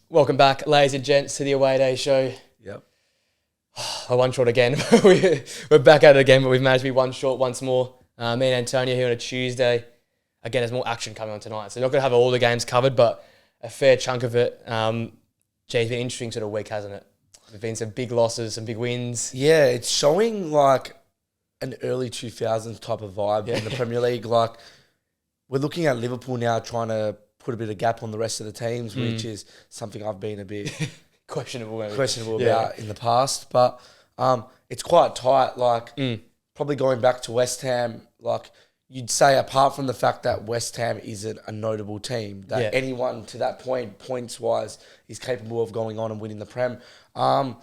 Welcome back, ladies and gents, to the Away Day show. Yep. We're one short again. We're back at it again, but we've managed to be one short once more. Me and Antonio here on a Tuesday. Again, there's more action coming on tonight, so we're not going to have all the games covered, but a fair chunk of it. It's been an interesting sort of week, hasn't it? There've been some big losses, some big wins. Yeah, it's showing like an early 2000s type of vibe in the Premier League. Like, we're looking at Liverpool now trying to put a bit of gap on the rest of the teams, which is something I've been a bit questionable about in the past. But it's quite tight. Like, probably going back to West Ham, like, you'd say apart from the fact that West Ham isn't a notable team, that anyone to that point, points-wise, is capable of going on and winning the Prem. I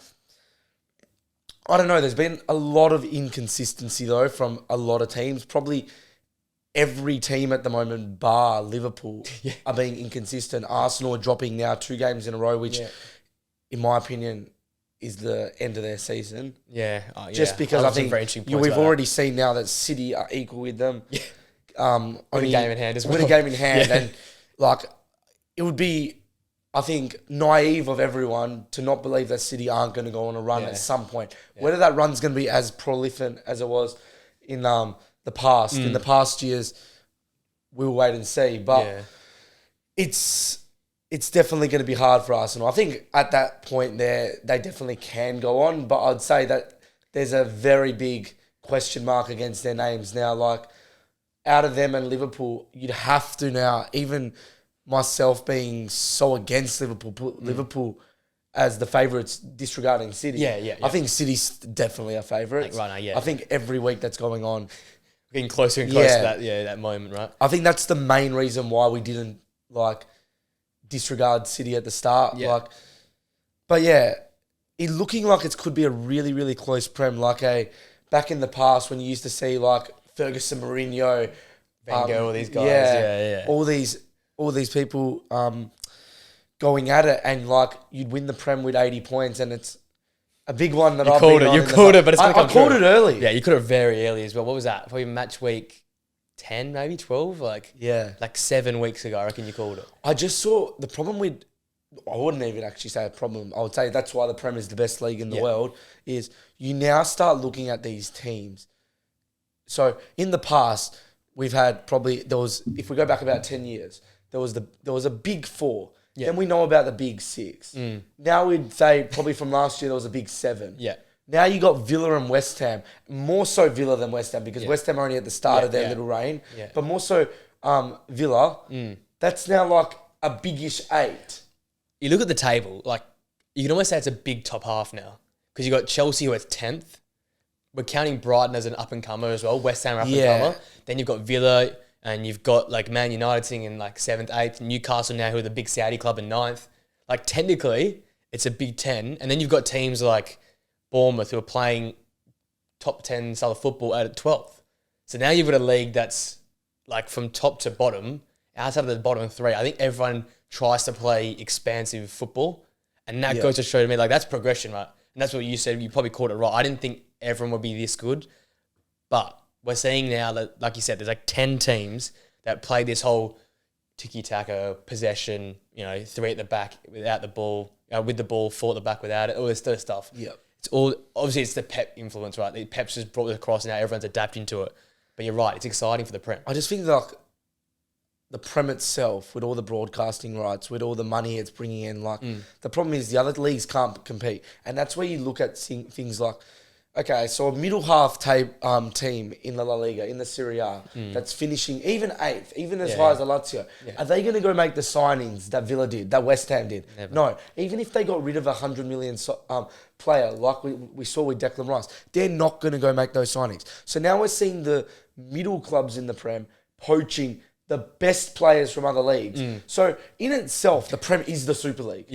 don't know. There's been a lot of inconsistency, though, from a lot of teams. Probably every team at the moment, bar Liverpool, are being inconsistent. Arsenal are dropping now 2 games in a row, which, in my opinion, is the end of their season. Just because I think we've already seen now that City are equal with them. Win a game in hand as well. Win a game in hand. And, like, it would be, I think, naive of everyone to not believe that City aren't going to go on a run at some point. Whether that run's going to be as prolific as it was in the past. In the past years, we'll wait and see. But it's definitely going to be hard for Arsenal. I think at that point there, they definitely can go on. But I'd say that there's a very big question mark against their names now. Like, out of them and Liverpool, you'd have to now, even myself being so against Liverpool, put Liverpool as the favourites, disregarding City. I think City's definitely a favourite. Right now, I think every week that's going on, getting closer and closer to that moment, right? I think that's the main reason why we didn't disregard City at the start. But it looking like it could be a really, really close Prem. Back in the past when you used to see like Ferguson, Mourinho, Wenger, all these guys, all these people going at it, and like you'd win the Prem with 80 points, and it's a big one that You called it, but it's going to come true. I called it early. Yeah, you called it very early as well. What was that? Probably match week 10, maybe 12? Like 7 weeks ago, I reckon you called it. I just saw the problem with, I wouldn't even actually say a problem. I would say that's why the Prem is the best league in the world, is you now start looking at these teams. So in the past, we've had if we go back about 10 years, there was a big 4. Then we know about the big 6. Now we'd say probably from last year there was a big 7. Now you got Villa and West Ham. More so Villa than West Ham, because West Ham are only at the start of their little reign. But more so Villa. That's now like a biggish 8. You look at the table, like you can almost say it's a big top half now, because you got Chelsea who are 10th. We're counting Brighton as an up-and-comer as well. West Ham are up-and-comer. Then you've got Villa, and you've got like Man United sitting in like 7th, 8th. Newcastle now, who are the big Saudi club, in 9th. Like technically, it's a big 10. And then you've got teams like Bournemouth who are playing top 10 style of football at 12th. So now you've got a league that's like from top to bottom, outside of the bottom 3. I think everyone tries to play expansive football. And that goes to show to me, like, that's progression, right? And that's what you said. You probably called it right. I didn't think everyone would be this good. But we're seeing now that, like you said, there's like 10 teams that play this whole tiki-taka, possession, 3 at the back without the ball, with the ball, 4 at the back without it, all this sort of stuff. It's all, obviously it's the Pep influence, right? Pep's just brought it across and now everyone's adapting to it. But you're right, it's exciting for the Prem. I just think like the Prem itself, with all the broadcasting rights, with all the money it's bringing in, like the problem is the other leagues can't compete. And that's where you look at things like, okay, so a middle half team in the La Liga, in the Serie A, that's finishing even 8th, even as high as the Lazio, are they going to go make the signings that Villa did, that West Ham did? Never. No. Even if they got rid of a 100 million player, like we saw with Declan Rice, they're not going to go make those signings. So now we're seeing the middle clubs in the Prem poaching the best players from other leagues. So in itself, the Prem is the Super League.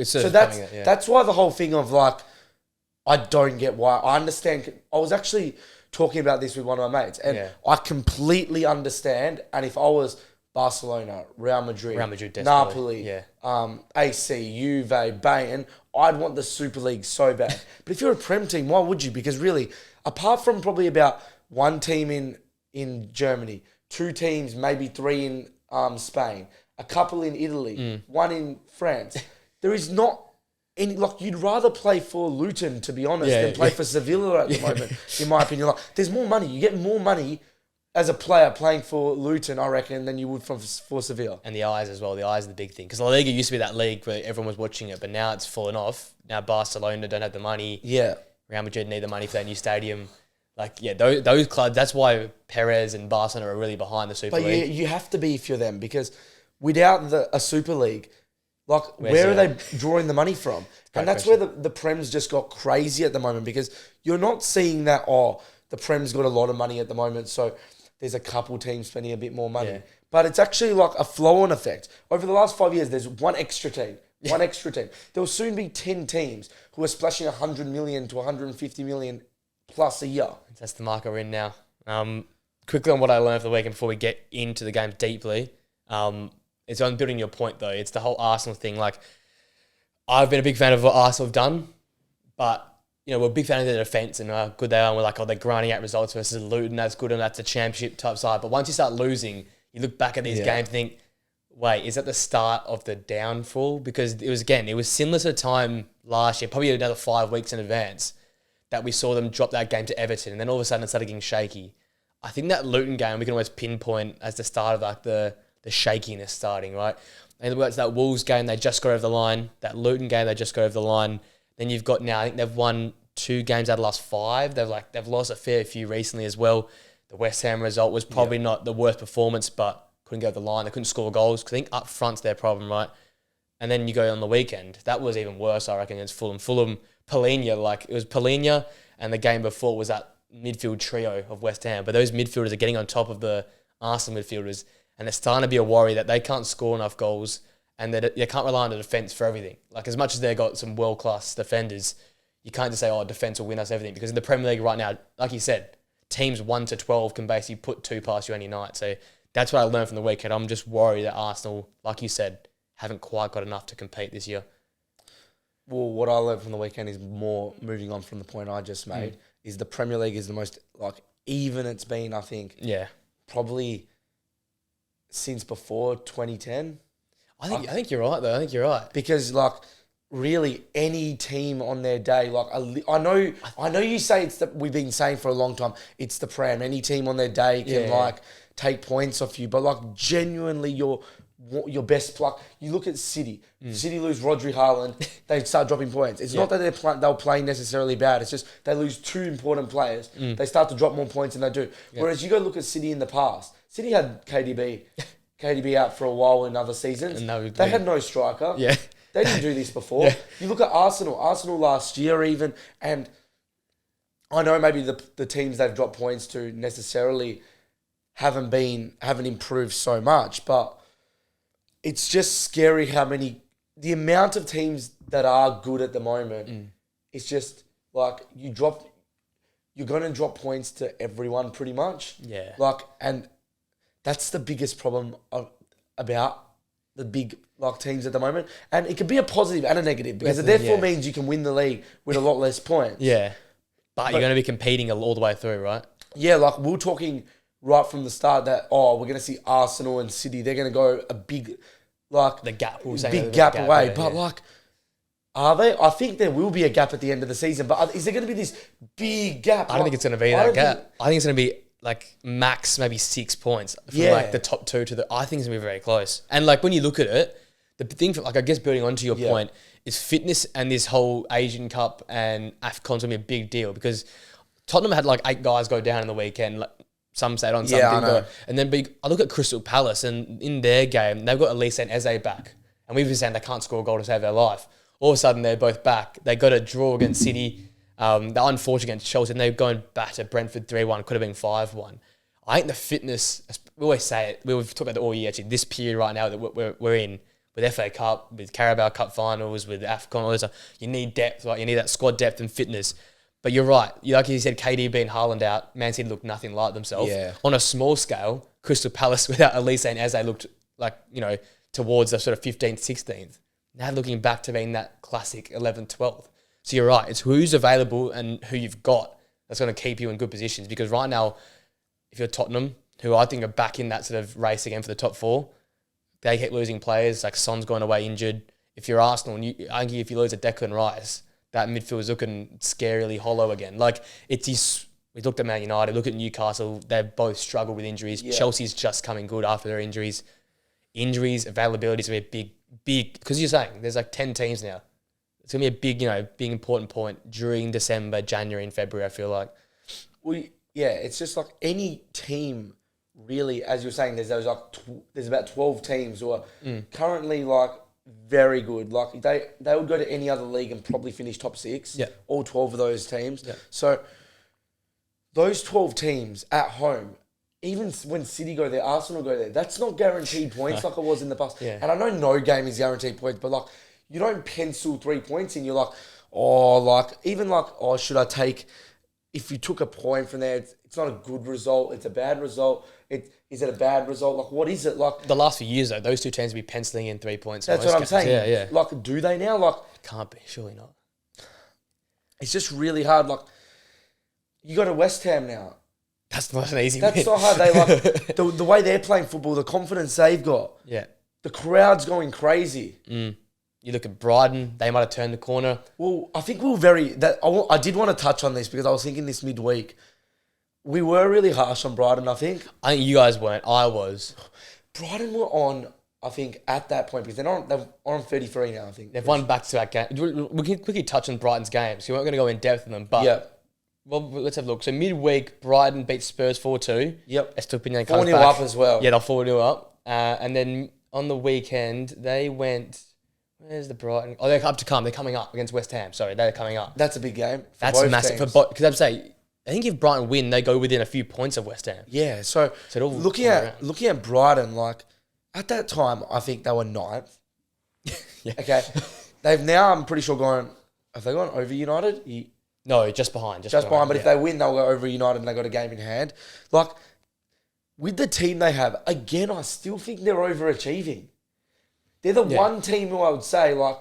So that's why the whole thing of like, I don't get why. I understand. I was actually talking about this with one of my mates, and I completely understand. And if I was Barcelona, Real Madrid Napoli, AC, Juve, Bayern, I'd want the Super League so bad. But if you're a Prem team, why would you? Because really, apart from probably about one team in Germany, 2 teams, maybe 3 in Spain, a couple in Italy, 1 in France, there is not any, like, you'd rather play for Luton, to be honest, than play for Sevilla at the moment, in my opinion. Like, there's more money. You get more money as a player playing for Luton, I reckon, than you would for Sevilla. And the eyes as well. The eyes are the big thing. Because La Liga used to be that league where everyone was watching it, but now it's fallen off. Now Barcelona don't have the money. Yeah. Real Madrid need the money for that new stadium. Like, yeah, those clubs, that's why Perez and Barcelona are really behind the Super League. But you have to be if you're them, because without a Super League, like, where are they drawing the money from? And that's where the Prem's just got crazy at the moment, because you're not seeing that, the Prem's got a lot of money at the moment, so there's a couple teams spending a bit more money. Yeah. But it's actually like a flow-on effect. Over the last 5 years, there's one extra team. One extra team. There will soon be 10 teams who are splashing 100 million to 150 million plus a year. That's the market we're in now. Quickly on what I learned over the weekend before we get into the game deeply. It's on building your point, though. It's the whole Arsenal thing. Like, I've been a big fan of what Arsenal have done, but, you know, we're a big fan of their defence and how good they are. And we're like, they're grinding out results versus Luton. That's good and that's a championship type side. But once you start losing, you look back at these games and think, wait, is that the start of the downfall? Because it was similar to the time last year, probably another 5 weeks in advance, that we saw them drop that game to Everton. And then all of a sudden it started getting shaky. I think that Luton game we can always pinpoint as the start of like the shakiness starting, right? And look at that Wolves game, they just got over the line. That Luton game, they just got over the line. Then you've got now, I think they've won 2 games out of the last 5. They've lost a fair few recently as well. The West Ham result was probably not the worst performance, but couldn't go over the line. They couldn't score goals. I think up front's their problem, right? And then you go on the weekend. That was even worse, I reckon, against Fulham. Palhinha, it was Palhinha, and the game before was that midfield trio of West Ham. But those midfielders are getting on top of the Arsenal midfielders, and it's starting to be a worry that they can't score enough goals and that they can't rely on the defence for everything. Like, as much as they've got some world-class defenders, you can't just say, defence will win us everything. Because in the Premier League right now, like you said, teams 1 to 12 can basically put 2 past you any night. So that's what I learned from the weekend. I'm just worried that Arsenal, like you said, haven't quite got enough to compete this year. Well, what I learned from the weekend is more, moving on from the point I just made, is the Premier League is the most, even it's been, I think, probably since before 2010. I think you're right, though. I think you're right. Because, really, any team on their day, I know you say it's we've been saying for a long time, it's the Prem. Any team on their day can, take points off you. But, genuinely, your best pluck. You look at City. City lose Rodri, Haaland. They start dropping points. It's not that they're playing necessarily bad. It's just they lose 2 important players. They start to drop more points than they do. Yeah. Whereas you go look at City in the past. City had KDB out for a while in other seasons. They had no striker. Yeah. They didn't do this before. Yeah. You look at Arsenal last year even, and I know maybe the teams they've dropped points to necessarily haven't improved so much, but it's just scary the amount of teams that are good at the moment. It's just you're going to drop points to everyone pretty much. Yeah. And that's the biggest problem about the big teams at the moment. And it can be a positive and a negative, because it therefore means you can win the league with a lot less points. Yeah. But you're going to be competing all the way through, right? Yeah, we were talking right from the start that, we're going to see Arsenal and City, they're going to go a big, the gap. Big gap away. But, are they? I think there will be a gap at the end of the season. But is there going to be this big gap? I don't think it's going to be that gap. I think it's going to be max maybe 6 points from the top 2 to I think it's going to be very close. And when you look at it, the thing from I guess building onto your point is fitness, and this whole Asian Cup and AFCON's going to be a big deal, because Tottenham had 8 guys go down in the weekend. Some say it on something. And then I look at Crystal Palace, and in their game, they've got Elise and Eze back. And we've been saying they can't score a goal to save their life. All of a sudden, they're both back. They got a draw against City. They're unfortunate against Chelsea, and they're going back to Brentford 3-1. Could have been 5-1. I think the fitness, we always say it, we've talked about it all year, actually, this period right now that we're in, with FA Cup, with Carabao Cup finals, with AFCON, all this stuff, you need depth, right? You need that squad depth and fitness. But you're right. Like you said, KDB and Haaland out, Man City looked nothing like themselves. Yeah. On a small scale, Crystal Palace without Elise and Eze looked towards the sort of 15th, 16th. Now looking back to being that classic 11th, 12th. So you're right. It's who's available and who you've got that's going to keep you in good positions. Because right now, if you're Tottenham, who I think are back in that sort of race again for the top 4, they keep losing players. Son's going away injured. if you're Arsenal, and I think if you lose a Declan Rice, that midfield is looking scarily hollow again. Like, we looked at Man United, look at Newcastle, they've both struggled with injuries. Yeah. Chelsea's just coming good after their injuries. Availability is going to be a big, because you're saying there's like 10 teams now. It's going to be a big, big important point during December, January and February, I feel like. It's just like any team, really, as you're saying, there's about 12 teams who are currently like very good. Like they would go to any other league and probably finish top 6. Yeah. All 12 of those teams. Yeah. So those 12 teams at home, even when City go there, Arsenal go there, that's not guaranteed points like it was in the past. Yeah. And I know no game is guaranteed points, but like you don't pencil 3 points in. You're like, should I take? If you took a point from there, it's not a good result. It's a bad result. Is it a bad result? Like, what is it? Like the last few years, though, those two teams be penciling in 3 points. That's what I'm saying. Yeah. Like, do they now? Like, can't be. Surely not. It's just really hard. Like, you got to West Ham now. That's not an easy. That's not hard. They like the way they're playing football, the confidence they've got. Yeah. The crowd's going crazy. You look at Brighton; they might have turned the corner. Well, I think we were I did want to touch on this because I was thinking this midweek. We were really harsh on Brighton, I think. I think you guys weren't. I was. Brighton were on, I think, at that point, because they're on 33 now, I think. They've won back-to-back games. We can quickly touch on Brighton's games. We weren't going to go in depth on them, but... Yeah. Well, let's have a look. So, midweek, Brighton beat Spurs 4-2. Yep. Estupiñán comes 4-0 back. up as well. Yeah, they're 4-0 up. And then on the weekend, they went... Where's the Brighton? Oh, they're up to come. They're coming up against West Ham. Sorry, they're coming up. That's a big game. That's massive. Because I'm saying... I think if Brighton win, they go within a few points of West Ham. Yeah, so looking at Brighton, like, at that time, I think they were 9th. Yeah. Okay. They've now, I'm pretty sure, have they gone over United? No, just behind. Just behind, but if they win, they'll go over United and they got a game in hand. Like, with the team they have, again, I still think they're overachieving. They're the one team who I would say, like,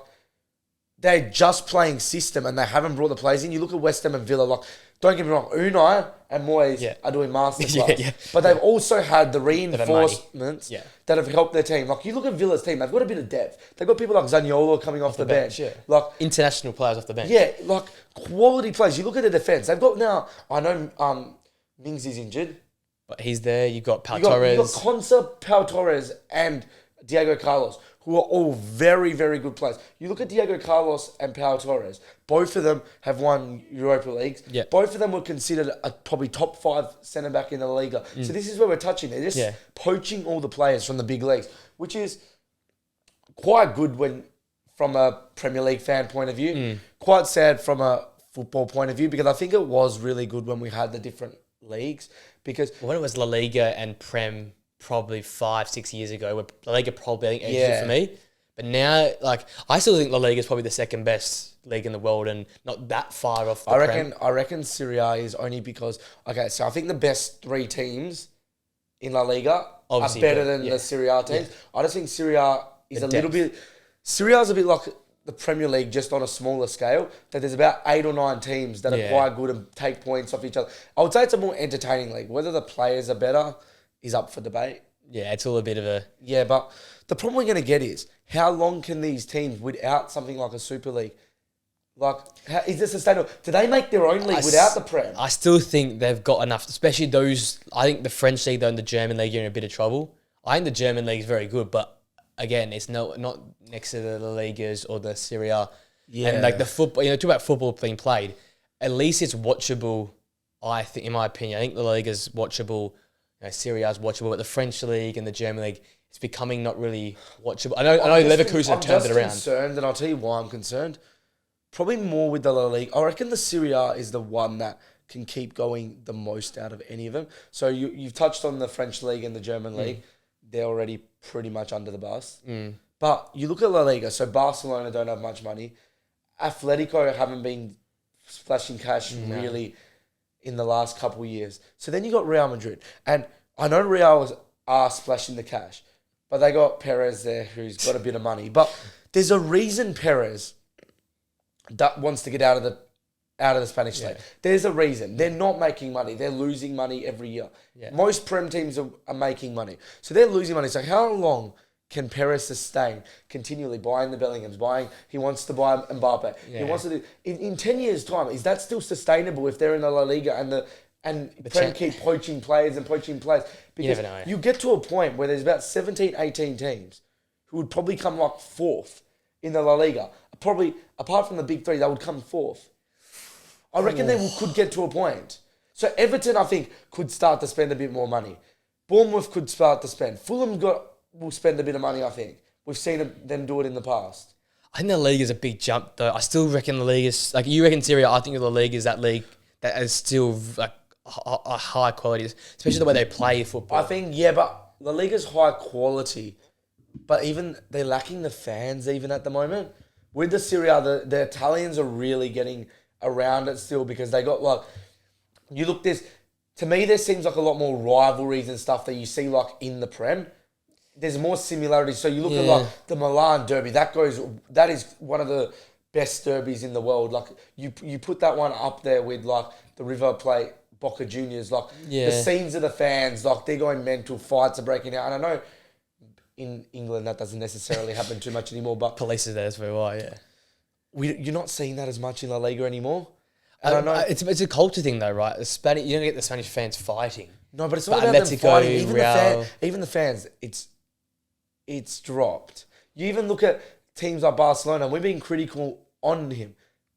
they're just playing system and they haven't brought the players in. You look at West Ham and Villa, like, don't get me wrong, Unai and Moyes are doing masterclass. But they've also had the reinforcements that have helped their team. Like, you look at Villa's team, they've got a bit of depth. They've got people like Zaniolo coming off the bench. Yeah. Like, international players off the bench. Yeah, like quality players. You look at the defence. They've got now, I know Mings is injured. But he's there. You've got Pau Torres. You've got Konsa, Pau Torres and Diego Carlos, who are all very, very good players. You look at Diego Carlos and Pau Torres. Both of them have won Europa Leagues. Yeah. Both of them were considered a probably top 5 centre-back in the Liga. So this is where we're touching. They're just poaching all the players from the big leagues, which is quite good from a Premier League fan point of view. Quite sad from a football point of view, because I think it was really good when we had the different leagues. Because when it was La Liga and Prem probably 5-6 years ago, where La Liga probably, I think, edged it for me. But now, like, I still think La Liga is probably the second best league in the world and not that far off the Prem. I reckon Serie A is only because... Okay, so I think the best 3 teams in La Liga obviously are better than the Serie A teams. I just think Serie A is little bit... Serie A is a bit like the Premier League, just on a smaller scale, that there's about 8 or 9 teams that are quite good and take points off each other. I would say it's a more entertaining league. Whether the players are better is up for debate. Yeah, it's all a bit of a... Yeah, but the problem we're going to get is, how long can these teams, without something like a Super League, like, is this sustainable? Do they make their own league without the Prem? I still think they've got enough, especially those... I think the French league, though, and the German league are in a bit of trouble. I think the German league is very good, but again, it's not next to the La Ligas or the Serie A. Yeah. And like the football, talk about football being played, at least it's watchable, I think, in my opinion. I think the La Liga's watchable, Serie A's watchable, but the French league and the German league, it's becoming not really watchable. I know Leverkusen have turned it around. I'm concerned, and I'll tell you why I'm concerned. Probably more with the La Liga. I reckon the Serie A is the one that can keep going the most out of any of them. So you've touched on the French league and the German league. They're already pretty much under the bus. But you look at La Liga, so Barcelona don't have much money. Atletico haven't been splashing cash really in the last couple of years. So then you got Real Madrid. And I know Real are splashing the cash, but they got Perez there who's got a bit of money. But there's a reason Perez that wants to get out of the Spanish league. There's a reason. They're not making money. They're losing money every year. Yeah. Most Prem teams are making money. So they're losing money. So how long can Perez sustain continually buying the Bellinghams, he wants to buy Mbappe. He wants to do in 10 years' time. Is that still sustainable if they're in the La Liga and the Prem keep poaching players? Because you get to a point where there's about 17, 18 teams who would probably come like fourth in the La Liga. Probably, apart from the big three, they would come fourth. I reckon they could get to a point. So Everton, I think, could start to spend a bit more money. Bournemouth could start to spend. Fulham will spend a bit of money, I think. We've seen them do it in the past. I think the league is a big jump, though. I still reckon the league is... Like, you reckon Serie A, I think the league is that league that is still like a high quality, especially the way they play football. I think, but La Liga's high quality, but even they're lacking the fans even at the moment. With the Serie A, the Italians are really getting around it still because they got like... You look this... To me, there seems like a lot more rivalries and stuff that you see like in the Prem. There's more similarities. So you look at like the Milan derby. That is one of the best derbies in the world. Like you put that one up there with like the River Plate, Boca Juniors. Like the scenes of the fans, like they're going mental. Fights are breaking out. And I know in England that doesn't necessarily happen too much anymore. But police is there as well. Yeah, you're not seeing that as much in La Liga anymore. I know it's a culture thing though, right? You don't get the Spanish fans fighting. No, but it's not about them fighting. Even the fans, it's dropped. You even look at teams like Barcelona. We're being critical on him.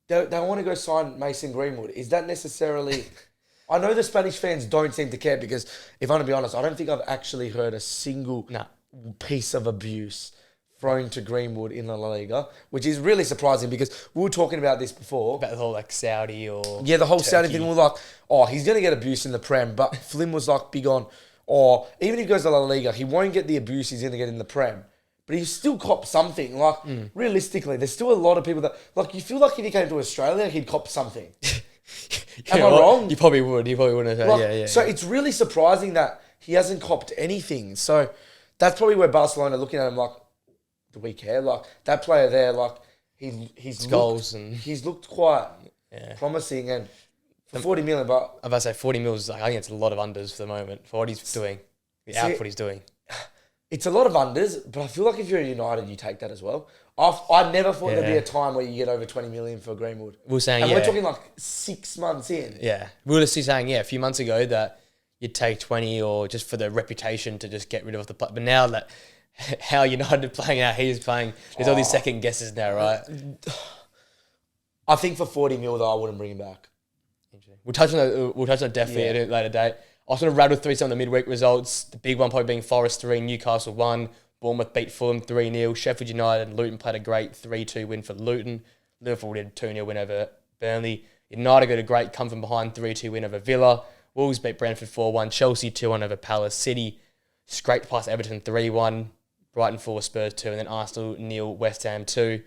They want to go sign Mason Greenwood. Is that necessarily? I know the Spanish fans don't seem to care because, if I'm going to be honest, I don't think I've actually heard a single piece of abuse thrown to Greenwood in the La Liga, which is really surprising because we were talking about this before. About the whole like Saudi or the whole Turkey. Saudi thing. We're like, he's going to get abuse in the Prem, but Flynn was like big on, even if he goes to La Liga, he won't get the abuse he's going to get in the Prem. But he still cop something. Like, realistically, there's still a lot of people that... Like, you feel like if he came to Australia, he'd cop something. Am I wrong? You probably would. You probably wouldn't have... So it's really surprising that he hasn't copped anything. So that's probably where Barcelona are looking at him like, do we care? Like, that player there, like, he's goals and... He's looked quite promising and... For 40 million, but... I was about to say 40 mil is, I think it's a lot of unders for the moment, for what he's doing. The output he's doing. It's a lot of unders, but I feel like if you're United, you take that as well. I never thought there'd be a time where you get over 20 million for Greenwood. We were saying, and we're talking like 6 months in. Yeah. We were just saying, a few months ago that you'd take 20 or just for the reputation to just get rid of the player. But now that how United are playing, how he's playing, there's all these second guesses now, right? I think for 40 mil, though, I wouldn't bring him back. We'll touch on it definitely at a later date. I'll sort of rattle through some of the midweek results. The big one probably being Forest 3, Newcastle 1. Bournemouth beat Fulham 3-0. Sheffield United and Luton played a great 3-2 win for Luton. Liverpool did a 2-0 win over Burnley. United got a great come from behind 3-2 win over Villa. Wolves beat Brentford 4-1. Chelsea 2-1 over Palace. City scraped past Everton 3-1. Brighton 4, Spurs 2. And then Arsenal 0, West Ham 2.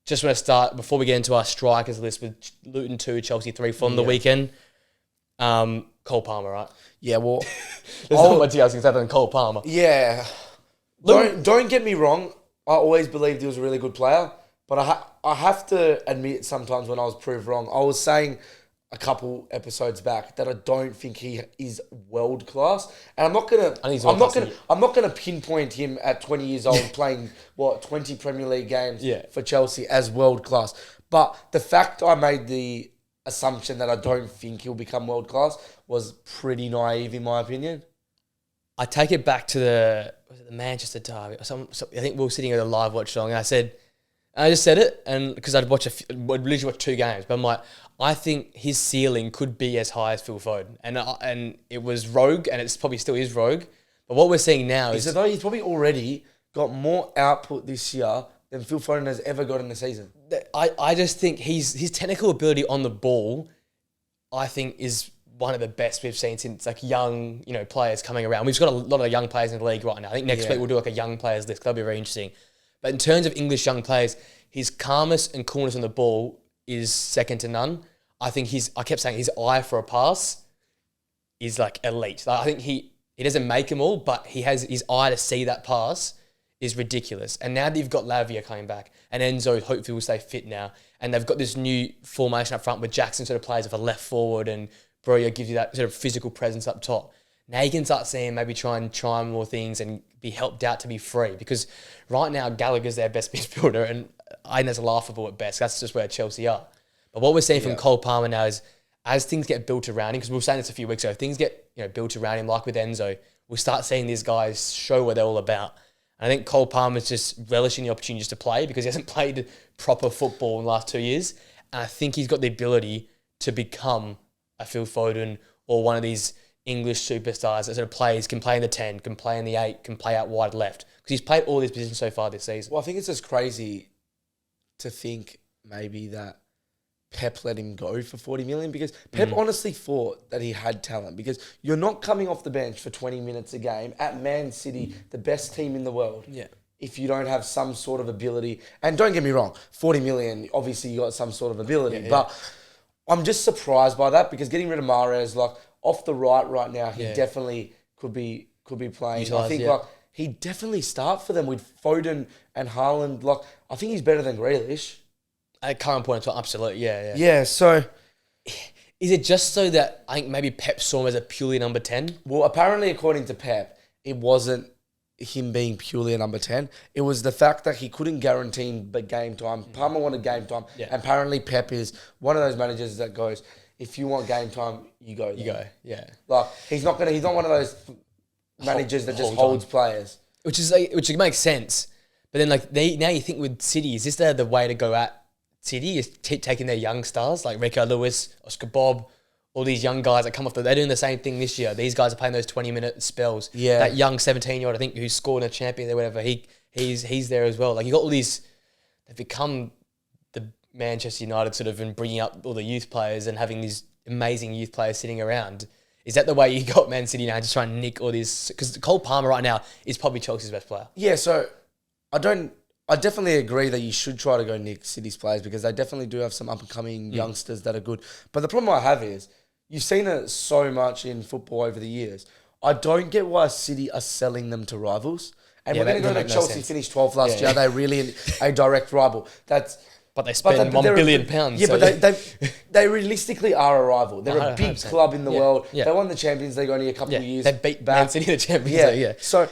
Just want to start, before we get into our strikers list, with Luton 2, Chelsea 3 from the weekend. Cole Palmer, right? Yeah, well... There's not much else other than Cole Palmer. Yeah. Don't get me wrong. I always believed he was a really good player. But I have to admit sometimes when I was proved wrong. I was saying a couple episodes back that I don't think he is world class. And I'm not gonna pinpoint him at 20 years old playing 20 Premier League games for Chelsea as world class. But the fact I made the assumption that I don't think he'll become world class was pretty naive in my opinion. I take it back to the Manchester derby. I think we were sitting at a live watch song, and I just said it, and because I'd literally watch 2 games, but I'm like, I think his ceiling could be as high as Phil Foden, and it was rogue, and it's probably still is rogue. But what we're seeing now is though he's probably already got more output this year than Phil Foden has ever got in the season. I just think his technical ability on the ball, I think, is one of the best we've seen since like young players coming around. We've got a lot of young players in the league right now. I think next week we'll do like a young players list. That'll be very interesting. But in terms of English young players, his calmness and coolness on the ball is second to none. I think I kept saying his eye for a pass is like elite. Like, I think he doesn't make them all, but he has his eye to see that pass is ridiculous. And now that you've got Lavia coming back, and Enzo hopefully will stay fit now, and they've got this new formation up front where Jackson sort of plays with a left forward and Broja gives you that sort of physical presence up top. Now you can start seeing maybe try more things and be helped out to be free. Because right now Gallagher's their best midfielder, and I think that's laughable at best. That's just where Chelsea are. But what we're seeing from Cole Palmer now is as things get built around him, because we were saying this a few weeks ago, if things get built around him, like with Enzo, we'll start seeing these guys show what they're all about. And I think Cole Palmer's just relishing the opportunities to play because he hasn't played proper football in the last 2 years. And I think he's got the ability to become a Phil Foden or one of these English superstars that sort of plays, can play in the 10, can play in the 8, can play out wide left. Because he's played all these positions so far this season. Well, I think it's just crazy to think maybe that Pep let him go for 40 million because Pep honestly thought that he had talent because you're not coming off the bench for 20 minutes a game at Man City, the best team in the world. Yeah. If you don't have some sort of ability, and don't get me wrong, 40 million, obviously you got some sort of ability, but I'm just surprised by that because getting rid of Mahrez, like off the right now, he definitely could be playing. Utilised, I think like he'd definitely start for them with Foden and Haaland. Like I think he's better than Grealish. At current point in time, absolutely, yeah. Yeah, so is it just so that I think maybe Pep saw him as a purely number 10? Well, apparently, according to Pep, it wasn't him being purely a number 10. It was the fact that he couldn't guarantee game time. Palmer wanted game time. Yeah. And apparently, Pep is one of those managers that goes, if you want game time, you go. You go, yeah. Like, he's not one of those managers that just holds players. Which makes sense. But then, like, now you think with City, is this the way to go at City is taking their young stars like Rico Lewis, Oscar Bob, all these young guys that come off. They're doing the same thing this year. These guys are playing those 20-minute spells. Yeah, that young 17-year-old I think who scored in a champion or whatever. He's there as well. Like you got all these. They've become the Manchester United sort of and bringing up all the youth players and having these amazing youth players sitting around. Is that the way you got Man City now? Just trying to nick all these because Cole Palmer right now is probably Chelsea's best player. Yeah, so I definitely agree that you should try to go nick City's players because they definitely do have some up-and-coming youngsters that are good. But the problem I have is you've seen it so much in football over the years. I don't get why City are selling them to rivals. And we're going to go to Chelsea finished 12th last year. They're really a direct rival. But they spend £1 billion. Yeah, so but they realistically are a rival. They're a big club in the world. Yeah. They won the Champions League only a couple of years. They beat Man City in the Champions League. Yeah. So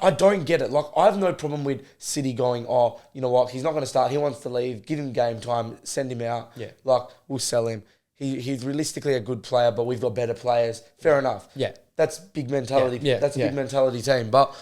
I don't get it. Like, I have no problem with City going, oh, you know what, he's not going to start. He wants to leave. Give him game time. Send him out. Yeah. Like, we'll sell him. He's realistically a good player, but we've got better players. Fair enough. Yeah. That's big mentality. Yeah. That's a big mentality team. But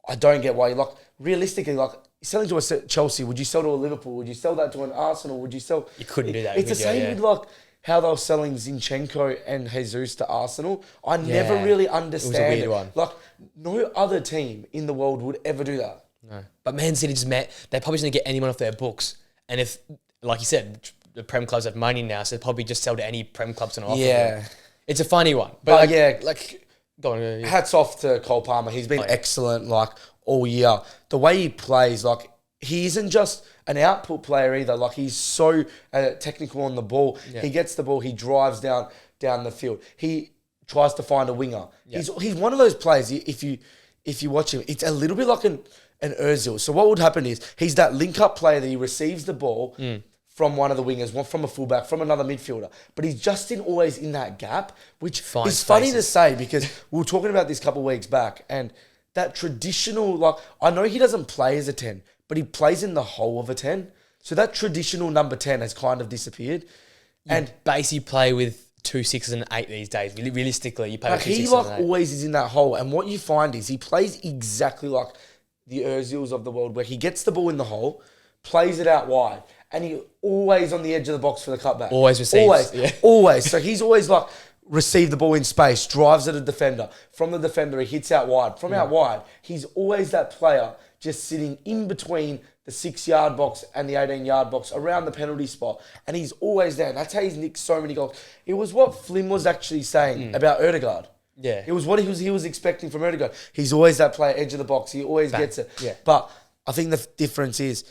I don't get why. Like, realistically, like, selling to a Chelsea, would you sell to a Liverpool? Would you sell that to an Arsenal? Would you sell... You couldn't do that. It's the same with, like, how they were selling Zinchenko and Jesus to Arsenal. I never really understand it. Was a weird one. Like, no other team in the world would ever do that. No. But Man City they probably just going to get anyone off their books. And if, like you said, the Prem clubs have money now, so they'll probably just sell to any Prem clubs and offer them. It's a funny one. But go on. Hats off to Cole Palmer. He's been excellent, like, all year. The way he plays, like, he isn't just an output player either. Like, he's so technical on the ball. Yeah. He gets the ball. He drives down the field. He tries to find a winger. Yeah. He's one of those players. If you watch him, it's a little bit like an Ozil. So what would happen is he's that link-up player that he receives the ball from one of the wingers, from a fullback, from another midfielder. But he's just always in that gap, which is funny to say because we were talking about this a couple of weeks back and that traditional, like, I know he doesn't play as a 10, but he plays in the hole of a 10. So that traditional number 10 has kind of disappeared. And basically play with 2 6s and an 8 these days. Realistically, you play with 2 6s and an 8. He always is in that hole. And what you find is he plays exactly like the Ozils of the world where he gets the ball in the hole, plays it out wide, and he always on the edge of the box for the cutback. Always receives. Always. So he's always like, receive the ball in space, drives at a defender. From the defender, he hits out wide. From out wide, he's always that player just sitting in between the 6-yard box and the 18-yard box around the penalty spot. And he's always there. And that's how he's nicked so many goals. It was what Flynn was actually saying about Ødegaard. Yeah. It was what he was expecting from Ødegaard. He's always that player, edge of the box. He always gets it. Yeah. But I think the difference is,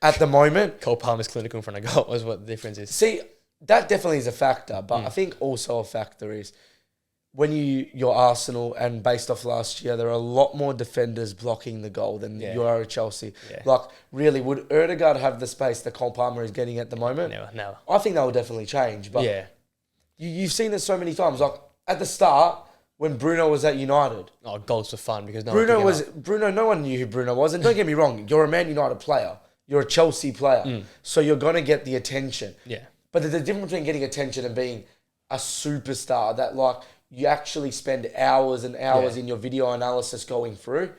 at the moment... Cole Palmer's clinical in front of goal is what the difference is. See, that definitely is a factor. But I think also a factor is when you're Arsenal and based off last year, there are a lot more defenders blocking the goal than you are at Chelsea. Yeah. Like, really, would Ødegaard have the space that Cole Palmer is getting at the moment? No. I think that will definitely change. But you've seen this so many times. Like, at the start, when Bruno was at United. Oh, goals for fun because no one knew who Bruno was. And don't get me wrong, you're a Man United player. You're a Chelsea player. So you're going to get the attention. Yeah. But there's a difference between getting attention and being a superstar that like you actually spend hours and hours in your video analysis going through.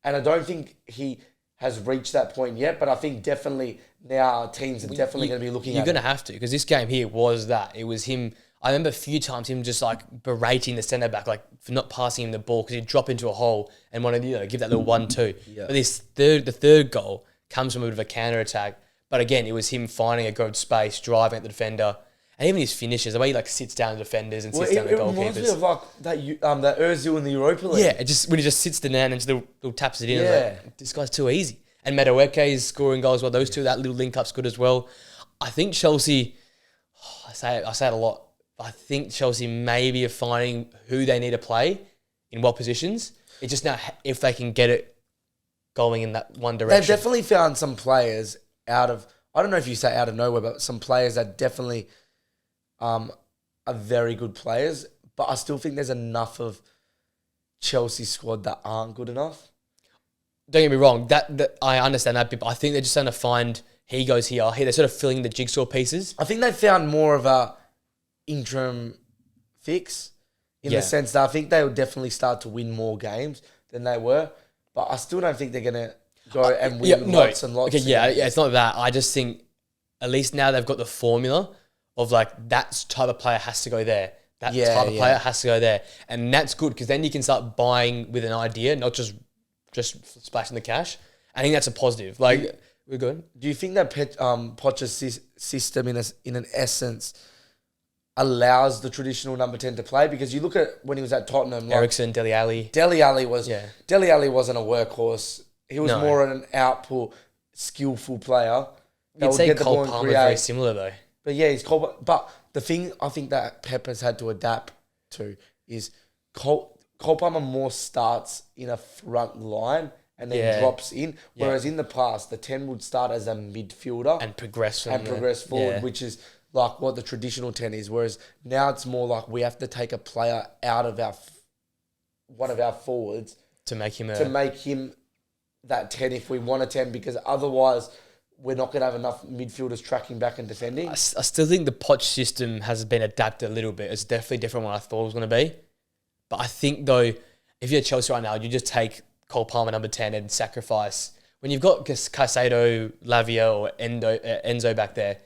And I don't think he has reached that point yet, but I think definitely now teams are definitely going to be looking at it. You're going to have to, because this game here was that. It was him. I remember a few times him just like berating the centre back, like for not passing him the ball because he'd drop into a hole and wanted to give that little 1-2. Yeah. But the third goal comes from a bit of a counter attack. But again, it was him finding a good space, driving at the defender, and even his finishes, the way he like sits down the defenders and sits down the goalkeepers. It reminds me of like that Ozil in the Europa League. Yeah, when he just sits down and just little taps it in. Yeah, like, this guy's too easy. And Madueke is scoring goals well. Those two, that little link up's good as well. I think Chelsea, I say it a lot. I think Chelsea maybe are finding who they need to play in what positions. It's just now if they can get it going in that one direction. They've definitely found some players out of, I don't know if you say out of nowhere, but some players that definitely are very good players. But I still think there's enough of Chelsea squad that aren't good enough. Don't get me wrong, that I understand that bit, but I think they're just trying to find he goes here. They're sort of filling the jigsaw pieces. I think they found more of a interim fix in the sense that I think they will definitely start to win more games than they were, but I still don't think they're going to go and win lots and lots. Okay, yeah, it's not that. I just think at least now they've got the formula of like that type of player has to go there. That type of player has to go there. And that's good because then you can start buying with an idea, not just splashing the cash. I think that's a positive. Like, we're good. Do you think that Poch's system in an essence allows the traditional number 10 to play? Because you look at when he was at Tottenham, like Eriksen, Dele Alli. Dele Alli wasn't a workhorse. He was more an output, skillful player. You'd say Cole Palmer's very similar though. But yeah, he's Cole. But the thing I think that Pep has had to adapt to is Cole Palmer more starts in a front line and then drops in. Whereas in the past, the 10 would start as a midfielder and progress forward, which is like what the traditional 10 is. Whereas now it's more like we have to take a player out of one of our forwards to make him that 10 if we want a 10, because otherwise we're not going to have enough midfielders tracking back and defending. I still think the Poch system has been adapted a little bit. It's definitely different than what I thought it was going to be. But I think, though, if you're Chelsea right now, you just take Cole Palmer, number 10, and sacrifice. When you've got Caicedo, Lavia, or Enzo back there,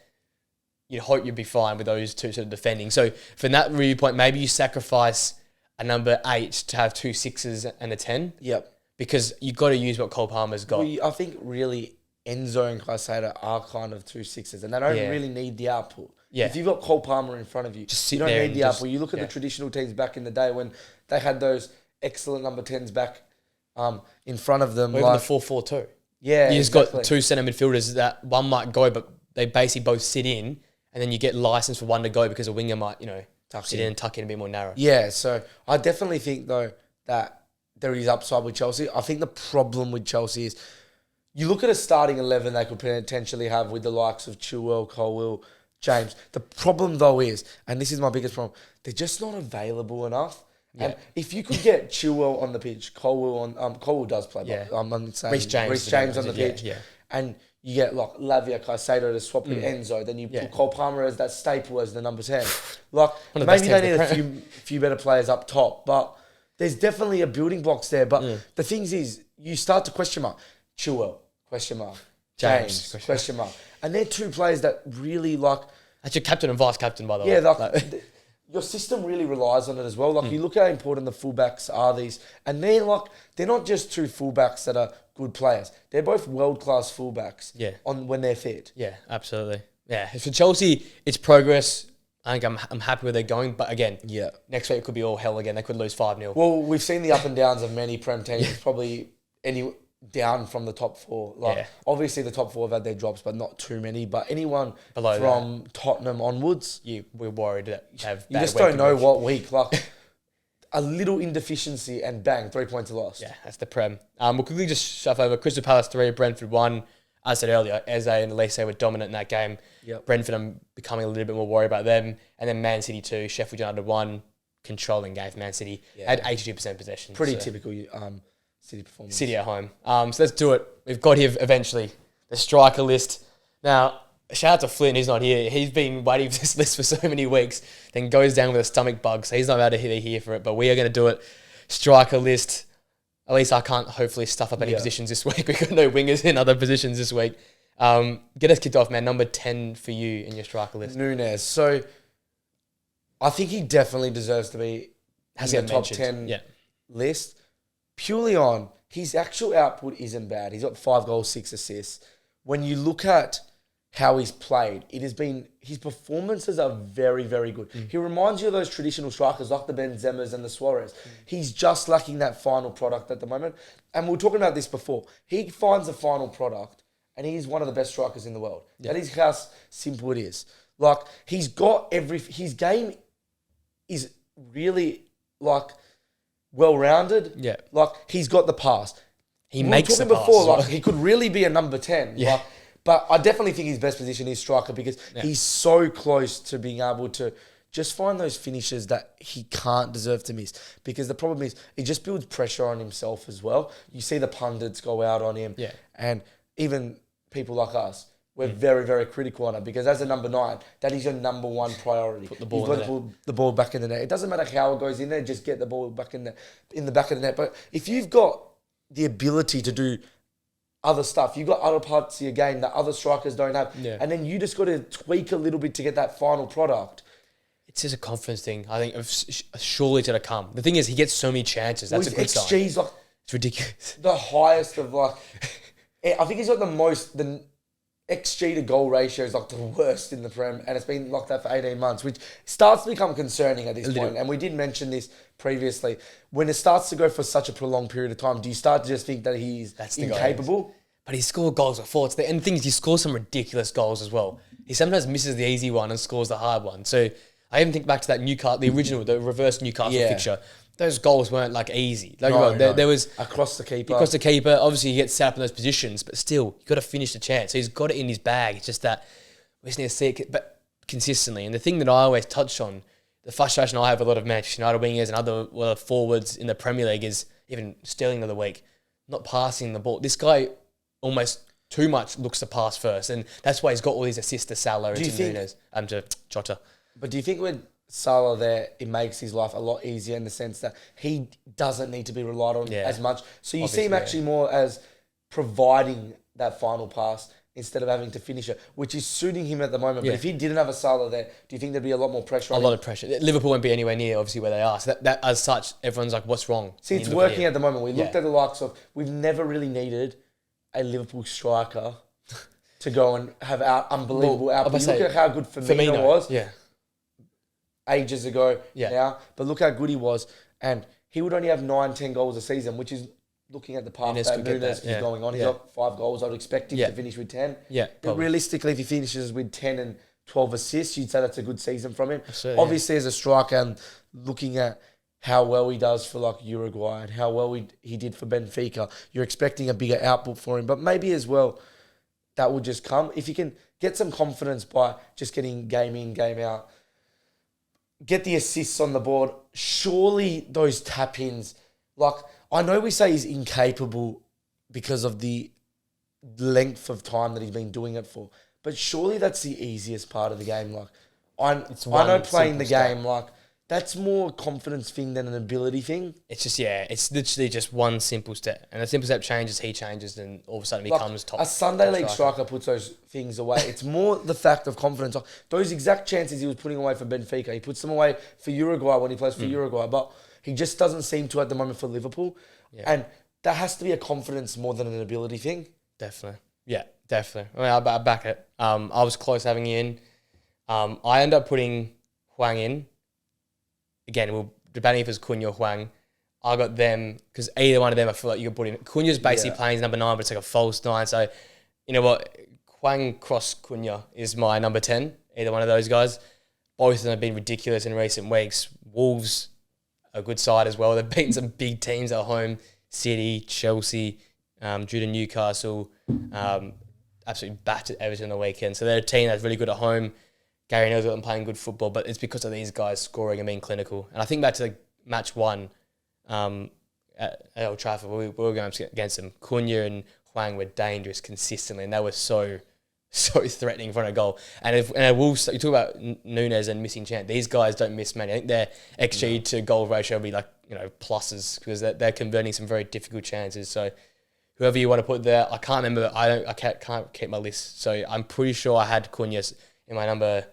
you'd hope you'd be fine with those two sort of defending. So from that viewpoint, maybe you sacrifice a number 8 to have 2 6s and a 10. Yep. Because you've got to use what Cole Palmer's got. I think really Enzo and Caicedo are kind of 2 6s, and they don't really need the output. Yeah. If you've got Cole Palmer in front of you, you don't need the output. You look at the traditional teams back in the day when they had those excellent number 10s back in front of them. Or even the 4-4-2. Yeah, you just got 2 centre midfielders that one might go, but they basically both sit in, and then you get license for one to go because a winger might, sit in and tuck in a bit more narrow. Yeah, so I definitely think, though, that there is upside with Chelsea. I think the problem with Chelsea is you look at a starting 11 they could potentially have with the likes of Chilwell, Colwill, James. The problem, though, is, and this is my biggest problem, they're just not available enough. Yeah. And if you could get Chilwell on the pitch, Colwill does play. Yeah. I'm saying Reece James on the pitch. Yeah. And you get like Lavia, Caicedo to swap with Enzo. Then you put Cole Palmer as that staple as the number 10. Like, maybe they need a few better players up top, but there's definitely a building blocks there. But the thing is, you start to question mark. Chilwell, question mark. James, question mark. And they're two players that really like... That's your captain and vice captain, by the way. Yeah, your system really relies on it as well. Like, you look how important the fullbacks are these. And they're not just two fullbacks that are good players. They're both world-class fullbacks when they're fit. Yeah, absolutely. Yeah, for Chelsea, it's progress. I think I'm happy where they're going. But again, next week it could be all hell again. They could lose 5-0. Well, we've seen the up and downs of many Prem teams. Probably down from the top 4. Obviously the top 4 have had their drops, but not too many. But anyone below from Tottenham onwards, we're worried that you just don't know what week. Like a little indeficiency and bang, 3 points lost. Yeah, that's the Prem. We'll quickly just shuffle over. Crystal Palace 3, Brentford 1. As I said earlier, Eze and Elise were dominant in that game. Yep. Brentford, I'm becoming a little bit more worried about them. And then Man City 2, Sheffield United 1. controlling game for Man City. Had 82% possession. Pretty typical City performance. City at home. So let's do it. We've got here eventually the striker list. Now, shout out to Flynn, he's not here. He's been waiting for this list for so many weeks, then goes down with a stomach bug, so he's not able to be here for it, but we are going to do it. Striker list. At least I can't hopefully stuff up any positions this week. We've got no wingers in other positions this week. Get us kicked off, man. Number 10 for you in your striker list. Nunes. So, I think he definitely deserves to be in the top 10 list. Purely on his actual output isn't bad. He's got 5 goals, 6 assists. When you look at how he's played, his performances are very, very good. He reminds you of those traditional strikers like the Benzemas and the Suarez. He's just lacking that final product at the moment. And we were talking about this before. He finds a final product and he's one of the best strikers in the world. That is how simple it is. Like, he's got his game is really, like, well-rounded. Yeah. Like, he's got the pass. He makes the pass. Before, like, he could really be a number 10. Yeah. Like, but I definitely think his best position is striker because he's so close to being able to just find those finishes that he can't deserve to miss. Because the problem is, it just builds pressure on himself as well. You see the pundits go out on him. Yeah. And even people like us, we're very, very critical on it because as a number 9, that is your number 1 priority. Put the ball You've got to put the ball back in the net. It doesn't matter how it goes in there, just get the ball back in the back of the net. But if you've got the ability to do other stuff, you've got other parts of your game that other strikers don't have, and then you just got to tweak a little bit to get that final product. It's just a confidence thing. I think surely it's going to come. The thing is, he gets so many chances. That's a good sign. XG's like it's ridiculous. The highest of like, I think he's got the XG to goal ratio is like the worst in the Prem, and it's been like that for 18 months, which starts to become concerning at this point. And we did mention this previously. When it starts to go for such a prolonged period of time, do you start to just think that he's incapable? But he scored goals before. And the thing is, he scores some ridiculous goals as well. He sometimes misses the easy one and scores the hard one. So I even think back to that the reverse Newcastle fixture. Those goals weren't like easy. There was across the keeper. Obviously, he gets set up in those positions, but still, you got to finish the chance. So he's got it in his bag. It's just that we just need to see it, but consistently. And the thing that I always touch on, the frustration I have with a lot of Manchester United wingers and other forwards in the Premier League is even Sterling the other week, not passing the ball. This guy almost too much looks to pass first, and that's why he's got all these assists to Salah and to Nunes and to Jota. But do you think with Salah there, it makes his life a lot easier in the sense that he doesn't need to be relied on as much? So you see him actually more as providing that final pass instead of having to finish it, which is suiting him at the moment. But if he didn't have a Salah there, do you think there'd be a lot more pressure on him? A lot of pressure. Liverpool won't be anywhere near, obviously, where they are. So that as such, everyone's like, what's wrong? See, it's working at the moment. We looked at the likes of, we've never really needed a Liverpool striker to go and have unbelievable output. Look at how good Firmino was. Ages ago now. But look how good he was. And he would only have 9-10 goals a season, which is looking at the path that Nunes is going on. He's got 5 goals. I'd expect him to finish with 10. But realistically, if he finishes with 10 and 12 assists, you'd say that's a good season from him. Obviously, as a striker, and looking at how well he does for like Uruguay and how well he did for Benfica, you're expecting a bigger output for him. But maybe as well, that will just come. If you can get some confidence by just getting game in, game out, get the assists on the board. Surely those tap-ins, like, I know we say he's incapable because of the length of time that he's been doing it for, but surely that's the easiest part of the game. Like, I know playing the game, like, that's more a confidence thing than an ability thing. It's just, it's literally just one simple step. And a simple step changes, he changes, and all of a sudden becomes top. A Sunday League striker puts those things away. It's more the fact of confidence. Those exact chances he was putting away for Benfica, he puts them away for Uruguay when he plays for Uruguay. But he just doesn't seem to at the moment for Liverpool. And that has to be a confidence more than an ability thing. Definitely. Yeah, definitely. I mean, I back it. I was close having you in. I ended up putting Hwang in. Again, we're debating if it's Cunha or Hwang. I got them because either one of them I feel like you could put in. Cunha's basically playing as number 9, but it's like a false 9. So, you know what? Hwang cross Cunha is my number 10. Either one of those guys. Both of them have been ridiculous in recent weeks. Wolves, a good side as well. They've beaten some big teams at home. City, Chelsea, due to Newcastle. Absolutely battered Everton on the weekend. So they're a team that's really good at home. Gary Neville's got them playing good football, but it's because of these guys scoring and being clinical. And I think back to like match one at Old Trafford, we were going against them. Cunha and Huang were dangerous consistently, and they were so threatening in front of goal. And you talk about Nunes and missing chance. These guys don't miss many. I think their XG to goal ratio will be like, pluses, because they're converting some very difficult chances. So whoever you want to put there, I can't remember. I can't keep my list. So I'm pretty sure I had Cunha in my number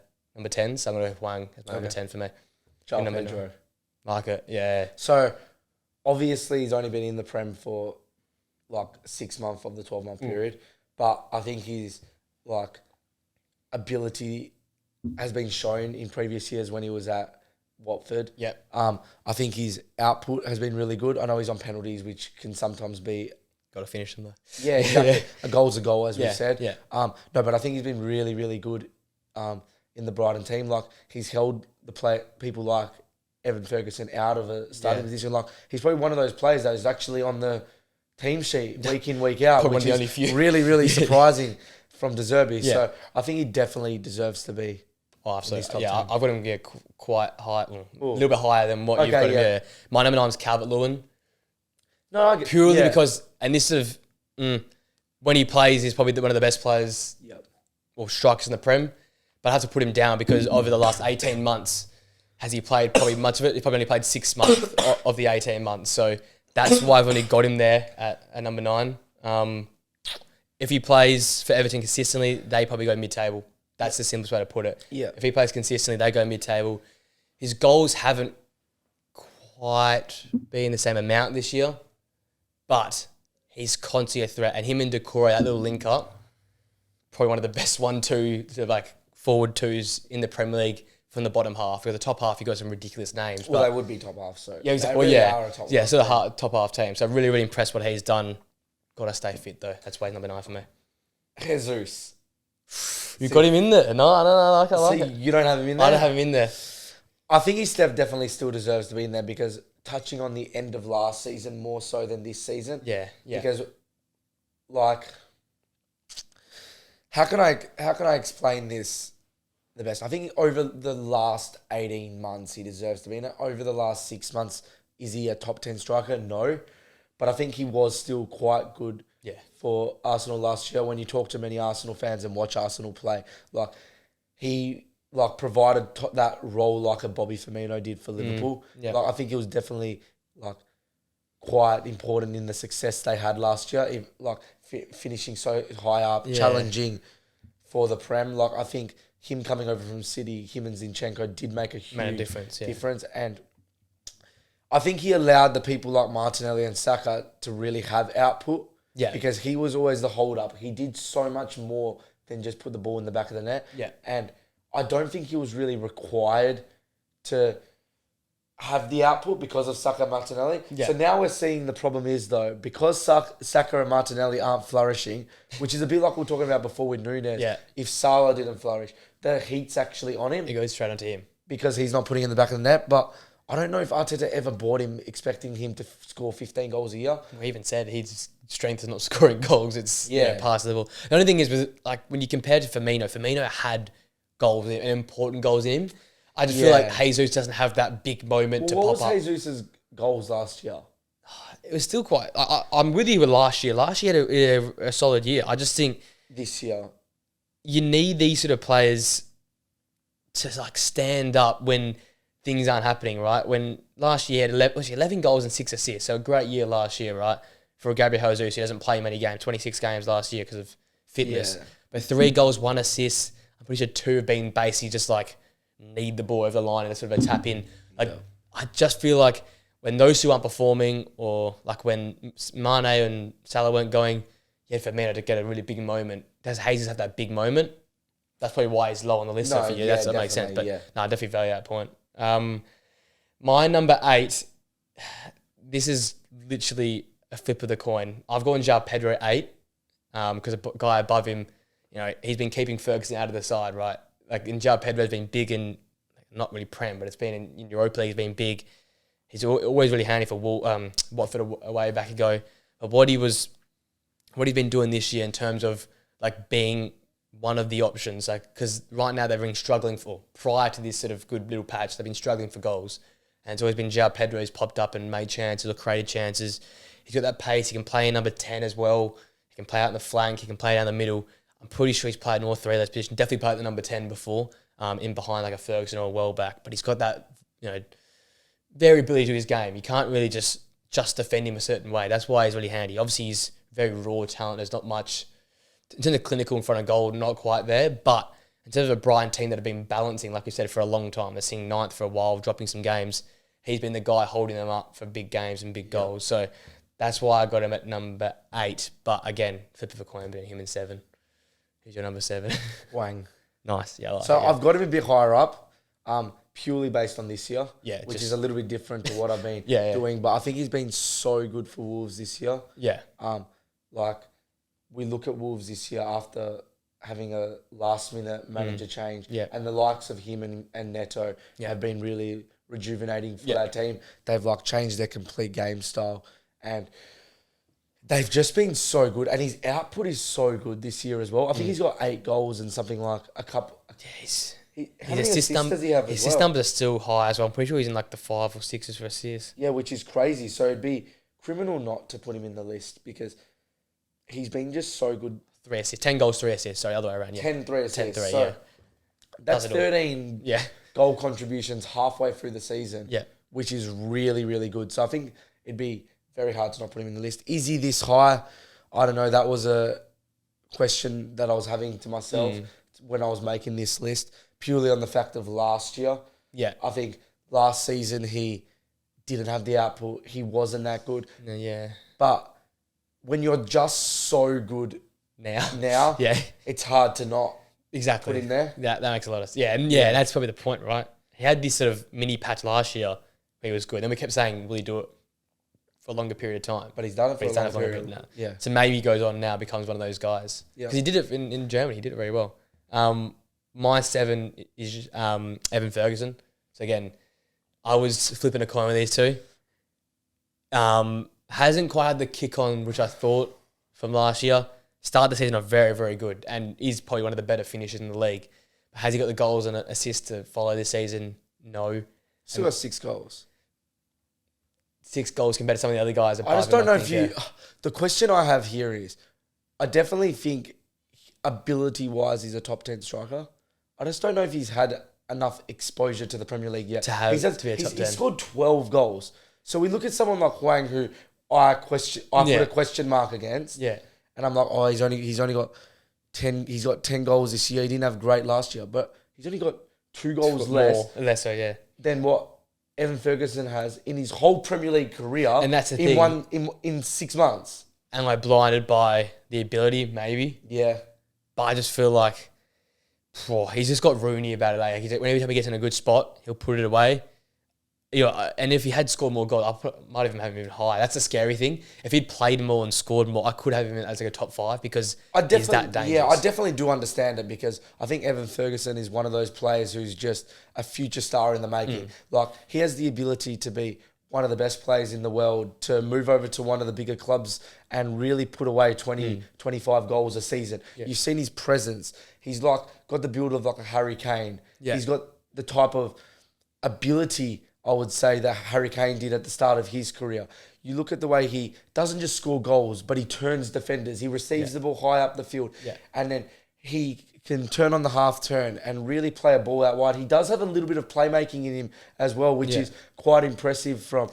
10. So I'm going to have Huang as my number 10 for me. Pedro. Like it, yeah. So obviously he's only been in the Prem for like 6 months of the 12-month period, but I think his like ability has been shown in previous years when he was at Watford. Yep. I think his output has been really good. I know he's on penalties, which can sometimes be... Got to finish them though. Yeah, exactly. A goal's a goal, as we said. Yeah. No, but I think he's been really, really good in the Brighton team. Like, he's held people like Evan Ferguson out of a starting position. Like, he's probably one of those players that is actually on the team sheet week in, week out, Probably which the only is few. really, really surprising from De Zerbi. Yeah. So I think he definitely deserves to be. Oh, absolutely. Yeah, I've got him quite high, a little bit higher than what you've got him. Yeah. My number 9 is Calvert-Lewin. No, I get, purely because, and this sort of, when he plays, he's probably one of the best players or strikers in the Prem. But I have to put him down because over the last 18 months, has he played probably much of it? He probably only played 6 months of the 18 months. So that's why I've only got him there at number 9. If he plays for Everton consistently, they probably go mid-table. That's the simplest way to put it. Yeah. If he plays consistently, they go mid-table. His goals haven't quite been the same amount this year, but he's constantly a threat. And him and Decore, that little link up, probably one of the best 1-2 sort of like forward twos in the Premier League from the bottom half. Because the top half, you got some ridiculous names. Well, they would be top half. So yeah, exactly. Really are a top half so the top half team. So really, really impressed what he's done. Got to stay fit though. That's why number 9 for me. Jesus. You got him in there? No, I don't know. I like it. You don't have him in there? I don't have him in there. I think he definitely still deserves to be in there because touching on the end of last season more so than this season. Yeah. Because, like, how can I explain this the best? I think over the last 18 months he deserves to be in it. Over the last 6 months, is he a top 10 striker? No. But I think he was still quite good for Arsenal last year. When you talk to many Arsenal fans and watch Arsenal play, like he provided that role like a Bobby Firmino did for Liverpool. Yeah. Like I think it was definitely like quite important in the success they had last year. Finishing so high up, challenging for the Prem. Like I think him coming over from City, him and Zinchenko did make a huge difference. And I think he allowed the people like Martinelli and Saka to really have output. Yeah. Because he was always the hold-up. He did so much more than just put the ball in the back of the net. Yeah. And I don't think he was really required to have the output because of Saka and Martinelli. Yeah. So now we're seeing the problem is, though, because Saka and Martinelli aren't flourishing, which is a bit like we were talking about before with Nunes. Yeah. If Salah didn't flourish, the heat's actually on him. It goes straight onto him. Because he's not putting in the back of the net. But I don't know if Arteta ever bought him expecting him to score 15 goals a year. We even said his strength is not scoring goals. It's past level. The only thing is, with like when you compare to Firmino had goals and important goals in him. I just feel like Jesus doesn't have that big moment to pop up. What was Jesus' goals last year? It was still quite... I'm with you with last year. Last year he had a solid year. I just think... This year. You need these sort of players to like stand up when things aren't happening, right? When last year he had 11 goals and 6 assists. So a great year last year, right? For Gabriel Jesus, he doesn't play many games. 26 games last year because of fitness. Yeah. But 3 goals, 1 assist. I'm pretty sure 2 have been basically just like... need the ball over the line and sort of a tap in. I just feel like when those two aren't performing, or like when Mane and Salah weren't going, Firmino to get a really big moment. Does Jesus have that big moment? That's probably why he's low on the list for you. That makes sense. But I definitely value that point. My number 8, this is literally a flip of the coin. I've gone João Pedro 8 because a guy above him, he's been keeping Ferguson out of the side, right? Like in João Pedro's been big in, not really Prem, but it's been in Europa League, he's been big. He's always really handy for Watford away back ago. But what he's been doing this year in terms of like being one of the options. Like, because right now they've been struggling for, prior to this sort of good little patch, they've been struggling for goals. And it's always been João Pedro who's popped up and made chances or created chances. He's got that pace. He can play in number 10 as well. He can play out in the flank. He can play down the middle. I'm pretty sure he's played in all three of those positions. Definitely played at the number 10 before, in behind like a Ferguson or a Welbeck. But he's got that, variability to his game. You can't really just defend him a certain way. That's why he's really handy. Obviously, he's very raw talent. There's not much in terms of clinical in front of goal, not quite there. But in terms of a Brighton team that have been balancing, like we said, for a long time, they're seeing ninth for a while, dropping some games. He's been the guy holding them up for big games and big goals. So that's why I got him at number 8. But again, flip of a coin between him and 7. Who's your number 7? Wang. Nice. Yeah. I've got him a bit higher up, purely based on this year. Yeah. Which is a little bit different to what I've been Yeah. doing. But I think he's been so good for Wolves this year. Yeah. We look at Wolves this year after having a last-minute manager change. Yeah. And the likes of him and Neto have been really rejuvenating for that team. They've changed their complete game style. And they've just been so good. And his output is so good this year as well. I think he's got 8 goals and something like a couple. Yes. How many assists does he have his as assist well? numbers are still high as well. I'm pretty sure he's in like the 5 or 6s for assists. Yeah, which is crazy. So it'd be criminal not to put him in the list because he's been just so good. 3 assists. 10 goals, 3 assists. Sorry, other way around. Yeah. 10, 3 assists. 10, 3, so that's 13 goal contributions halfway through the season. Yeah. Which is really, really good. So I think it'd be very hard to not put him in the list. Is he this high? I don't know. That was a question that I was having to myself when I was making this list, purely on the fact of last year. Yeah. I think last season he didn't have the output. He wasn't that good. Yeah. But when you're just so good now, it's hard to not exactly put him there. That makes a lot of sense. Yeah, and that's probably the point, right? He had this sort of mini patch last year where he was good. Then we kept saying, will he do it for a longer period of time? But he's done it for a longer period now. Yeah. So maybe he goes on now, becomes one of those guys. Yeah. Because he did it in Germany. He did it very well. My 7 is Evan Ferguson. So again, I was flipping a coin with these two. Hasn't quite had the kick on which I thought from last year. Started the season off very, very good and is probably one of the better finishers in the league. But has he got the goals and assists to follow this season? No. Still got 6 goals. 6 goals compared to some of the other guys. I just don't know if you... The question I have here is, I definitely think ability-wise he's a top 10 striker. I just don't know if he's had enough exposure to the Premier League yet. To be a top 10. He's scored 12 goals. So we look at someone like Huang, who I put a question mark against. Yeah. And I'm like, he's only got 10. He's got 10 goals this year. He didn't have great last year, but he's only got 2 goals less than what Evan Ferguson has in his whole Premier League career. And that's the thing. In 6 months. Am I blinded by the ability? Maybe. Yeah. But I just feel like he's just got Rooney about it. Like whenever time he gets in a good spot, he'll put it away. And if he had scored more goals, might even have him even higher. That's a scary thing. If he'd played more and scored more, I could have him as like a top 5 because he's that dangerous. Yeah, I definitely do understand it because I think Evan Ferguson is one of those players who's just a future star in the making. Like, he has the ability to be one of the best players in the world, to move over to one of the bigger clubs and really put away 20, 25 goals a season. Yeah. You've seen his presence. He's got the build of like a Harry Kane. Yeah. He's got the type of ability, I would say, that Harry Kane did at the start of his career. You look at the way he doesn't just score goals, but he turns defenders. He receives the ball high up the field. Yeah. And then he can turn on the half turn and really play a ball out wide. He does have a little bit of playmaking in him as well, which is quite impressive from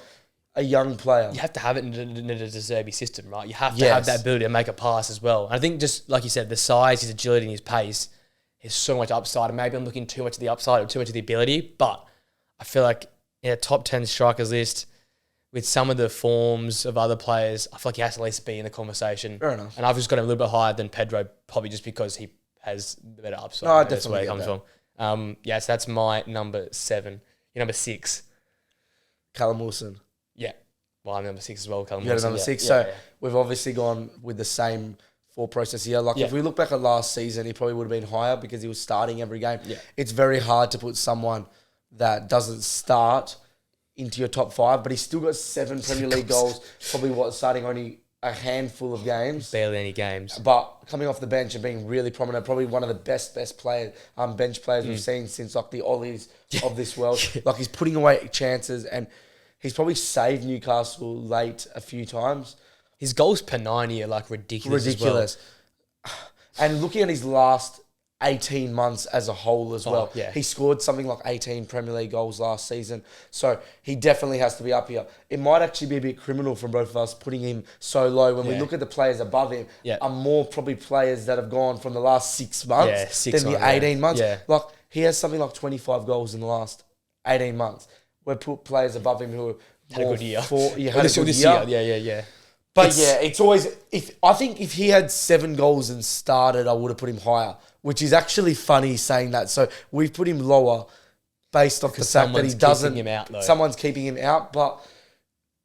a young player. You have to have it in a De Zerbi system, right? You have to have that ability to make a pass as well. And I think just like you said, the size, his agility and his pace is so much upside. And maybe I'm looking too much at the upside or too much at the ability, but I feel like in a top 10 strikers list, with some of the forms of other players, I feel like he has to at least be in the conversation. Fair enough. And I've just got him a little bit higher than Pedro, probably just because he has the better upside. No, I that's where definitely it comes from. So that's my number 7. Your number 6. Callum Wilson. Yeah. Well, I'm number 6 as well, Callum Wilson. You got number 6. We've obviously gone with the same thought process here. Like, if we look back at last season, he probably would have been higher because he was starting every game. Yeah. It's very hard to put someone that doesn't start into your top 5, but he's still got 7 Premier League goals, probably starting only a handful of games. Barely any games. But coming off the bench and being really prominent, probably one of the best players, bench players we've seen since like the Ollies of this world. Like he's putting away chances and he's probably saved Newcastle late a few times. His goals per 90 are like ridiculous. As well. And looking at his last 18 months as a whole as well. Yeah. He scored something like 18 Premier League goals last season. So he definitely has to be up here. It might actually be a bit criminal from both of us putting him so low when we look at the players above him are more probably players that have gone from the last 6 months than the 18 months. Yeah. Like he has something like 25 goals in the last 18 months. We put players above him who had a good year. Had a good year. Yeah. But it's always I think if he had 7 goals and started, I would have put him higher, which is actually funny saying that. So we've put him lower based off the fact that he doesn't. Keeping him out, though. Someone's keeping him out, but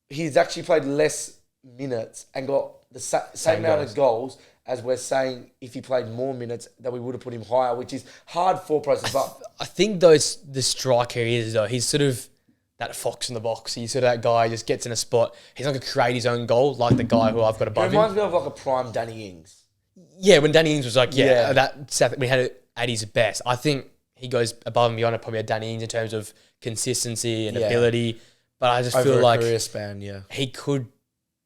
he's actually played less minutes and got the same amount of goals as we're saying if he played more minutes that we would have put him higher, which is hard for process. But I think the striker he is though. He's sort of that fox in the box. He's sort of that guy who just gets in a spot. He's not going to create his own goal like the guy who I've got above him. It reminds me of like a prime Danny Ings. Yeah, when Danny Ings was like, that we had it at his best. I think he goes above and beyond probably a Danny Ings in terms of consistency and ability. But I just feel like career span, he could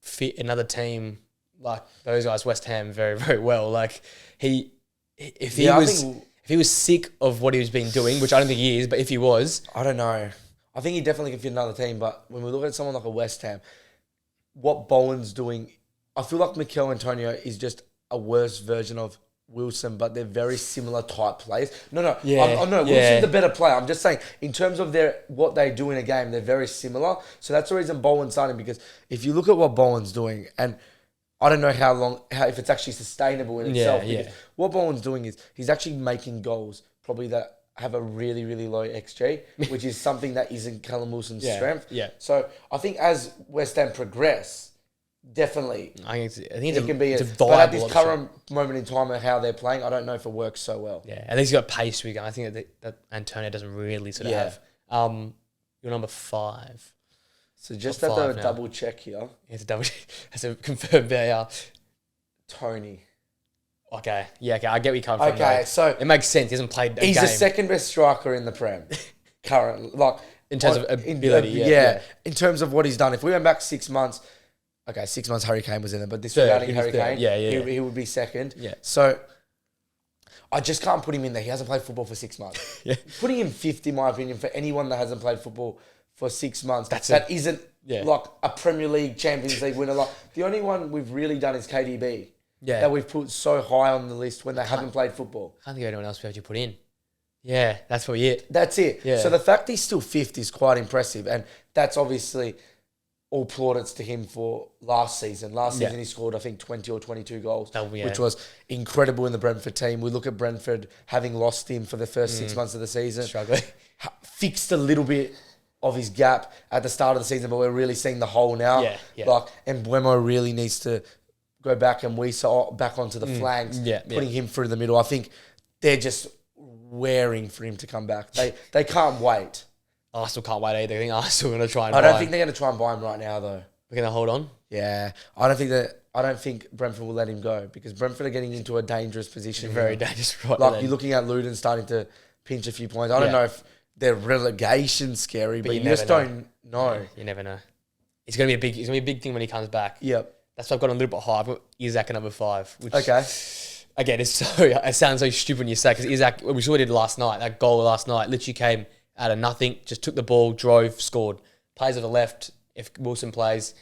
fit another team like those guys, West Ham, very, very well. Like if he was sick of what he was been doing, which I don't think he is, but if he was, I don't know. I think he definitely can fit another team, but when we look at someone like a West Ham, what Bowen's doing, I feel like Mikel Antonio is just a worse version of Wilson, but they're very similar type players. Wilson's the better player. I'm just saying, in terms of what they do in a game, they're very similar. So that's the reason Bowen's starting, because if you look at what Bowen's doing, and I don't know if it's actually sustainable in itself. Because what Bowen's doing is he's actually making goals, probably that have a really, really low XG, which is something that isn't Callum Wilson's strength. Yeah. So I think as West Ham progress, definitely, I think it can be it's a but at this option. current moment in time of how they're playing, I don't know if it works so well. Yeah, at least he's got pace. I think that Antonio doesn't really sort of have. You're number 5. So just have to double check here. You have to double check. Has to confirm there. Tony. Okay. Yeah, okay. I get where you come from. Okay, so it makes sense. He hasn't played a game. He's the second best striker in the Prem currently. Like in terms of ability, in terms of what he's done. If we went back 6 months, 6 months Harry Kane was in it, but disregarding Harry Kane, he would be second. Yeah. So I just can't put him in there. He hasn't played football for 6 months. Putting him 5th, in my opinion, for anyone that hasn't played football for 6 months, that isn't like a Premier League, Champions League winner. Like the only one we've really done is KDB. Yeah. That we've put so high on the list when they haven't played football. I can't think of anyone else we actually put in. Yeah, that's probably it. That's it. Yeah. So the fact he's still 5th is quite impressive. And that's obviously all plaudits to him for last season. Last season he scored, I think, 20 or 22 goals, which was incredible in the Brentford team. We look at Brentford having lost him for the first 6 months of the season. Struggling. Fixed a little bit of his gap at the start of the season, but we're really seeing the hole now. And Mbeumo really needs to go back and Wisa back onto the flanks, putting him through the middle. I think they're just wearing for him to come back. They can't wait. Arsenal can't wait either. I think Arsenal are going to try and buy I don't him. think they're going to try and buy him right now, though. We're going to hold on? Yeah. I don't think Brentford will let him go, because Brentford are getting into a dangerous position. Very dangerous right Like, you're looking at Luton starting to pinch a few points. I don't know if they're relegation scary, but you just don't know. You never know. It's going to be a big thing when he comes back. Yep. That's why I've got a little bit high. I've got Isaac at number 5. Which, again, it sounds so stupid when you say, because Isaac, we saw what he did last night. That goal last night literally came out of nothing. Just took the ball, drove, scored. Plays on the left. If Wilson plays,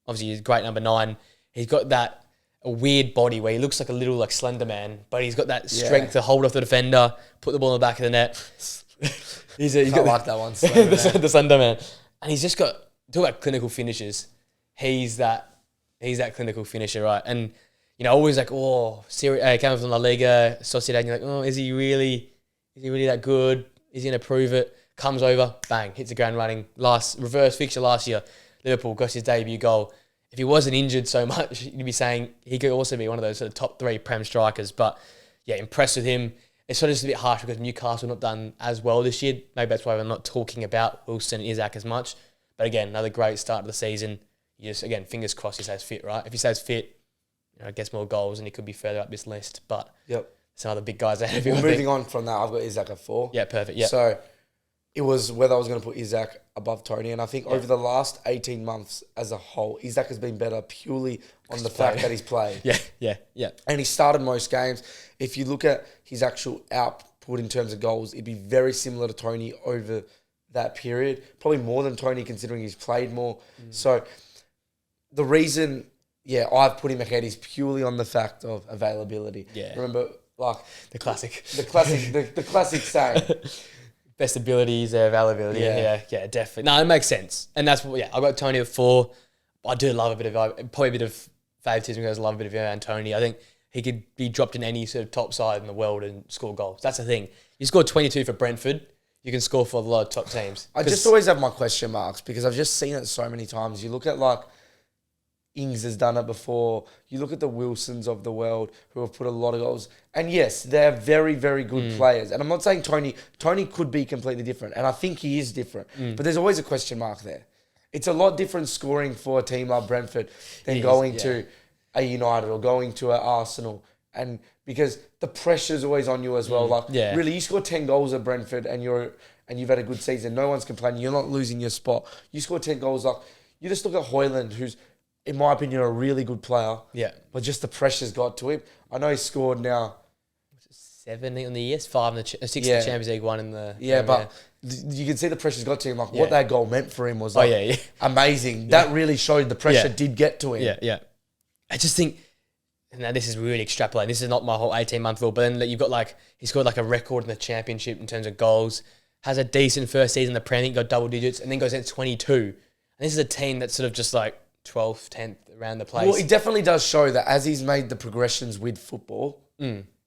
obviously he's great number 9. He's got a weird body where he looks like a little slender man, but he's got that strength to hold off the defender, put the ball in the back of the net. he's got like that one. the slender man, and he's just got talk about clinical finishes. He's that clinical finisher, right? And always like, coming from La Liga, Sociedad, and you're like, is he really that good? Is he gonna prove it? Comes over, bang, hits the ground running. Reverse fixture last year, Liverpool got his debut goal. If he wasn't injured so much, you'd be saying he could also be one of those sort of top 3 Prem strikers. But yeah, impressed with him. It's sort of just a bit harsh because Newcastle not done as well this year. Maybe that's why we're not talking about Wilson and Isaac as much. But again, another great start of the season. you just, again, fingers crossed he stays fit, right? If he stays fit, gets more goals and he could be further up this list. But some other big guys ahead of him. Well, moving on from that, I've got Isaac at 4. Yeah, perfect. Yeah. So it was whether I was going to put Isaac above Tony. And I think over the last 18 months as a whole, Isaac has been better purely on the fact that he's played. Yeah. And he started most games. If you look at his actual output in terms of goals, it'd be very similar to Tony over that period. Probably more than Tony considering he's played more. So the reason, I've put him ahead is purely on the fact of availability. Yeah. Remember, like The classic. the classic saying. Best abilities, their availability. Yeah, definitely. No, it makes sense. And that's what, I got Tony at 4. I do love a bit of, probably a bit of favoritism because I love a bit of Tony. I think he could be dropped in any sort of top side in the world and score goals. That's the thing. You scored 22 for Brentford, you can score for a lot of top teams. I just always have my question marks because I've just seen it so many times. You look at like Ings has done it before. You look at the Wilsons of the world who have put a lot of goals. And yes, they're very, very good players. And I'm not saying Tony could be completely different. And I think he is different. But there's always a question mark there. It's a lot different scoring for a team like Brentford than going to a United or going to an Arsenal. And because the pressure's always on you as well. Really, you score 10 goals at Brentford and you've had a good season. No one's complaining. You're not losing your spot. You score 10 goals. Like, you just look at Højlund, who's, in my opinion, a really good player. Yeah. But just the pressure's got to him. I know he scored now 7 on the year, 5 in the 6 in the Champions League, 1 in the... But you can see the pressure's got to him. Like, what that goal meant for him was amazing. That really showed the pressure did get to him. Yeah. I just think... Now, this is really extrapolating. This is not my whole 18-month rule. But then you've got, like... He scored, like, a record in the Championship in terms of goals. Has a decent first season in the Premier League, got double digits, and then goes at 22. And this is a team that's sort of just, like, 12th, 10th around the place. Well, it definitely does show that as he's made the progressions with football,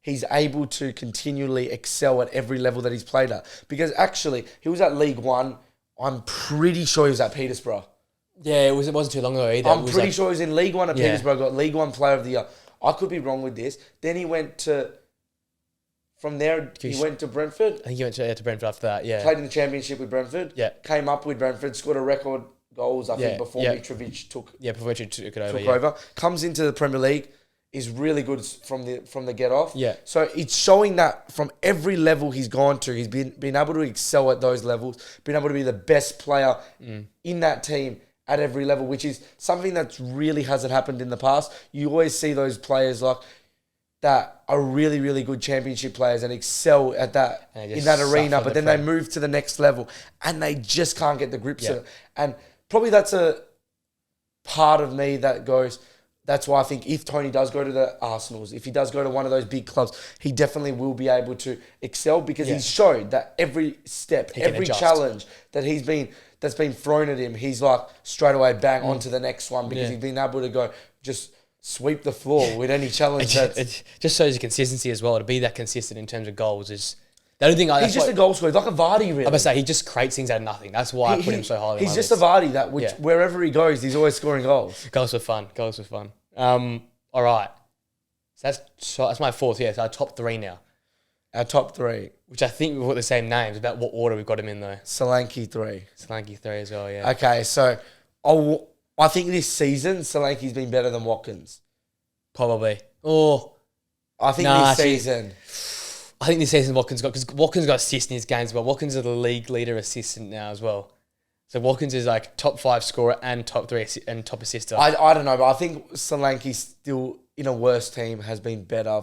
he's able to continually excel at every level that he's played at. Because actually, he was at League One. I'm pretty sure he was at Peterborough. Yeah, it wasn't too long ago either. I'm pretty sure he was in League One at Peterborough, got League One Player of the Year. I could be wrong with this. Then he went to... From there, he went to Brentford. I think he went to Brentford after that, Played in the Championship with Brentford. Yeah. Came up with Brentford, scored a record goals, I think, before Mitrovic took it over. Comes into the Premier League, is really good from the get off. Yeah. So it's showing that from every level he's gone to, he's been able to excel at those levels, been able to be the best player in that team at every level, which is something that really hasn't happened in the past. You always see those players like that are really, really good Championship players and excel at that in that arena, but then they move to the next level and they just can't get the grips of it. And probably that's a part of me that goes, that's why I think if Tony does go to the Arsenals, if he does go to one of those big clubs, he definitely will be able to excel because he's showed that every step, every challenge that's been thrown at him, he's like straight away bang onto the next one because he's been able to go just sweep the floor with any challenge. It just shows the consistency as well. To be that consistent in terms of goals is... The only thing he's just a goal scorer. He's like a Vardy, really. I'm going to say, he just creates things out of nothing. That's why I put him so highly. He's just a Vardy that wherever he goes, he's always scoring goals. Goals for fun. All right. So that's my 4th. So our top 3 now. Our top 3. Which I think we've got the same names. About what order we've got him in, though. Solanke 3. Solanke 3 as well, yeah. Okay, so I think this season, Solanke's been better than Watkins. Probably. Or... I think this season... I think this season Watkins got... Because Watkins got assists in his games as well. Watkins is the league leader assistant now as well. So Watkins is like top 5 scorer and top 3 and top assister. I don't know, but I think Solanke still in a worse team has been better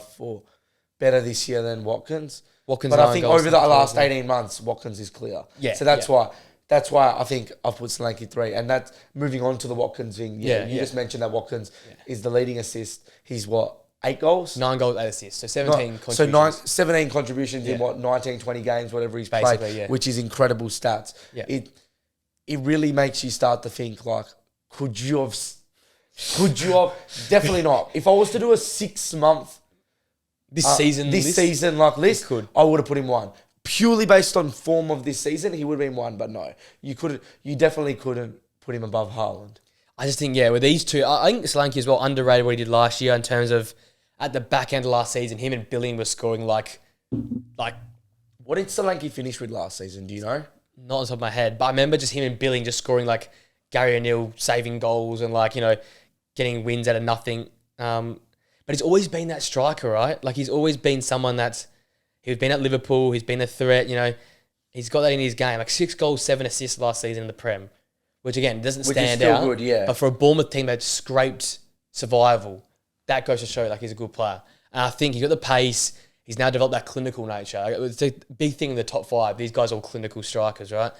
this year than Watkins. But I think over the last 18 months, Watkins is clear. Yeah. So that's why I think I've put Solanke 3. And that's moving on to the Watkins thing. You just mentioned that Watkins is the leading assist. He's what? 8 goals? 9 goals, 8 assists. So 17 contributions. 17 contributions in 19, 20 games, whatever he's played, which is incredible stats. Yeah. It really makes you start to think like, could you have, definitely not. If I was to do a 6-month season like list, I would have put him 1. Purely based on form of this season, he would have been 1, but no. You definitely couldn't put him above Haaland. I just think, with these two, I think Solanke as well underrated what he did last year in terms of at the back end of last season, him and Billing were scoring like. What did Solanke finish with last season? Do you know? Not on top of my head, but I remember just him and Billing just scoring like Gary O'Neill saving goals and like, getting wins out of nothing. But he's always been that striker, right? Like he's always been someone he's been at Liverpool, he's been a threat, he's got that in his game. Like 6 goals, 7 assists last season in the Prem, which again doesn't stand out. Good, yeah. But for a Bournemouth team that scraped survival, that goes to show like he's a good player. And I think he's got the pace. He's now developed that clinical nature. It's a big thing in the top 5. These guys are all clinical strikers, right?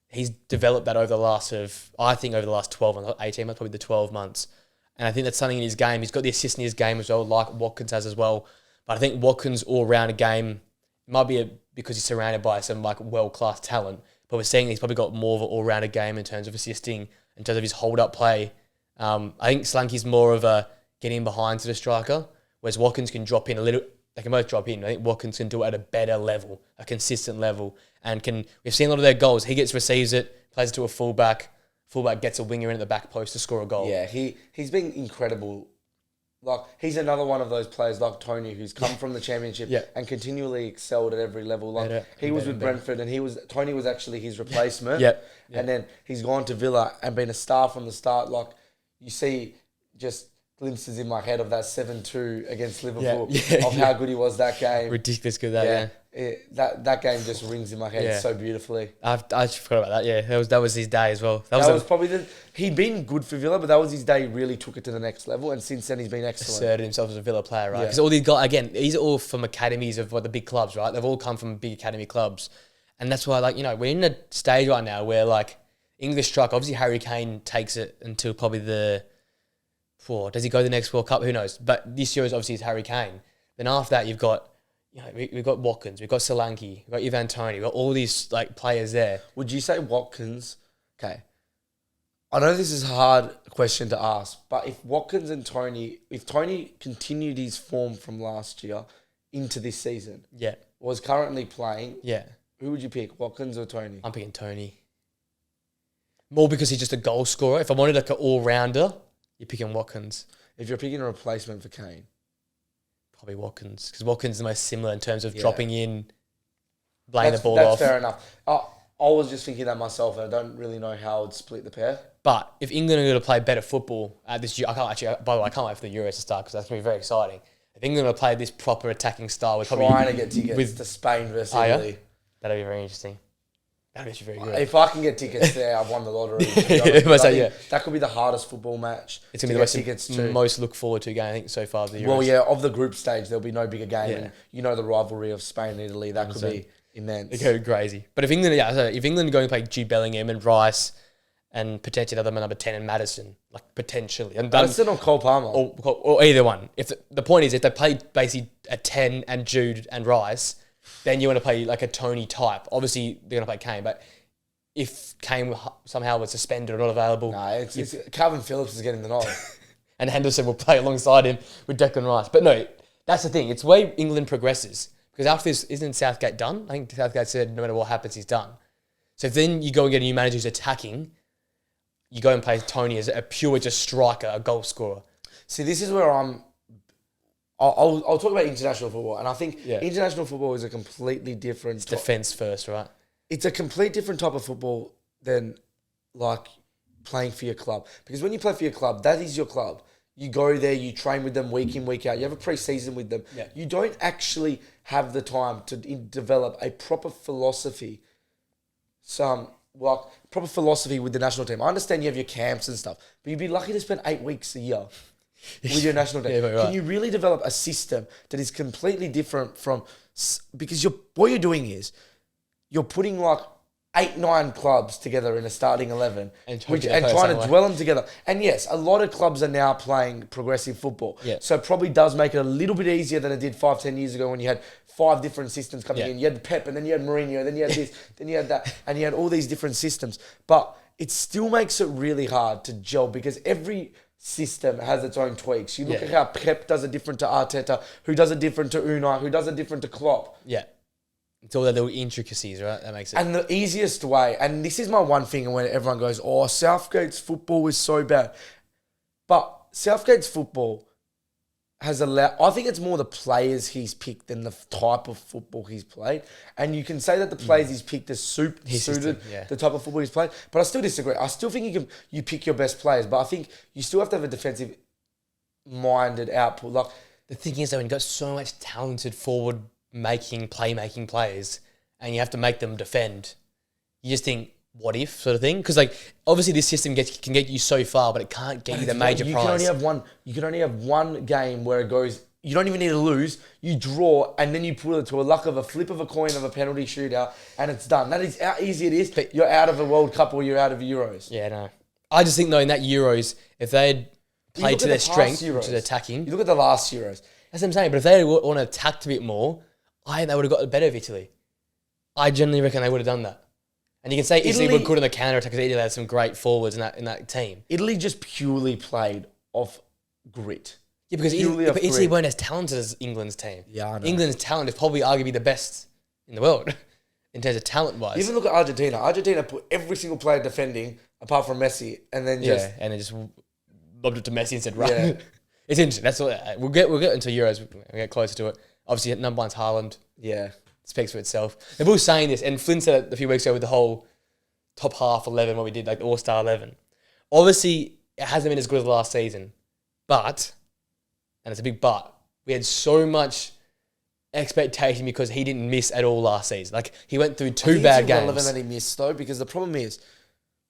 He's developed that over the last 12 and 18 months, probably the 12 months. And I think that's something in his game. He's got the assist in his game as well, like Watkins has as well. But I think Watkins' all-round game might be because he's surrounded by some like world-class talent. But we're seeing he's probably got more of an all-rounder game in terms of assisting, in terms of his hold-up play. I think Slanky's more of a getting behind to the striker, whereas Watkins can drop in a little. They can both drop in. I think Watkins can do it at a better level, a consistent level, and we've seen a lot of their goals. He receives it, plays it to a fullback. Fullback gets a winger in at the back post to score a goal. Yeah, he's been incredible. Like he's another one of those players like Tony who's come from the Championship and continually excelled at every level. Like he was with Brentford, and Tony was actually his replacement. And then he's gone to Villa and been a star from the start. Like you see, just glimpses in my head of that 7-2 against Liverpool of how good he was that game. Ridiculous good that, that game just rings in my head so beautifully. I forgot about that. Yeah, that was his day as well. That was probably he'd been good for Villa, but that was his day. He really took it to the next level, and since then he's been excellent. Asserted himself as a Villa player, right? Because all these guys, again, these are all from academies of the big clubs, right? They've all come from big academy clubs, and that's why, we're in a stage right now where English strike. Obviously, Harry Kane takes it until probably does he go to the next World Cup? Who knows? But this year is obviously Harry Kane. Then after that, you've got, we've got Watkins, we've got Solanke, we've got Ivan Toney, we've got all these players there. Would you say Watkins? Okay, I know this is a hard question to ask, but if Watkins and if Toney continued his form from last year into this season, was currently playing, who would you pick, Watkins or Toney? I'm picking Toney. More because he's just a goal scorer. If I wanted an all-rounder, you're picking Watkins. If you're picking a replacement for Kane? Probably Watkins. Because Watkins is the most similar in terms of dropping in, laying the ball off. That's fair enough. I was just thinking that myself, and I don't really know how I'd split the pair. But if England are going to play better football at this year, by the way, I can't wait for the Euros to start because that's going to be very exciting. If England are going to play this proper attacking style, we're trying to get tickets to Spain versus Italy. That'll be very interesting. That'd be very good. If I can get tickets there, I've won the lottery. That could be the hardest football match. It's going to be the most look forward to game, I think, so far of the Euros. Well, of the group stage, there'll be no bigger game. And the rivalry of Spain and Italy, that could be immense. It could be crazy. But if England are going to play Jude Bellingham and Rice and potentially another number 10 and Madison, potentially. And Madison or Cole Palmer? Or either one. If the point is, if they play basically a 10 and Jude and Rice, then you want to play a Toney type. Obviously, they're going to play Kane, but if Kane somehow was suspended or not available... No, it's Calvin Phillips is getting the nod. And Henderson will play alongside him with Declan Rice. But no, that's the thing. It's the way England progresses. Because after this, isn't Southgate done? I think Southgate said no matter what happens, he's done. So if then you go and get a new manager who's attacking, you go and play Toney as a pure just striker, a goal scorer. See, this is where I'll talk about international football, and I think international football is a completely different... It's defence first, right? It's a complete different type of football than playing for your club. Because when you play for your club, that is your club. You go there, you train with them week in, week out. You have a pre-season with them. Yeah. You don't actually have the time to develop a proper philosophy. Proper philosophy with the national team. I understand you have your camps and stuff, but you'd be lucky to spend 8 weeks a year with your national team. Right. Can you really develop a system that is completely different from... Because what you're doing is you're putting 8-9 clubs together in a starting 11 and trying to dwell them together. And yes, a lot of clubs are now playing progressive football. Yeah. So it probably does make it a little bit easier than it did 5-10 years ago when you had 5 different systems coming in. You had Pep, and then you had Mourinho, then you had this, then you had that, and you had all these different systems. But it still makes it really hard to gel because every system has its own tweaks. You look at how Pep does it different to Arteta, who does it different to Unai, who does it different to Klopp. Yeah. It's all the little intricacies, right? That makes it... And the easiest way, and this is my one thing when everyone goes, Southgate's football is so bad. But Southgate's football has allowed. I think it's more the players he's picked than the type of football he's played. And you can say that the players he's picked has suited the type of football he's played. But I still disagree. I still think you pick your best players, but I think you still have to have a defensive minded output. Like the thing is, though, when you've got so much talented forward-making, playmaking players, and you have to make them defend, you just think, what if sort of thing? Because like obviously this system can get you so far, but it can't get you the major prize. You can only have one game where it goes. You don't even need to lose. You draw, and then you put it to a luck of a flip of a coin of a penalty shootout, and it's done. That is how easy it is. But you're out of a World Cup or you're out of Euros. Yeah, no. I just think though in that Euros, if they had played to their strength, which is attacking. You look at the last Euros. That's what I'm saying. But if they would have attacked a bit more, I think they would have got the better of Italy. I generally reckon they would have done that. And you can say Italy were good on the counter-attack because Italy had some great forwards in that team. Italy just purely played off grit. Yeah, because Italy weren't as talented as England's team. Yeah, I know. England's talent is probably arguably the best in the world in terms of talent-wise. Even look at Argentina. Argentina put every single player defending apart from Messi, and then and then just lobbed it to Messi and said, "Run." Yeah. It's interesting. That's what we'll get into Euros. We'll get closer to it. Obviously, number one's Haaland. Yeah. Speaks for itself. They're both saying this, and Flynn said it a few weeks ago with the whole top half 11, what we did, like the All-Star 11. Obviously, it hasn't been as good as last season, but, and it's a big but, we had so much expectation because he didn't miss at all last season. Like, he went through two bad games. It's irrelevant that he missed, though, because the problem is,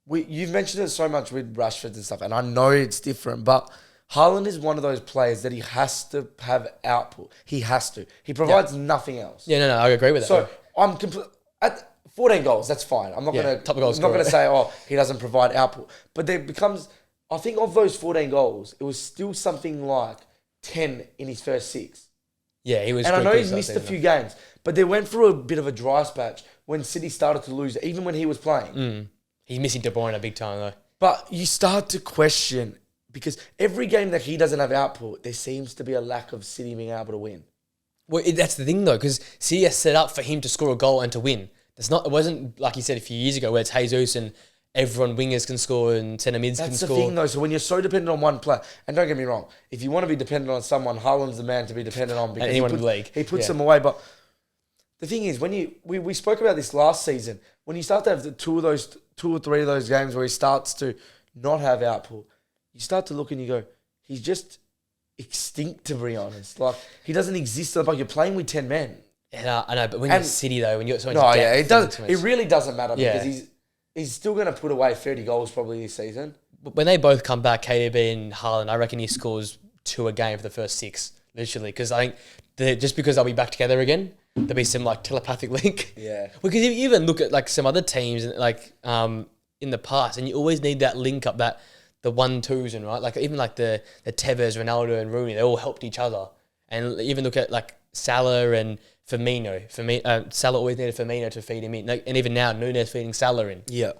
you've mentioned it so much with Rashford and stuff, and I know it's different, but Haaland is one of those players that he has to have output. He has to. He provides nothing else. Yeah, no, I agree with that. So I'm at 14 goals. That's fine. I'm not going to say, he doesn't provide output. But there becomes, I think of those 14 goals, it was still something like 10 in his first 6. Yeah, he was. And I know he's missed a few games, but they went through a bit of a dry patch when City started to lose, even when he was playing. He's missing De Bruyne a big time though. But you start to question. Because every game that he doesn't have output, there seems to be a lack of City being able to win. Well, that's the thing though, because City is set up for him to score a goal and to win. It wasn't like he said a few years ago where it's Jesus and everyone wingers can score and centre mids can score. That's the thing though. So when you're so dependent on one player, and don't get me wrong, if you want to be dependent on someone, Haaland's the man to be dependent on because anyone in the league. He puts them away. But the thing is, when we spoke about this last season, when you start to have two or three of those games where he starts to not have output, you start to look and you go, he's just extinct, to be honest. Like, he doesn't exist. Like, you're playing with 10 men. Yeah, I know, but when you're City, though, when you're so much it does. It really doesn't matter because he's still going to put away 30 goals probably this season. But when they both come back, KDB and Haaland, I reckon he scores 2 a game for the first 6, literally. Because I think just because they'll be back together again, there'll be some, like, telepathic link. Yeah. Because you even look at, like, some other teams, like, in the past, and you always need that link up, the 1-2s and right, like even like the Tevez, Ronaldo, and Rooney, they all helped each other. And even look at like Salah and Firmino. Salah always needed Firmino to feed him in, like, and even now Nunes feeding Salah in. Yeah.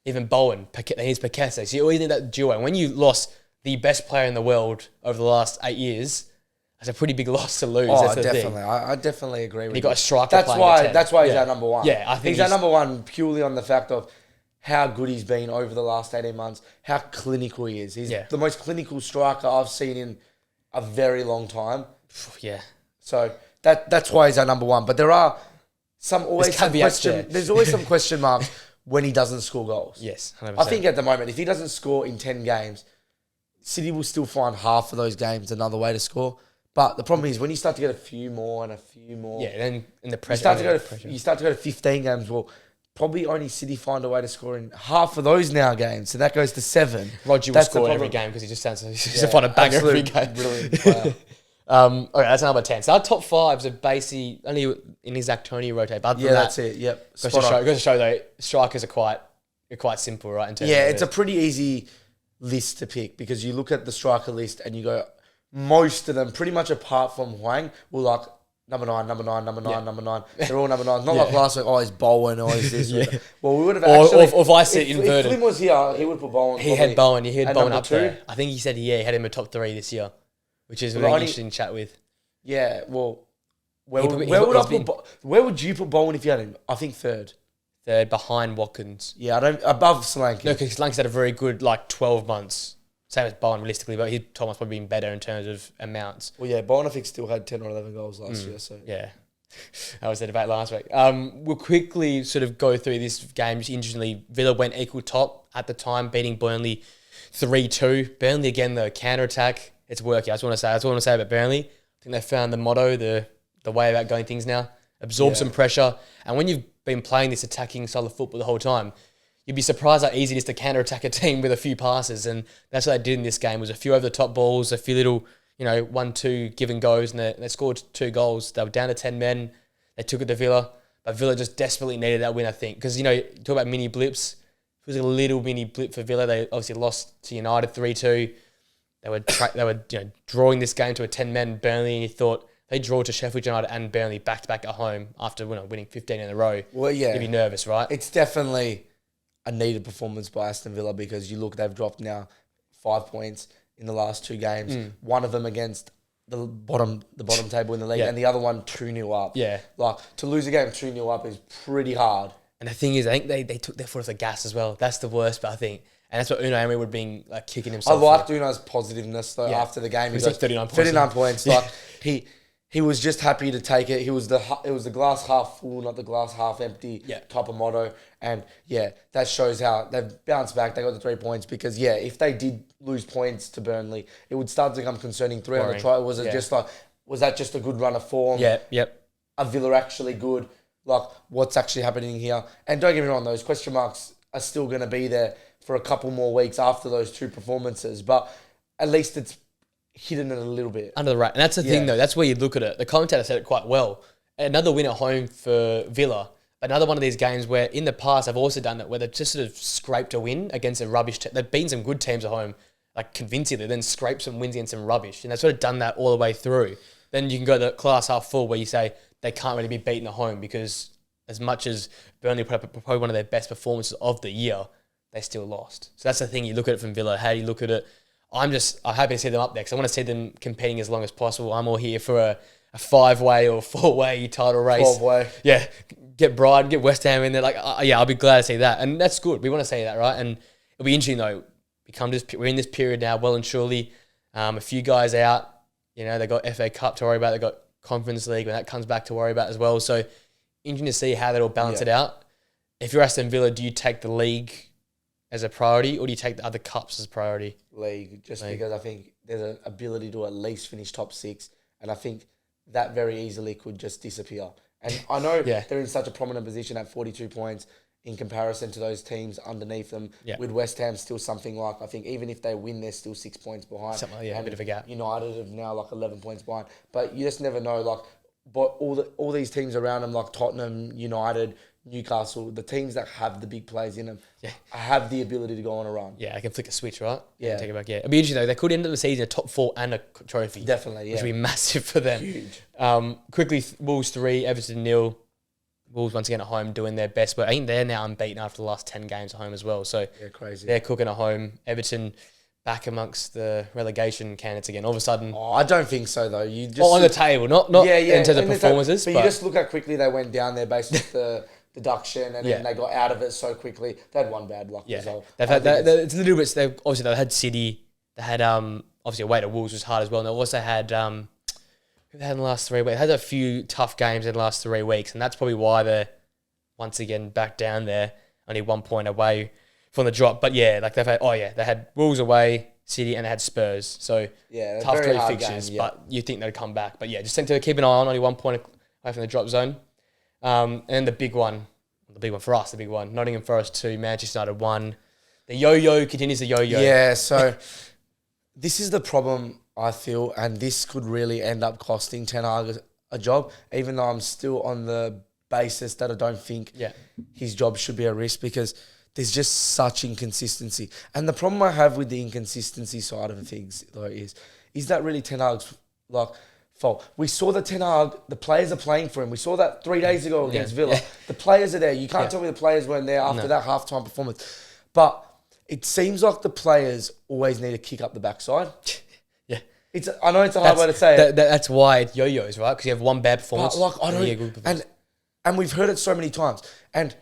Even Bowen, he's Piqué. So you always need that duo. And when you lost the best player in the world over the last 8 years, that's a pretty big loss to lose. Oh, that's definitely. I definitely agree with you. You got a striker. That's why he's our number one. Yeah, I think he's our number one purely on the fact of how good he's been over the last 18 months, how clinical he is. He's the most clinical striker I've seen in a very long time. Yeah. So that's why he's our number one. But there are there's always some question marks when he doesn't score goals. Yes, 100%. I think at the moment, if he doesn't score in 10 games, City will still find half of those games another way to score. But the problem is when you start to get a few more and a few more. Yeah, then in the pressure. You start to go to 15 games. Well, probably only City find a way to score in half of those now games. So that goes to 7. Rodri will score every game because he just sounds to find a banger every game. Brilliant player. Okay, that's number 10. So our top 5s are basically only in his Tony rotate. But that's it. Yep. Goes to show though, strikers are quite simple, right? In terms of it's a pretty easy list to pick because you look at the striker list and you go, most of them, pretty much apart from Hwang, will like number 9, number 9, number 9, number 9. They're all number 9. Not like last week, he's Bowen or he's this. Well, we would have actually... Or if I said inverted. If Flynn was here, he would put Bowen. He had Bowen up 2. there. I think he said, he had him in top 3 this year, which is a really interesting chat with. Yeah, well, where would you put Bowen if you had him? I think 3rd. 3rd, behind Watkins. Yeah, above Solanke. No, because Solanke's had a very good, 12 months. Same as Bowen, realistically, but Thomas probably been better in terms of amounts. Well, yeah, Bowen I think still had 10 or 11 goals last year. So yeah. That was the debate last week. We'll quickly sort of go through this game. Just interestingly, Villa went equal top at the time, beating Burnley 3-2. Burnley again, the counter-attack, it's working. That's what I want to say about Burnley. I think they found the motto, the way about going things now. Absorb some pressure. And when you've been playing this attacking style of football the whole time, you'd be surprised how easy it is to counter-attack a team with a few passes. And that's what they did in this game, was a few over-the-top balls, a few little 1-2 give and goes, and they scored 2 goals. They were down to 10 men. They took it to Villa, but Villa just desperately needed that win, I think. Because, talk about mini blips. It was a little mini blip for Villa. They obviously lost to United 3-2. They were drawing this game to a 10-man Burnley, and you thought they draw to Sheffield United and Burnley back-to-back at home after winning 15 in a row. Well, yeah. You'd be nervous, right? It's definitely a needed performance by Aston Villa, because you look, they've dropped now 5 points in the last 2 games. One of them against the bottom table in the league, and the other one 2-0 up. Yeah. Like, to lose a game 2-0 up is pretty hard. And the thing is, I think they took their foot off the gas as well. That's the worst, but I think. And that's what Unai Emery would have been kicking himself. I liked Unai's positiveness though after the game. He was 39 points. 39 points. Like, he was just happy to take it. It was the glass half full, not the glass half empty type of motto. And that shows how they've bounced back. They got the 3 points, because if they did lose points to Burnley, it would start to become concerning. 3 on the try. Was that just a good run of form? Yeah, yep. Are Villa actually good? Like, what's actually happening here? And don't get me wrong, those question marks are still going to be there for a couple more weeks after those 2 performances. But at least it's hidden it a little bit. Under the radar. And that's the thing, though. That's where you look at it. The commentator said it quite well. Another win at home for Villa. Another one of these games where in the past I've also done that, where they've just sort of scraped a win against a rubbish team. They've beaten some good teams at home, convincingly, then scraped some wins against some rubbish. And they've sort of done that all the way through. Then you can go to the class half full, where you say they can't really be beaten at home, because as much as Burnley put up probably one of their best performances of the year, they still lost. So that's the thing. You look at it from Villa. How do you look at it? I'm happy to see them up there, because I want to see them competing as long as possible. I'm all here for a 5-way or 4-way title race. 12-way. Yeah. Get Brighton, get West Ham in there. I'll be glad to see that. And that's good. We want to see that, right? And it'll be interesting, though. We're in this period now, well and surely. A few guys out. They got FA Cup to worry about. They got Conference League when that comes back to worry about as well. So interesting to see how that'll balance it out. If you're Aston Villa, do you take the league as a priority, or do you take the other cups as a priority? League, because I think there's an ability to at least finish top 6, and I think that very easily could just disappear. And I know they're in such a prominent position at 42 points in comparison to those teams underneath them. Yeah. With West Ham still something like, I think even if they win, they're still 6 points behind. A bit of a gap. United have now 11 points behind. But you just never know, but all these teams around them, like Tottenham, United, Newcastle, the teams that have the big players in them, have the ability to go on a run. Yeah, I can flick a switch, right? Yeah. Take it back, It'd be interesting, though. They could end up the season a top 4 and a trophy. Definitely, Which would be massive for them. Huge. Quickly, Wolves 3, Everton 0. Wolves once again at home doing their best, but I think they're now unbeaten after the last 10 games at home as well. So crazy. They're cooking at home. Everton back amongst the relegation candidates again. All of a sudden... Oh, I don't think so, though. You just on the table, not in terms of performances. But you just look how quickly they went down there based off the deduction, and then they got out of it so quickly. They had one bad luck result. They've had it's a little bit... They had City. They had obviously away to Wolves was hard as well. And they also had... who they had in the last 3 weeks? They had a few tough games in the last 3 weeks, and that's probably why they're once again back down there, only 1 point away from the drop. But they had Wolves away, City, and they had Spurs. So tough 3 fixtures, but you think they'd come back. But just to keep an eye on, only 1 point away from the drop zone. And the big one for us, Nottingham Forest 2, Manchester United 1. The yo-yo continues to yo-yo. Yeah, so this is the problem, I feel, and this could really end up costing Ten Hag a job, even though I'm still on the basis that I don't think his job should be a risk, because there's just such inconsistency. And the problem I have with the inconsistency side of things, though, is that really Ten Hag's fault? We saw that Ten Hag, the players are playing for him. We saw that 3 days ago against Villa. The players are there. You can't tell me the players weren't there after that halftime performance. But it seems like the players always need to kick up the backside. I know it's a hard way to say it. That's why it yo-yos, right? Because you have one bad performance. And we've heard it so many times. And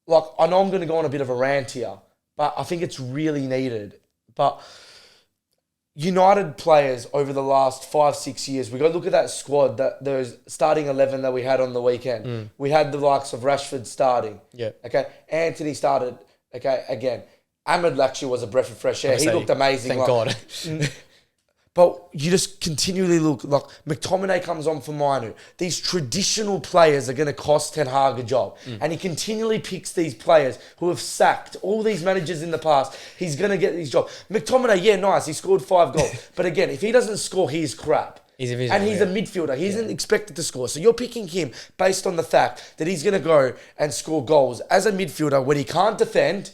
I know I'm going to go on a bit of a rant here, but I think it's really needed. But United players over the last 5-6 years, we got to look at that squad, those starting 11 that we had on the weekend. We had the likes of Rashford starting. Yeah. Okay. Anthony started. Okay. Again, Ahmed actually was a breath of fresh air. He looked amazing. Thank God. But you just continually look like McTominay comes on for Manu. These traditional players are going to cost Ten Hag a job. And he continually picks these players who have sacked all these managers in the past. He's going to get these jobs. McTominay, yeah, nice. He scored 5 goals. But again, if he doesn't score, he's crap. He's a midfielder. He isn't expected to score. So you're picking him based on the fact that he's going to go and score goals as a midfielder when he can't defend.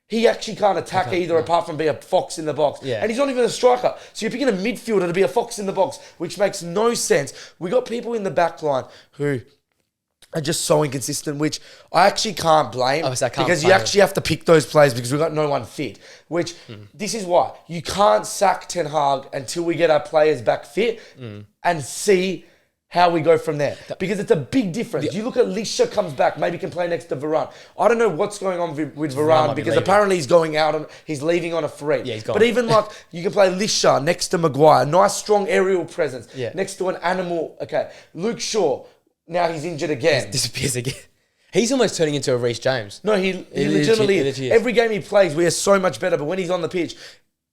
He actually can't attack either apart from be a fox in the box. Yeah. And he's not even a striker. So you're picking a midfielder to be a fox in the box, which makes no sense. We got people in the back line who are just so inconsistent, which I actually can't blame. Because you actually have to pick those players because we've got no one fit. Which, this is why. You can't sack Ten Hag until we get our players back fit and see how we go from there. Because it's a big difference. You look at Lisha comes back, maybe can play next to Varane. I don't know what's going on with Varane because apparently he's going out he's leaving on a free. Yeah, he's gone. But even like you can play Lisha next to Maguire, nice strong aerial presence next to an animal. Okay, Luke Shaw, now he's injured again. Disappears again. He's almost turning into a Reece James. No, he legitimately is. Every game he plays, we are so much better. But when he's on the pitch,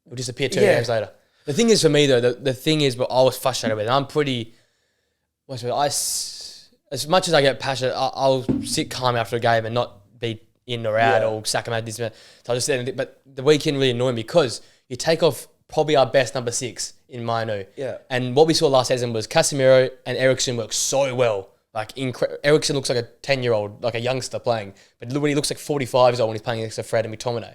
he'll disappear 2 games later. The thing is for me though, the thing is what I was frustrated with, and I'm pretty... as much as I get passionate, I'll sit calm after a game and not be in or out or sack him out this. So I just said, but the weekend really annoyed me because you take off probably our best number 6 in Manu. Yeah. And what we saw last season was Casemiro and Eriksen work so well. Like Eriksen looks like a 10-year-old, like a youngster playing, but when he looks like 45 years old when he's playing next to Fred and McTominay.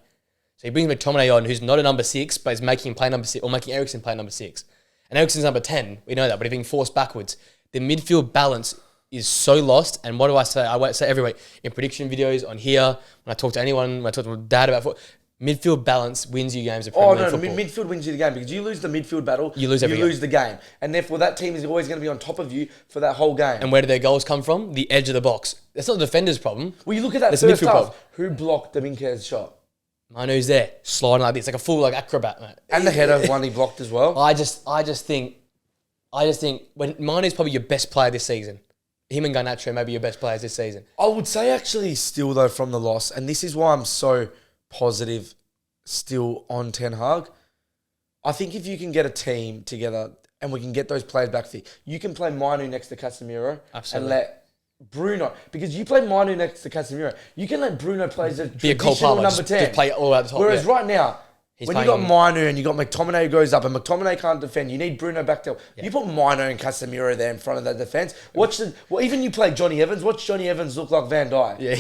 So he brings McTominay on, who's not a number 6, but is making him play number 6 or making Eriksen play number 6. And Eriksen's number 10. We know that, but he's being forced backwards. The midfield balance is so lost. And what do I say? I say every week in prediction videos on here, when I talk to anyone, when I talk to my dad about football, midfield balance wins you games of Premier League football. Midfield wins you the game because you lose the midfield battle, you lose the game. And therefore that team is always going to be on top of you for that whole game. And where do their goals come from? The edge of the box. That's not the defender's problem. Well, you look at that first half. Who blocked the Minkes shot? Manu's there, sliding like this, like a full acrobat, mate. And the header one he blocked as well. I just think when Manu's probably your best player this season. Him and Garnacho may be your best players this season. I would say actually still though from the loss, and this is why I'm so positive still on Ten Hag. I think if you can get a team together and we can get those players back fit, you can play Manu next to Casemiro and let Bruno, because you play Manu next to Casemiro, you can let Bruno play as a traditional number 10. Just play all out the top. Whereas right now, when you got Manu and you got McTominay who goes up and McTominay can't defend, you need Bruno back there. Yeah. You put Manu and Casemiro there in front of that defence. Even you play Johnny Evans. Watch Johnny Evans look like Van Dijk. Yeah.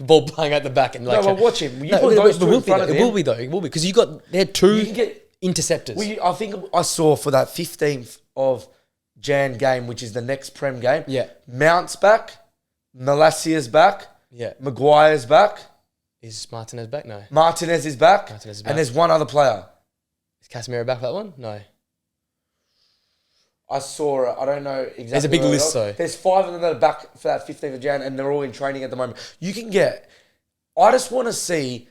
Ball playing at the back. And but watch him. You put those two in front of him. It will be though. It will be. Because they had 2 interceptors. I think I saw for that 15th of Jan game, which is the next Prem game. Yeah. Mount's back. Malasia's back. Yeah. Maguire's back. Is Martinez back? No. Martinez is back. And there's one other player. Is Casemiro back for that one? No. I saw it. I don't know exactly. There's a big list though. There's 5 of them that are back for that 15th of Jan and they're all in training at the moment. I just want to see,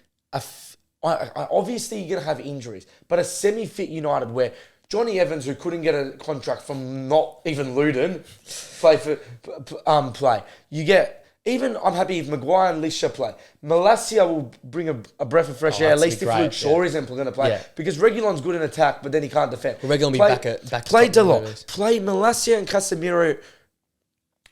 obviously you're going to have injuries, but a semi-fit United where Johnny Evans, who couldn't get a contract from not even Luton, play. You get... Even I'm happy if Maguire and Lisha play. Malacia will bring a breath of fresh air. At least if Luke Shaw isn't going to play. Yeah. Because Reguilon's good in attack, but then he can't defend. Well, Reguilon will be back play Delort. Play Malacia and Casemiro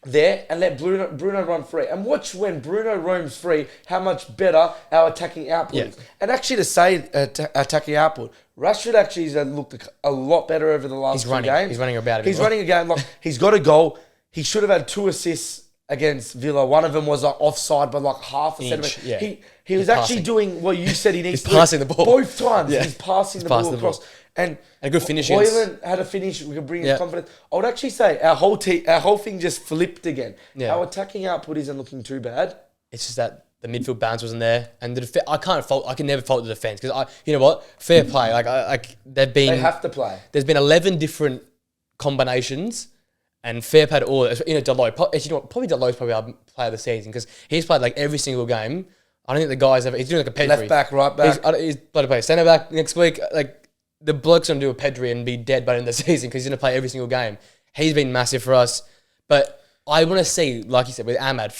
there and let Bruno run free. And watch when Bruno roams free, how much better our attacking output is. And actually to say attacking output, Rashford actually has looked a lot better over the last 2 games. He's running about it. He's running a game. Like, he's got a goal. He should have had 2 assists against Villa. One of them was offside by half a centimetre. Yeah. He was actually doing what you said he needs to do. He's passing the ball. Both times. Yeah. He's passing the ball across. And a good finish. Hoyland had a finish. We could bring his confidence. I would actually say our whole thing just flipped again. Yeah. Our attacking output isn't looking too bad. It's just that the midfield balance wasn't there, and I can never fault the defense because you know what? Fair play. They have to play. There's been 11 different combinations. And fair play to all. Delort. You know what? Probably Delort's probably our player of the season because he's played every single game. I don't think the guy's ever. He's doing a Pedri. Left back, right back. He's about to play centre back next week. the bloke's going to do a Pedri and be dead by the end of the season because he's going to play every single game. He's been massive for us. But I want to see, like you said, with Ahmad,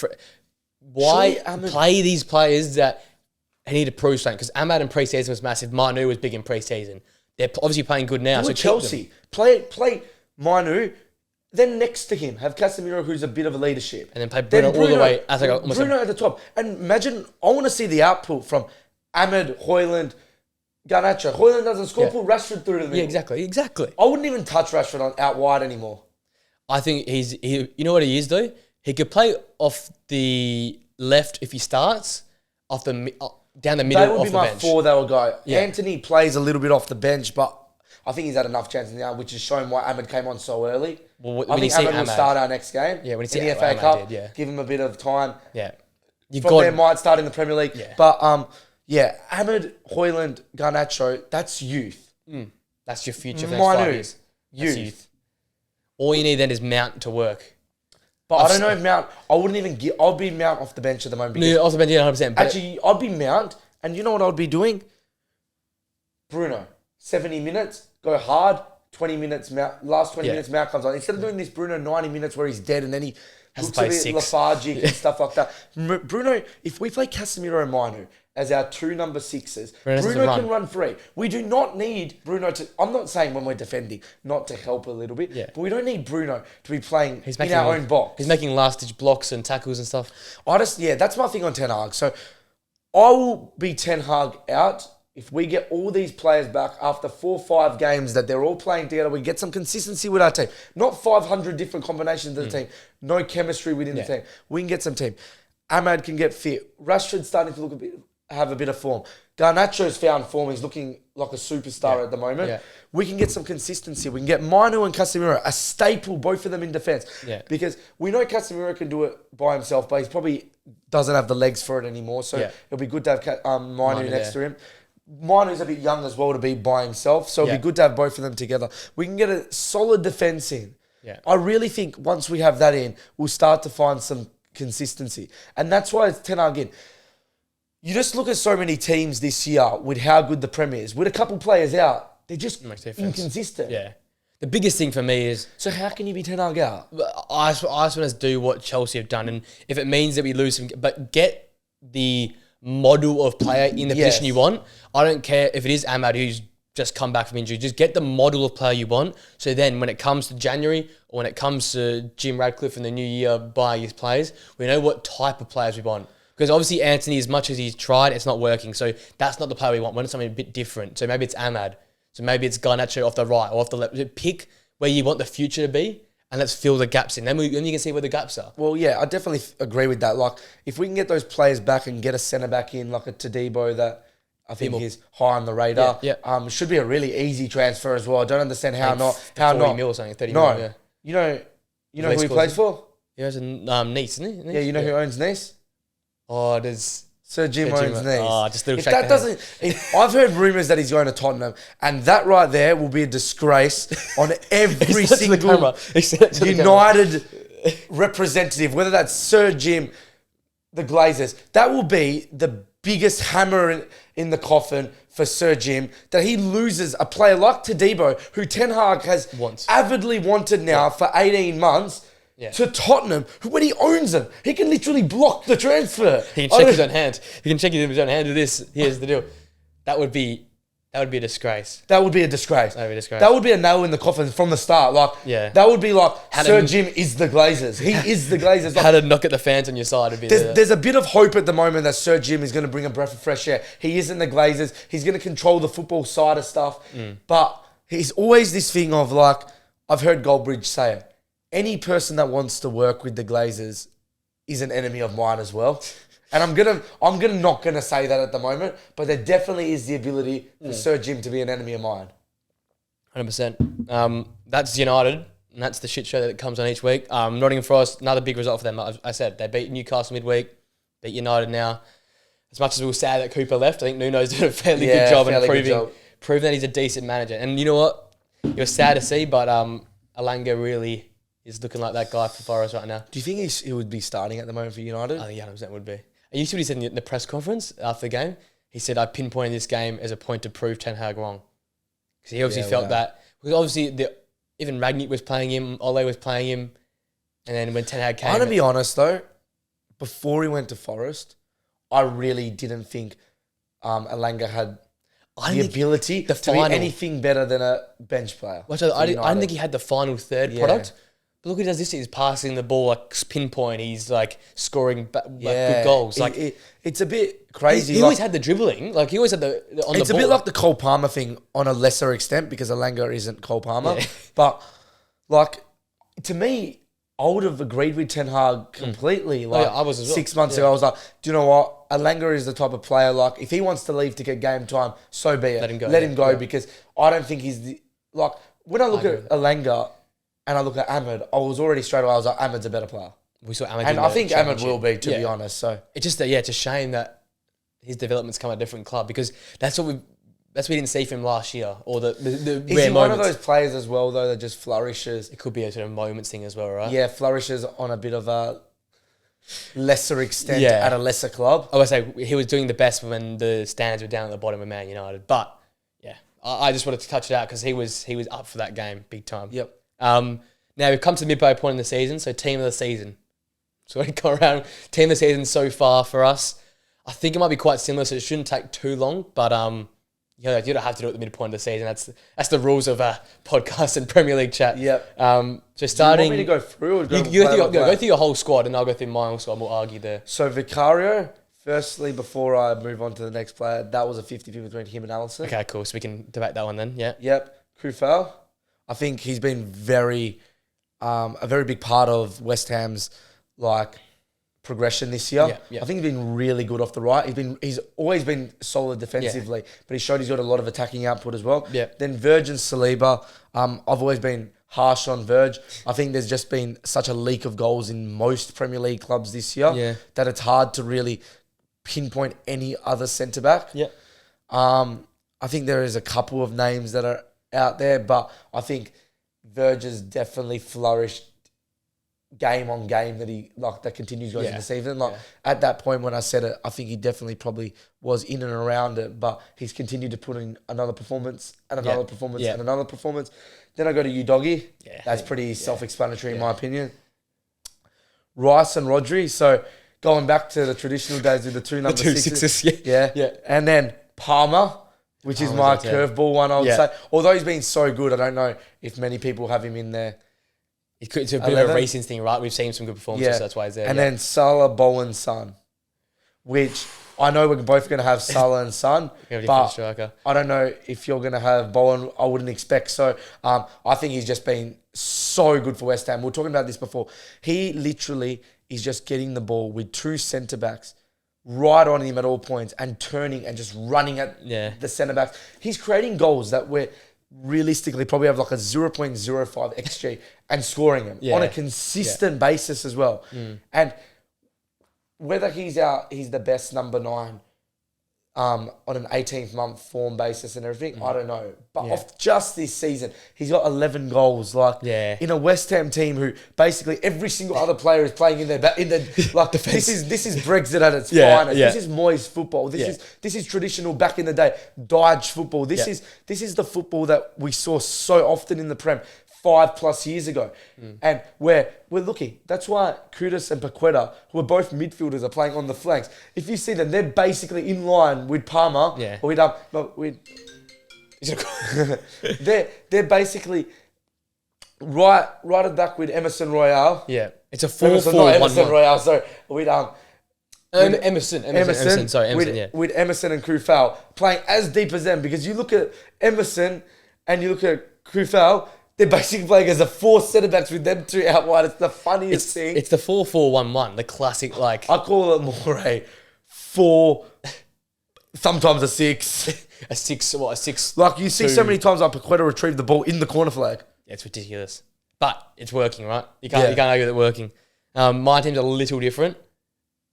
why play these players that need to prove something? Because Ahmad in pre-season was massive. Manu was big in pre-season. They're obviously playing good now. So Chelsea. Play Manu. Then next to him, have Casemiro, who's a bit of a leadership. And then play Bruno all the way. Bruno at the top. And imagine, I want to see the output from Ahmed, Højlund, Garnacho. Højlund doesn't score, pull Rashford through to the middle. Yeah, exactly. I wouldn't even touch Rashford out wide anymore. I think you know what he is, though? He could play off the left if he starts, off the down the middle, off the bench. That would be my four that will go. Yeah. Anthony plays a little bit off the bench, but I think he's had enough chances now, which is showing why Ahmed came on so early. Well, I think Ahmed will start our next game. Yeah, when you see in the FA Cup, give him a bit of time. Yeah, there might start in the Premier League. Yeah. But Ahmed, Højlund, Garnacho, that's youth. That's your future for the next 5 years. Youth. All you need then is Mount to work. But I don't know if Mount. I wouldn't even get. I'll be Mount off the bench at the moment. No, off the bench, 100%. Actually, I'd be Mount, and you know what I'd be doing? Bruno, 70 minutes, go hard. 20 minutes, last 20 minutes, Mount comes on. Instead of doing this Bruno 90 minutes where he's dead and then he looks a bit lethargic and stuff like that. Bruno, if we play Casemiro and Manu as our two number sixes, Bruno can run free. We do not need Bruno to... I'm not saying when we're defending not to help a little bit, but we don't need Bruno to be playing in our own box. He's making last-ditch blocks and tackles and stuff. That's my thing on Ten Hag. So I will be Ten Hag out. If we get all these players back after 4 or 5 games that they're all playing together, we get some consistency with our team. Not 500 different combinations of the team. No chemistry within the team. We can get some team. Ahmad can get fit. Rashford's starting to have a bit of form. Garnacho's found form. He's looking like a superstar at the moment. Yeah. We can get some consistency. We can get Manu and Casemiro, a staple, both of them in defence. Yeah. Because we know Casemiro can do it by himself, but he probably doesn't have the legs for it anymore. So it'll be good to have Manu next to him. Manu's a bit young as well to be by himself, so it'd be good to have both of them together. We can get a solid defence in. Yeah. I really think once we have that in, we'll start to find some consistency. And that's why it's Ten Hag in. You just look at so many teams this year with how good the Premier is. With a couple players out, they're just inconsistent. Yeah. The biggest thing for me is... So how can you be Ten Hag out? I just want us to do what Chelsea have done, and if it means that we lose some... But get the model of player in the position you want. I don't care if it is Ahmad who's just come back from injury. Just get the model of player you want. So then when it comes to January or when it comes to Jim Radcliffe in the new year buying his players, we know what type of players we want. Because obviously Anthony, as much as he's tried, it's not working. So that's not the player we want. We want something a bit different. So maybe it's Ahmad. So maybe it's Garnacho off the right or off the left. Pick where you want the future to be and let's fill the gaps in. Then you can see where the gaps are. Well, yeah, I definitely agree with that. Like, if we can get those players back and get a centre-back in, like a Tadibo that I think is high on the radar. Yeah. Should be a really easy transfer as well. I don't understand how not. 40 mil or something, 30 mil, yeah. You know who he plays for? He has a Nice, isn't he? Yeah, you know who owns Nice? Oh, there's... Sir Jim owns Nice. Oh, just a little if that doesn't... I've heard rumours that he's going to Tottenham, and that right there will be a disgrace on every single United representative, whether that's Sir Jim, the Glazers. That will be the biggest hammer in the coffin for Sir Jim, that he loses a player like Tadibo, who Ten Hag has avidly wanted now for 18 months, to Tottenham, who when he owns him, he can literally block the transfer. He can check his own hand. He can check his own hand with this. Here's the deal. That would be a disgrace. That would be a disgrace. That would be a disgrace. That would be a nail in the coffin from the start. That would be like Sir Jim is the Glazers. He is the Glazers. How to knock at the fans on your side would be there's a bit of hope at the moment that Sir Jim is going to bring a breath of fresh air. He isn't the Glazers. He's going to control the football side of stuff. But he's always this thing of like, I've heard Goldbridge say it. Any person that wants to work with the Glazers is an enemy of mine as well. And I'm not gonna say that at the moment, but there definitely is the ability for Sir Jim to be an enemy of mine. 100%. That's United, and that's the shit show that comes on each week. Nottingham Forest, another big result for them. I said they beat Newcastle midweek, beat United now. As much as we were sad that Cooper left, I think Nuno's did a fairly good job in proving that he's a decent manager. And you know what? You're sad to see, but Alanga really is looking like that guy for Forest right now. Do you think he would be starting at the moment for United? I think 100% would be. And you see what he said in the press conference after the game? He said, I pinpointed this game as a point to prove Ten Hag wrong. because he obviously felt that. Because obviously, even Ragnick was playing him, Ole was playing him, and then when Ten Hag came... I'm going to be honest, though. Before he went to Forest, I really didn't think Alanga had the ability to be anything better than a bench player. I didn't think he had the final third product. But look what he does this year. He's passing the ball like pinpoint. He's like scoring good goals. Like it's a bit crazy. He always had the dribbling. Like he always had the on It's the ball. a bit like the Cole Palmer thing on a lesser extent because Alanga isn't Cole Palmer. Yeah. But like to me, I would have agreed with Ten Hag completely. Like I was as well. 6 months ago, I was like, do you know what? Alanga is the type of player. Like if he wants to leave to get game time, so be it. Let him go because I don't think he's the like when I look at Alanga. And I look at Ahmed, I was already straight away, I was like, Ahmed's a better player. We saw Ahmed, and I think Ahmed will be, to be honest. So it's just it's a shame that his development's come at a different club because that's what we didn't see from him last year. Or the is rare he moments. One of those players as well though that just flourishes? It could be a sort of moments thing as well, right? Yeah, flourishes on a bit of a lesser extent at a lesser club. I would say he was doing the best when the standards were down at the bottom of Man United, but I just wanted to touch it out because he was up for that game big time. Yep. Now we've come to the midway point in the season, so team of the season. So we go around team of the season so far for us. I think it might be quite similar, so it shouldn't take too long. But you don't have to do it at the midpoint of the season. That's the rules of podcast and Premier League chat. Yep. So starting, do you want me to go through? Or go through your whole squad, and I'll go through my whole squad. And we'll argue there. So Vicario. Firstly, before I move on to the next player, that was a 50-50 between him and Alisson. Okay, cool. So we can debate that one then. Yeah. Yep. Kufal. I think he's been a very big part of West Ham's progression this year. I think he's been really good off the right. He's always been solid defensively, but he showed he's got a lot of attacking output as well. Yeah. Then Verge and Saliba. I've always been harsh on Verge. I think there's just been such a leak of goals in most Premier League clubs this year that it's hard to really pinpoint any other centre back. Yeah. I think there is a couple of names that are out there, but I think Verge has definitely flourished game on game that continues going into the season. At that point when I said it, I think he definitely probably was in and around it, but he's continued to put in another performance and another performance and another performance. Then I go to you, Doggy. Yeah, that's pretty self-explanatory in my opinion. Rice and Rodri. So going back to the traditional days with the two number sixes. Yeah. And then Palmer, which is my curveball one, I would say. Although he's been so good, I don't know if many people have him in there. It's a bit of a racing thing, right? We've seen some good performances, so that's why he's there. And then Salah, Bowen, Son, which I know we're both going to have Salah and Son, but I don't know if you're going to have Bowen. I wouldn't expect so. I think he's just been so good for West Ham. We were talking about this before. He literally is just getting the ball with two centre-backs right on him at all points and turning and just running at the centre-backs. He's creating goals that we're realistically probably have like a 0.05 XG and scoring them on a consistent basis as well. And whether he's the best number 9 on an 18th month form basis and everything, I don't know. But off just this season, he's got 11 goals. In a West Ham team who basically every single other player is playing in their defense. This is Brexit at its finest. This is Moyes football. This is traditional back in the day Dyche football. This is the football that we saw so often in the Prem 5+ years ago. And we're looking. That's why Kudus and Paqueta, who are both midfielders, are playing on the flanks. If you see them, they're basically in line with Palmer. They're basically right at the back with Emerson Royale. Yeah. It's a 4-4-1-1. Emerson Royale, sorry. With Emerson, with Emerson and Kufal playing as deep as them, because you look at Emerson and you look at Kufal, they're basically playing as a 4 centre-backs with them 2 out wide. It's the funniest thing. It's the 4-4-1-1, the classic, I call it more a 4, sometimes a 6. A 6. You see so many times Paqueta retrieve the ball in the corner flag. Yeah, it's ridiculous. But it's working, right? You can't argue that it's working. My team's a little different.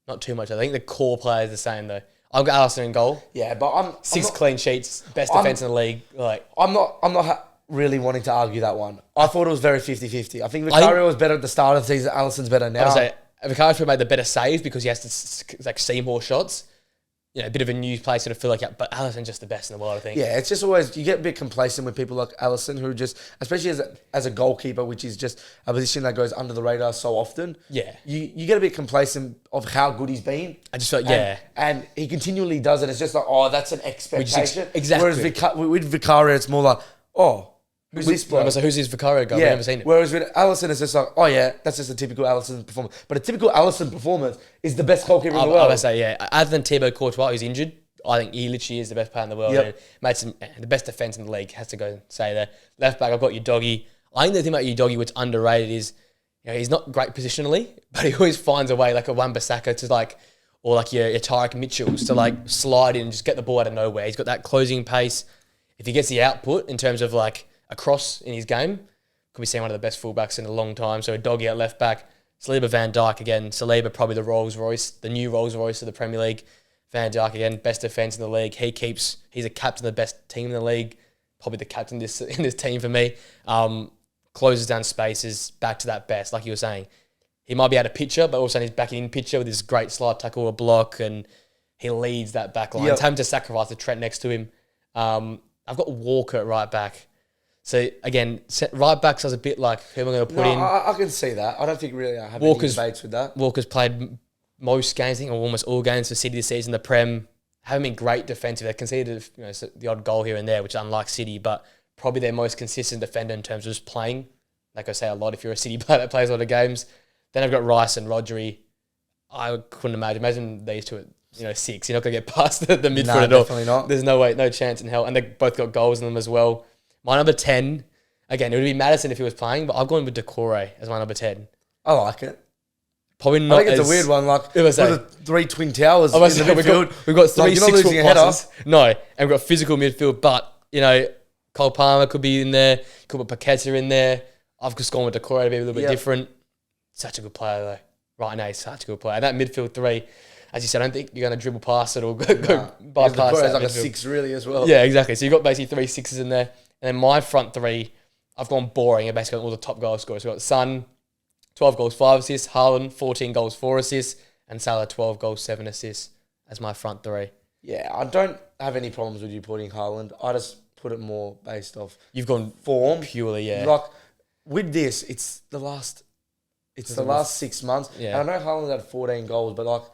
Not too much, I think. The core player is the same, though. I've got Alisson in goal. Yeah, but I'm 6 clean sheets, best defence in the league. I'm not really wanting to argue that one. I thought it was very 50-50. I think Vicario was better at the start of the season. Alisson's better now. I would say Vicario's probably made the better save because he has to see more shots. a bit of a new place sort of feel like, but Alisson's just the best in the world, I think. Yeah, it's just always, you get a bit complacent with people like Alisson who just, especially as a goalkeeper, which is just a position that goes under the radar so often. Yeah. You get a bit complacent of how good he's been. I just felt, yeah. And he continually does it. It's just like, oh, that's an expectation. Exactly. Whereas with Vicario, it's more like, oh, who's this bloke? So who's his Vicario guy? Yeah. We've never seen him. Whereas with Alisson, it's just like, oh yeah, that's just a typical Alisson performance. But a typical Alisson performance is the best goalkeeper in the world. I would say, yeah. Other than Thibaut Courtois, who's injured, I think he literally is the best player in the world. Yep. And made the best defence in the league, has to go say there. Left back, I've got Udogie. I think the thing about Udogie, what's underrated is, he's not great positionally, but he always finds a way, like a Wan-Bissaka to or like your Tyreek Mitchells to slide in and just get the ball out of nowhere. He's got that closing pace. If he gets the output in terms of a cross in his game, could be seeing one of the best fullbacks in a long time. So Udogie at left back, Saliba, Van Dijk again. Saliba probably the new Rolls Royce of the Premier League. Van Dijk again, best defence in the league. He's a captain of the best team in the league. Probably the captain in this team for me. Closes down spaces, back to that best, like you were saying. He might be out of picture, but also he's back in picture with this great slide tackle or block, and he leads that back line. It's having to sacrifice the Trent next to him. I've got Walker at right back. So again, right backs is a bit like who am I going to put in? I can see that. I don't think really I have any debates with that. Walker's played most games, I think, or almost all games for City this season. The Prem haven't been great defensive. They conceded the odd goal here and there, which is unlike City, but probably their most consistent defender in terms of just playing. Like I say a lot, if you're a City player that plays a lot of games. Then I've got Rice and Rodri. I couldn't imagine these two at 6. You're not going to get past the midfield at all. Definitely not. There's no way, no chance in hell. And they both got goals in them as well. My number 10, again, it would be Maddison if he was playing, but I've gone with Decore as my number 10 I like it. Probably not. I think it's a weird one. Like with the 3 twin towers in the midfield. We've got 3 you're not losing your head passes. No, and we've got physical midfield, but Cole Palmer could be in there. Could put Paqueta in there. I've just gone with Decore to be a little bit different. Such a good player though. Right now, he's such a good player. And that midfield 3, as you said, I don't think you're going to dribble past it or go bypass that. Like a 6 really as well. Yeah, exactly. So you've got basically 3 6s in there. And then my front 3, I've gone boring. I've basically got all the top goal scorers. We've got Son, 12 goals, 5 assists. Haaland, 14 goals, 4 assists. And Salah, 12 goals, 7 assists as my front 3. Yeah, I don't have any problems with you putting Haaland. I just put it more based off You've gone form. Purely, yeah. Like, with this, it's the last 6 months. Yeah. And I know Haaland had 14 goals, but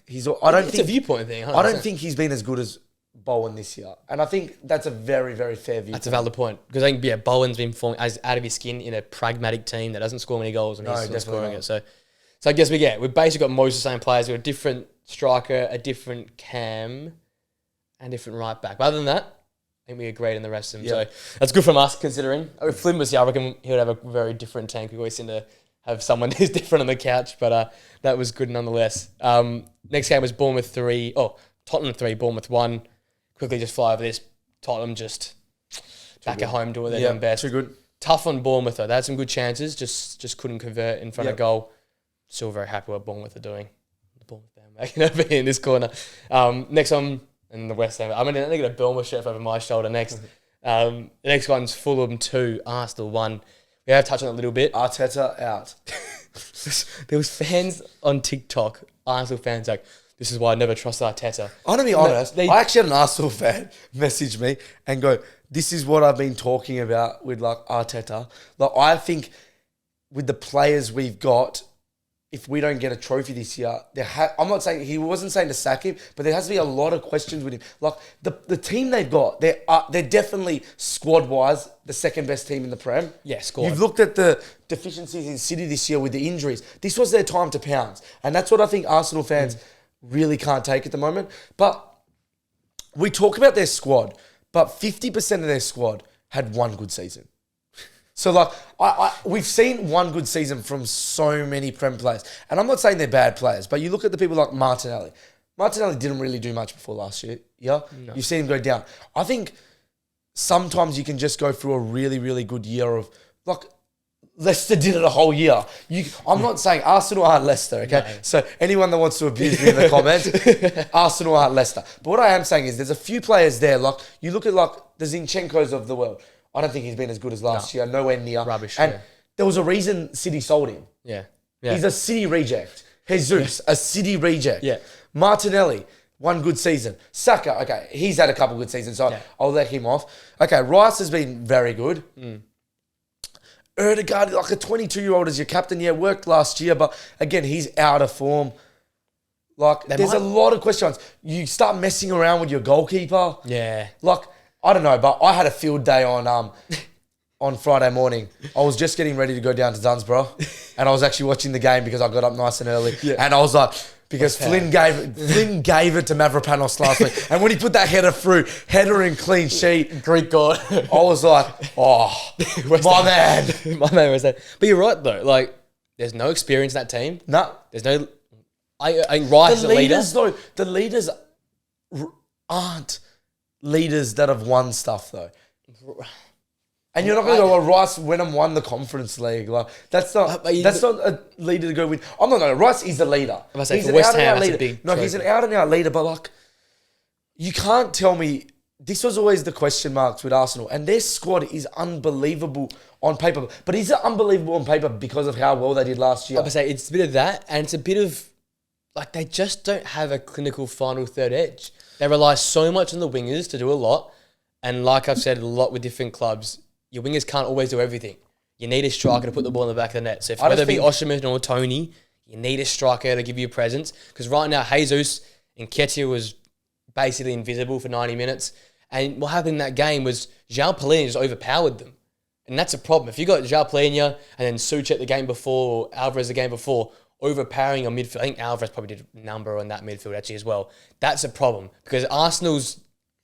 it's a viewpoint thing. 100%. I don't think he's been as good as Bowen this year. And I think that's a very, very fair view. That's a valid point. Because I think, Bowen's been falling out of his skin in a pragmatic team that doesn't score many goals and he's still scoring it. So I guess we've basically got most of the same players. We've got a different striker, a different cam, and a different right back. But other than that, I think we agreed in the rest of them. Yep. So that's good from us considering. If Flynn was here, I reckon he would have a very different tank. We always seem to have someone who's different on the couch, but that was good nonetheless. Next game was Tottenham 3, Bournemouth 1. Quickly just fly over this. Tottenham just back at home doing their best. Too good. Tough on Bournemouth though. They had some good chances, just couldn't convert in front of goal. Still very happy what Bournemouth are doing. The Bournemouth bandwagon over here in this corner. Next one, and the West Ham. I'm going to get a Bournemouth shirt over my shoulder next. The next one's Fulham 2, Arsenal 1. We have touched on it a little bit. Arteta out. There was fans on TikTok, Arsenal fans like, this is why I never trust Arteta. I'm going to be honest. I actually had an Arsenal fan message me and go, this is what I've been talking about with Arteta. I think with the players we've got, if we don't get a trophy this year, I'm not saying he wasn't saying to sack him, but there has to be a lot of questions with him. The team they've got, they're definitely squad wise the second best team in the Prem. Yeah, squad. You've looked at the deficiencies in City this year with the injuries. This was their time to pounce, and that's what I think Arsenal fans really can't take at the moment. But we talk about their squad, but 50% of their squad had one good season. So, we've seen one good season from so many Prem players. And I'm not saying they're bad players, but you look at the people like Martinelli. Martinelli didn't really do much before last year. Yeah? No. You've seen him go down. I think sometimes you can just go through a really, really good year of, Leicester did it a whole year. I'm not saying Arsenal aren't Leicester, okay? No. So anyone that wants to abuse me in the comments, Arsenal aren't Leicester. But what I am saying is there's a few players there. You look at the Zinchenko's of the world. I don't think he's been as good as last year. Nowhere near. Rubbish. And there was a reason City sold him. Yeah. He's a City reject. Jesus, a City reject. Yeah. Martinelli, one good season. Saka, okay, he's had a couple good seasons, so I'll let him off. Okay, Rice has been very good. Erdegaard, like a 22-year-old as your captain, worked last year, but again, he's out of form. Like, there's a lot of questions. You start messing around with your goalkeeper. Yeah. Like, I don't know, but I had a field day on Friday morning. I was just getting ready to go down to Dunsborough, and I was actually watching the game because I got up nice and early. Yeah. And I was like, because Flynn gave it to Mavropanos last week, and when he put that header and clean sheet, Greek God, I was like, oh, my man was that. But you're right though. Like, there's no experience in that team. No, there's no. I Rice is a leader. Though, the leaders aren't leaders that have won stuff though. And you're not going to go, well, Rice went and won the Conference League. Like, that's not a leader to go with. Oh, no. Rice is a leader. I must say, for West Ham, that's a big No, he's an out-and-out leader, but, like, you can't tell me... This was always the question marks with Arsenal, and their squad is unbelievable on paper. But is it unbelievable on paper because of how well they did last year? I must say, it's a bit of that, and it's a bit of... Like, they just don't have a clinical final third edge. They rely so much on the wingers to do a lot, and like I've said a lot with different clubs... Your wingers can't always do everything. You need a striker to put the ball in the back of the net. So whether it be Osimhen or Tony, you need a striker to give you a presence. Because right now, Jesus and Nketiah was basically invisible for 90 minutes. And what happened in that game was João Palhinha just overpowered them. And that's a problem. If you got João Palhinha and then Suchet the game before, or Alvarez the game before, overpowering your midfield, I think Alvarez probably did a number on that midfield actually as well. That's a problem. Because Arsenal's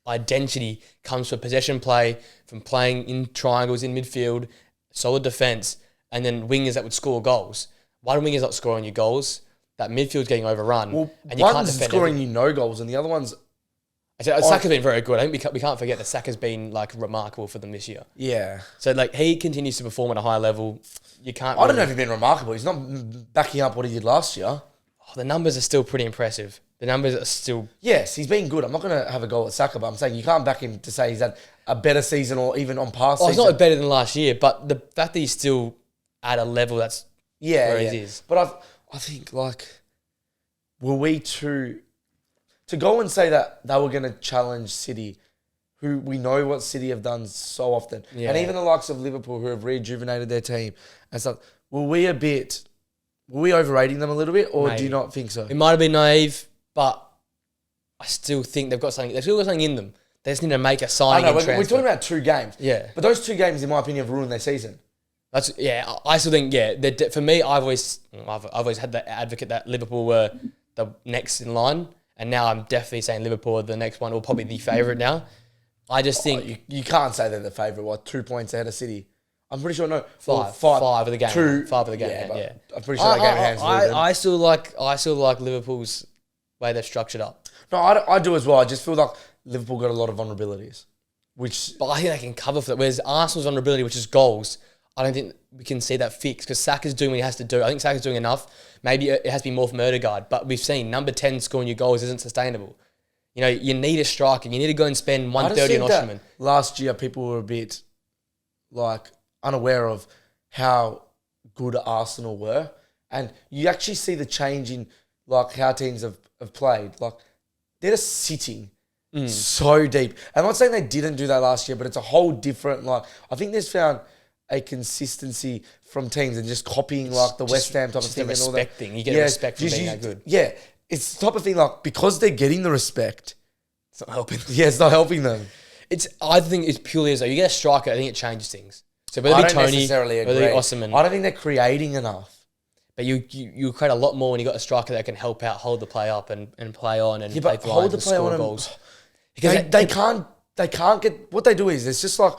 identity comes from possession play, from playing in triangles in midfield, solid defence, and then wingers that would score goals. One winger's not scoring you goals. That midfield's getting overrun. Well, and you one's can't scoring you no goals, and the other one's... Saka's been very good. I think we can't forget that Saka's been like remarkable for them this year. Yeah. So like he continues to perform at a high level. You can't... I don't know if he's been remarkable. He's not backing up what he did last year. Oh, the numbers are still pretty impressive. The numbers are still... Yes, he's been good. I'm not going to have a go at Saka, but I'm saying you can't back him to say he's had a better season or even on par season. It's not better than last year, but the fact that he's still at a level that's where he is. But I think, like, were we to go and say that they were going to challenge City, who we know what City have done so often, and even the likes of Liverpool who have rejuvenated their team and stuff, were we overrating them a little bit, or do you not think so? It might have been naive, but I still think they've got something. They've still got something in them. They just need to make a signing. I know, we're talking about 2 games. Yeah. But those 2 games, in my opinion, have ruined their season. I still think, for me, I've always had the advocate that Liverpool were the next in line, and now I'm definitely saying Liverpool are the next one, or probably the favourite now. I just think... You can't say they're the favourite, 2 points ahead of City. I'm pretty sure, no. Five of the game. 2. 5 of the game, I'm pretty sure that game hands I still like Liverpool's way they're structured up. No, I do as well. I just feel like Liverpool got a lot of vulnerabilities. But I think they can cover for that. Whereas Arsenal's vulnerability, which is goals, I don't think we can see that fixed because Saka's doing what he has to do. I think Saka's doing enough. Maybe it has to be more from Erdegaard. But we've seen number 10 scoring your goals isn't sustainable. You know, you need a striker. You need to go and spend 130 on Osimhen. Last year, people were a bit, like, unaware of how good Arsenal were. And you actually see the change in, like, how teams have played. Like, they're just sitting so deep. And I'm not saying they didn't do that last year, but it's a whole different, like, I think there's found a consistency from teams and just copying, like, the West Ham type of thing and all that. You get respect from being that good. Yeah. It's the type of thing, like, because they're getting the respect. It's not helping them. Yeah, it's not helping them. I think it's purely as though you get a striker, I think it changes things. So whether it be Tony, whether it be Osimhen. I don't think they're creating enough. But you create a lot more when you got a striker that can help out, hold the play up and play on and play for hold the play on goals. Because they can't get, what they do is, it's just like,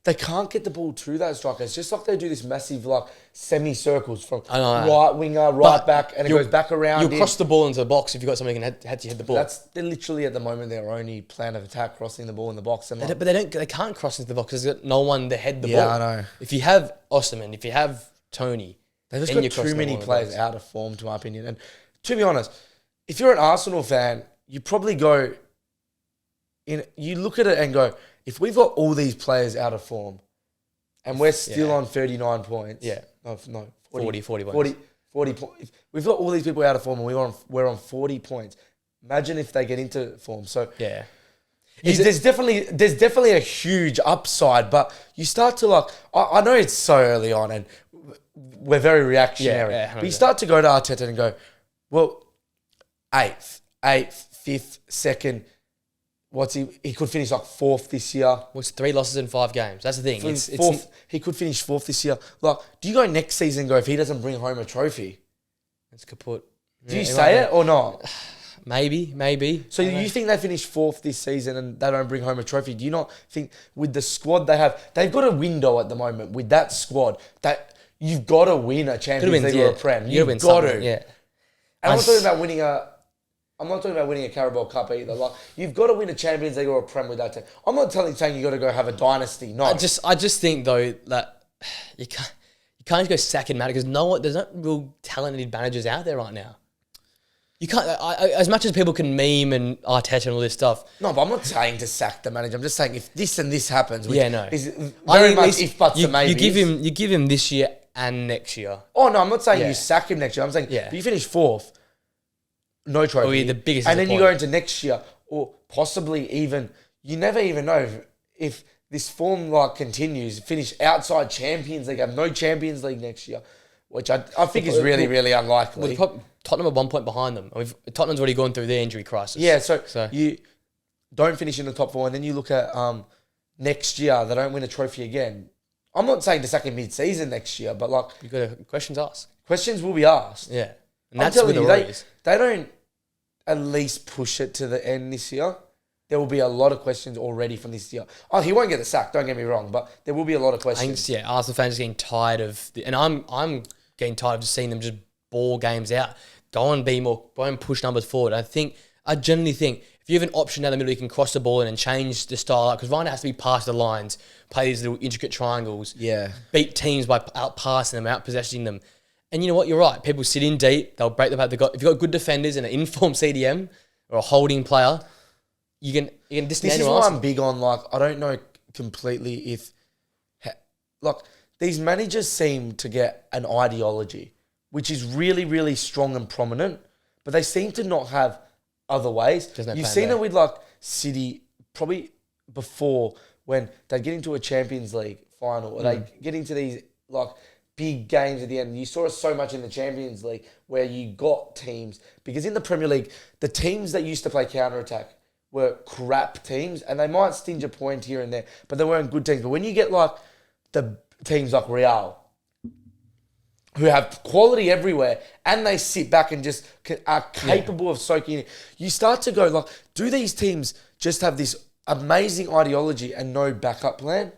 they can't get the ball to that striker. It's just like they do this massive, like, semicircles from right winger, right back, and it goes back around. You'll cross the ball into the box if you've got somebody who can hit the ball. They're literally at the moment their only plan of attack, crossing the ball in the box. And but they can't cross into the box because there's got no one to head the ball. Yeah, I know. If you have Osimhen, if you have Tony, they've just got too many players out of form, to my opinion. And to be honest, if you're an Arsenal fan, you probably go you look at it and go, if we've got all these players out of form and we're still on 39 points. Yeah. No, 40 points. 40 points. If we've got all these people out of form and we're on 40 points. Imagine if they get into form. So Yeah. there's definitely a huge upside, but you start to like. I know it's so early on, and we're very reactionary. Yeah, but you start to go to Arteta and go, well, eighth, fifth, second. What's he could finish like fourth this year. What's 3 losses in 5 games? That's the thing. It's fourth. He could finish fourth this year. Like, do you go next season and go if he doesn't bring home a trophy? It's kaput. Do you say it or not? Maybe. So you think they finish fourth this season and they don't bring home a trophy? Do you not think with the squad they have, they've got a window at the moment with that squad that you've got to win a Champions League or a Prem. You've got to. Yeah. And I'm not talking about winning a Carabao Cup either. Like, you've got to win a Champions League or a Prem with that team. I'm not saying you got to go have a dynasty. No. I just think though that you can't just go sacking managers because there's not real talented managers out there right now. You can't, as much as people can meme and Arteta and all this stuff. No, but I'm not saying to sack the manager. I'm just saying if this and this happens, which is I very much if buts and maybes. You give him this year and next year. Oh no, I'm not saying you sack him next year. I'm saying if you finish fourth, no trophy. Or you're the biggest and then you go into next year, or possibly even, you never even know if this form like continues, finish outside Champions League, have no Champions League next year, which I think is really, really unlikely. Tottenham are 1 point behind them. Tottenham's already gone through their injury crisis. Yeah, so you don't finish in the top 4, and then you look at next year, they don't win a trophy again. I'm not saying to sack him mid-season next year, but like... You've got questions asked. Questions will be asked. Yeah. And that's with the Warriors. They don't at least push it to the end this year. There will be a lot of questions already from this year. Oh, he won't get the sack, don't get me wrong, but there will be a lot of questions. I think, Arsenal fans are getting tired of... and I'm getting tired of just seeing them just ball games out. Go and push numbers forward. I generally think if you have an option down the middle, you can cross the ball in and change the style. Because right now it has to be past the lines, play these little intricate triangles, beat teams by out-passing them, out-possessing them. And you know what? You're right. People sit in deep. They'll break the back. If you've got good defenders and an informed CDM or a holding player, you can dismantle. This is why I'm big on, like, I don't know completely if... like, these managers seem to get an ideology, which is really, really strong and prominent, but they seem to not have other ways. You've seen it with like City probably before when they get into a Champions League final or they get into these like big games at the end. You saw it so much in the Champions League where you got teams, because in the Premier League, the teams that used to play counter-attack were crap teams and they might stinge a point here and there, but they weren't good teams. But when you get like the teams like Real, who have quality everywhere, and they sit back and just are capable of soaking it. You start to go like, do these teams just have this amazing ideology and no backup plan?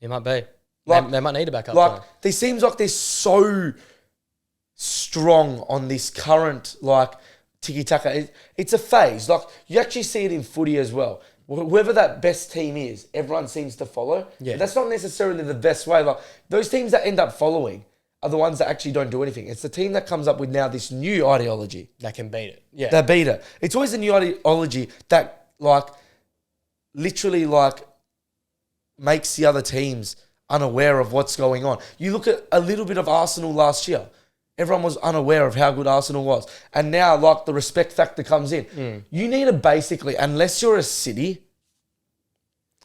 It might be. Like, they might need a backup plan. It seems like they're so strong on this current like tiki-taka. It's a phase. Like, you actually see it in footy as well. Whoever that best team is, everyone seems to follow. Yeah. But that's not necessarily the best way. Like, those teams that end up following are the ones that actually don't do anything. It's the team that comes up with now this new ideology. That can beat it. Yeah. That beat it. It's always a new ideology that, like, literally, like, makes the other teams unaware of what's going on. You look at a little bit of Arsenal last year. Everyone was unaware of how good Arsenal was. And now, like, the respect factor comes in. You need to basically, unless you're a City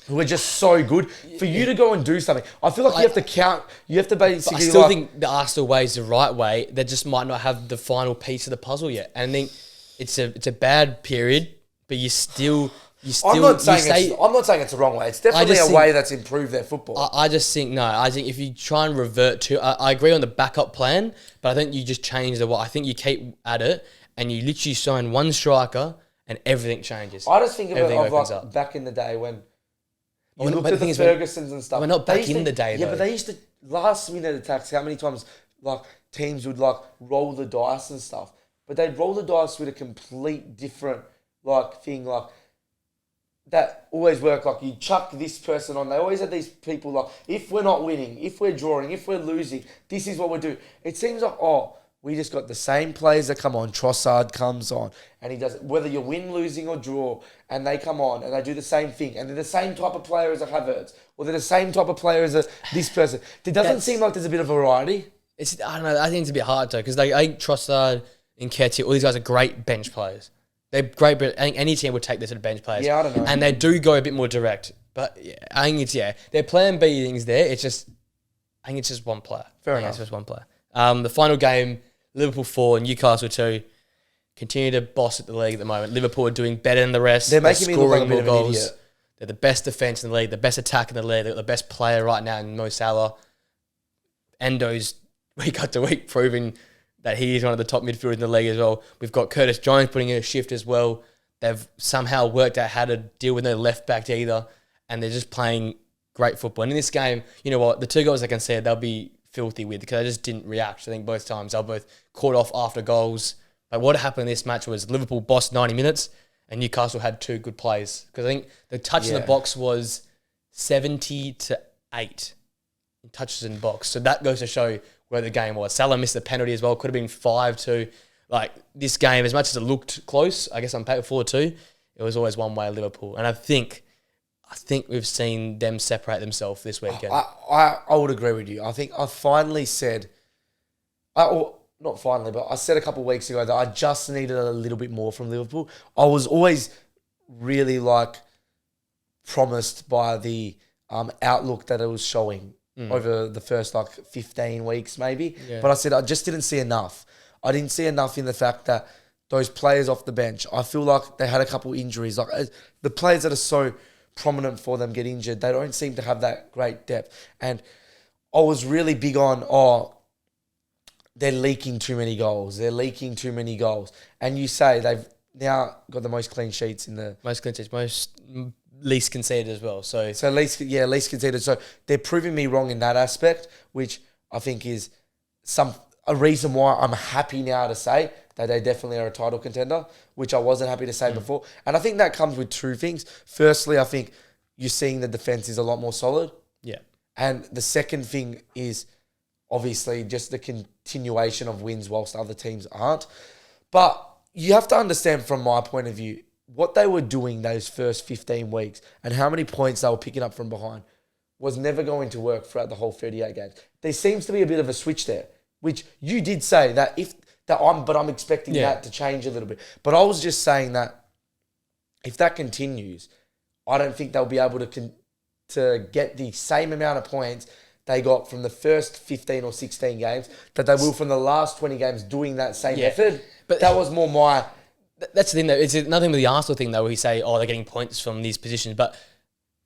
who are just so good, for you to go and do something. I feel like you have to basically... I still think the Arsenal way is the right way. They just might not have the final piece of the puzzle yet. And I think it's a bad period, but I'm not saying it's the wrong way. It's definitely a way that's improved their football. I think if you try and revert to... I agree on the backup plan, but I think you just change the... I think you keep at it and you literally sign one striker and everything changes. I just think of it like back in the day when... You looked at the Fergusons and stuff. We're not back in the day, though. Yeah, but they used to last minute attacks. How many times like teams would like roll the dice and stuff, but they'd roll the dice with a complete different like thing like that always worked. Like you chuck this person on. They always had these people like, if we're not winning, if we're drawing, if we're losing, this is what we do. It seems like we just got the same players that come on. Trossard comes on and he does it. Whether you win, losing or draw, and they come on and they do the same thing. And they're the same type of player as a Havertz. Or they're the same type of player as this person. It doesn't seem like there's a bit of variety. I don't know. I think it's a bit hard though, because I think Trossard and Nketiah, all these guys are great bench players. They're great, but I think any team would take this at bench players. Yeah, I don't know. And they do go a bit more direct. But yeah, I think their plan B thing's there. I think it's just one player. Fair enough. It's just one player. The final game, Liverpool 4, Newcastle 2. Continue to boss at the league at the moment. Liverpool are doing better than the rest. They're making me look like a bit of an idiot. They're the best defence in the league, the best attack in the league. They're the best player right now in Mo Salah. Endo's week after week proving that he is one of the top midfielders in the league as well. We've got Curtis Jones putting in a shift as well. They've somehow worked out how to deal with their left back either, and they're just playing great football. And in this game, you know what? The 2 goals I can see they'll be filthy with because they just didn't react. I think both times they were both caught off after goals. But what happened in this match was Liverpool bossed 90 minutes and Newcastle had 2 good plays. Because I think the touch in the box was 70-8 touches in box. So that goes to show where the game was. Salah missed the penalty as well. Could have been 5-2. Like, this game, as much as it looked close, I guess on paper 4-2, it was always one way Liverpool. And I think we've seen them separate themselves this weekend. I would agree with you. I think I finally said, not finally, but I said a couple of weeks ago that I just needed a little bit more from Liverpool. I was always really promised by the outlook that it was showing over the first 15 weeks maybe. Yeah. But I said I just didn't see enough. I didn't see enough in the fact that those players off the bench, I feel like they had a couple injuries. Like the players that are so prominent for them get injured, they don't seem to have that great depth. And I was really big on, they're leaking too many goals. And you say they've now got the most clean sheets in the... Most clean sheets, most least conceded as well. So least conceded. So they're proving me wrong in that aspect, which I think is a reason why I'm happy now to say that they definitely are a title contender, which I wasn't happy to say before. And I think that comes with 2 things. Firstly, I think you're seeing the defence is a lot more solid. Yeah. And the second thing is obviously just the continuation of wins whilst other teams aren't. But you have to understand from my point of view, what they were doing those first 15 weeks and how many points they were picking up from behind was never going to work throughout the whole 38 games. There seems to be a bit of a switch there, which you did say that I'm expecting that to change a little bit. But I was just saying that if that continues, I don't think they'll be able to get the same amount of points they got from the first 15 or 16 games that they will from the last 20 games doing that same effort. But that was more my... That's the thing, though. It's nothing with the Arsenal thing, though, where you say, they're getting points from these positions. But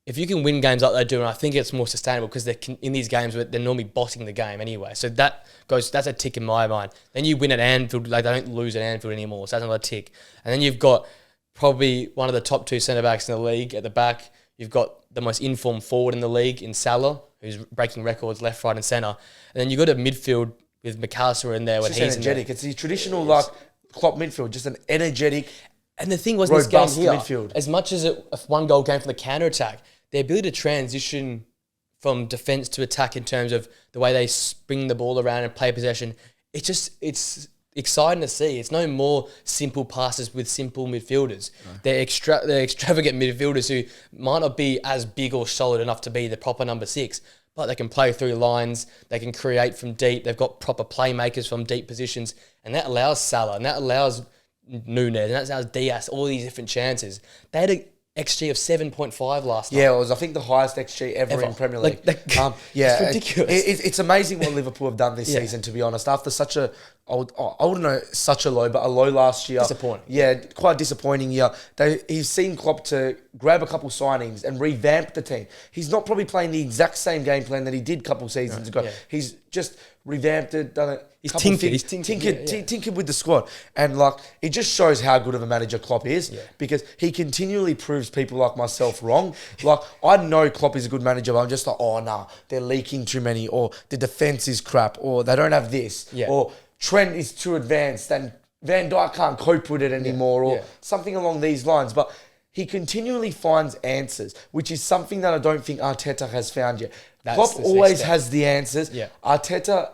if you can win games like they do, and I think it's more sustainable because they're in these games where they're normally bossing the game anyway. So that's a tick in my mind. Then you win at Anfield, they don't lose at Anfield anymore. So that's another tick. And then you've got probably one of the top 2 centre-backs in the league at the back. You've got the most informed forward in the league in Salah, who's breaking records left, right and centre. And then you've got a midfield with McAllister in there when he's energetic. It's the traditional Klopp midfield, just an energetic, and the thing was this game here, midfield. As much as if one goal came from the counter-attack, their ability to transition from defence to attack in terms of the way they spring the ball around and play possession, it's exciting to see. It's no more simple passes with simple midfielders. No. They're extravagant midfielders who might not be as big or solid enough to be the proper number 6, but they can play through lines, they can create from deep, they've got proper playmakers from deep positions, and that allows Salah, and that allows Núñez, and that allows Diaz, all these different chances. They had an XG of 7.5 last night. Yeah, it was, I think, the highest XG ever in Premier League. It's ridiculous. It's amazing what Liverpool have done this season, to be honest. After such a, I wouldn't know such a low, but a low last year. Disappointing. Yeah, quite disappointing year. He's seen Klopp to grab a couple signings and revamp the team. He's not probably playing the exact same game plan that he did a couple seasons ago. Yeah. He's just revamped it, done it. He's tinkered with the squad. And it just shows how good of a manager Klopp is because he continually proves people like myself wrong. I know Klopp is a good manager, but I'm just they're leaking too many, or the defence is crap, or they don't have this, or Trent is too advanced and Van Dijk can't cope with it anymore, or something along these lines. But he continually finds answers, which is something that I don't think Arteta has found yet. Klopp always has the answers. Yeah. Arteta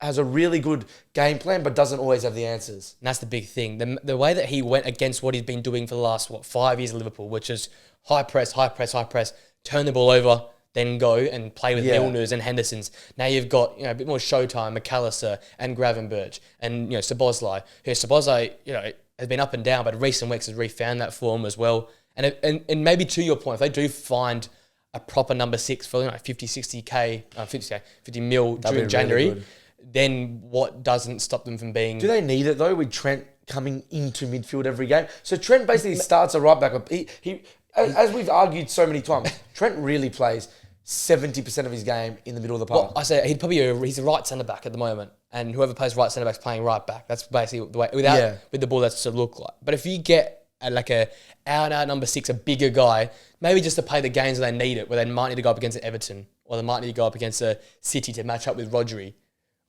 has a really good game plan, but doesn't always have the answers. And that's the big thing. The way that he went against what he's been doing for the last, 5 years at Liverpool, which is high press, turn the ball over, then go and play with Milners and Hendersons. Now you've got a bit more showtime, McAllister and Gravenberch and Szoboszlai. Szoboszlai, has been up and down, but recent weeks has refound that form as well. And maybe to your point, if they do find a proper number 6 for 50, 60K, 50 mil during January, really then what doesn't stop them from being... Do they need it though with Trent coming into midfield every game? So Trent basically starts a right back. He as we've argued so many times, Trent really plays 70% of his game in the middle of the park. Well, I say he's a right centre back at the moment, and whoever plays right centre back's playing right back. That's basically the way with the ball that's to look like. But if you get a out number 6, a bigger guy, maybe just to play the games where they need it, where they might need to go up against Everton or they might need to go up against a City to match up with Rodri.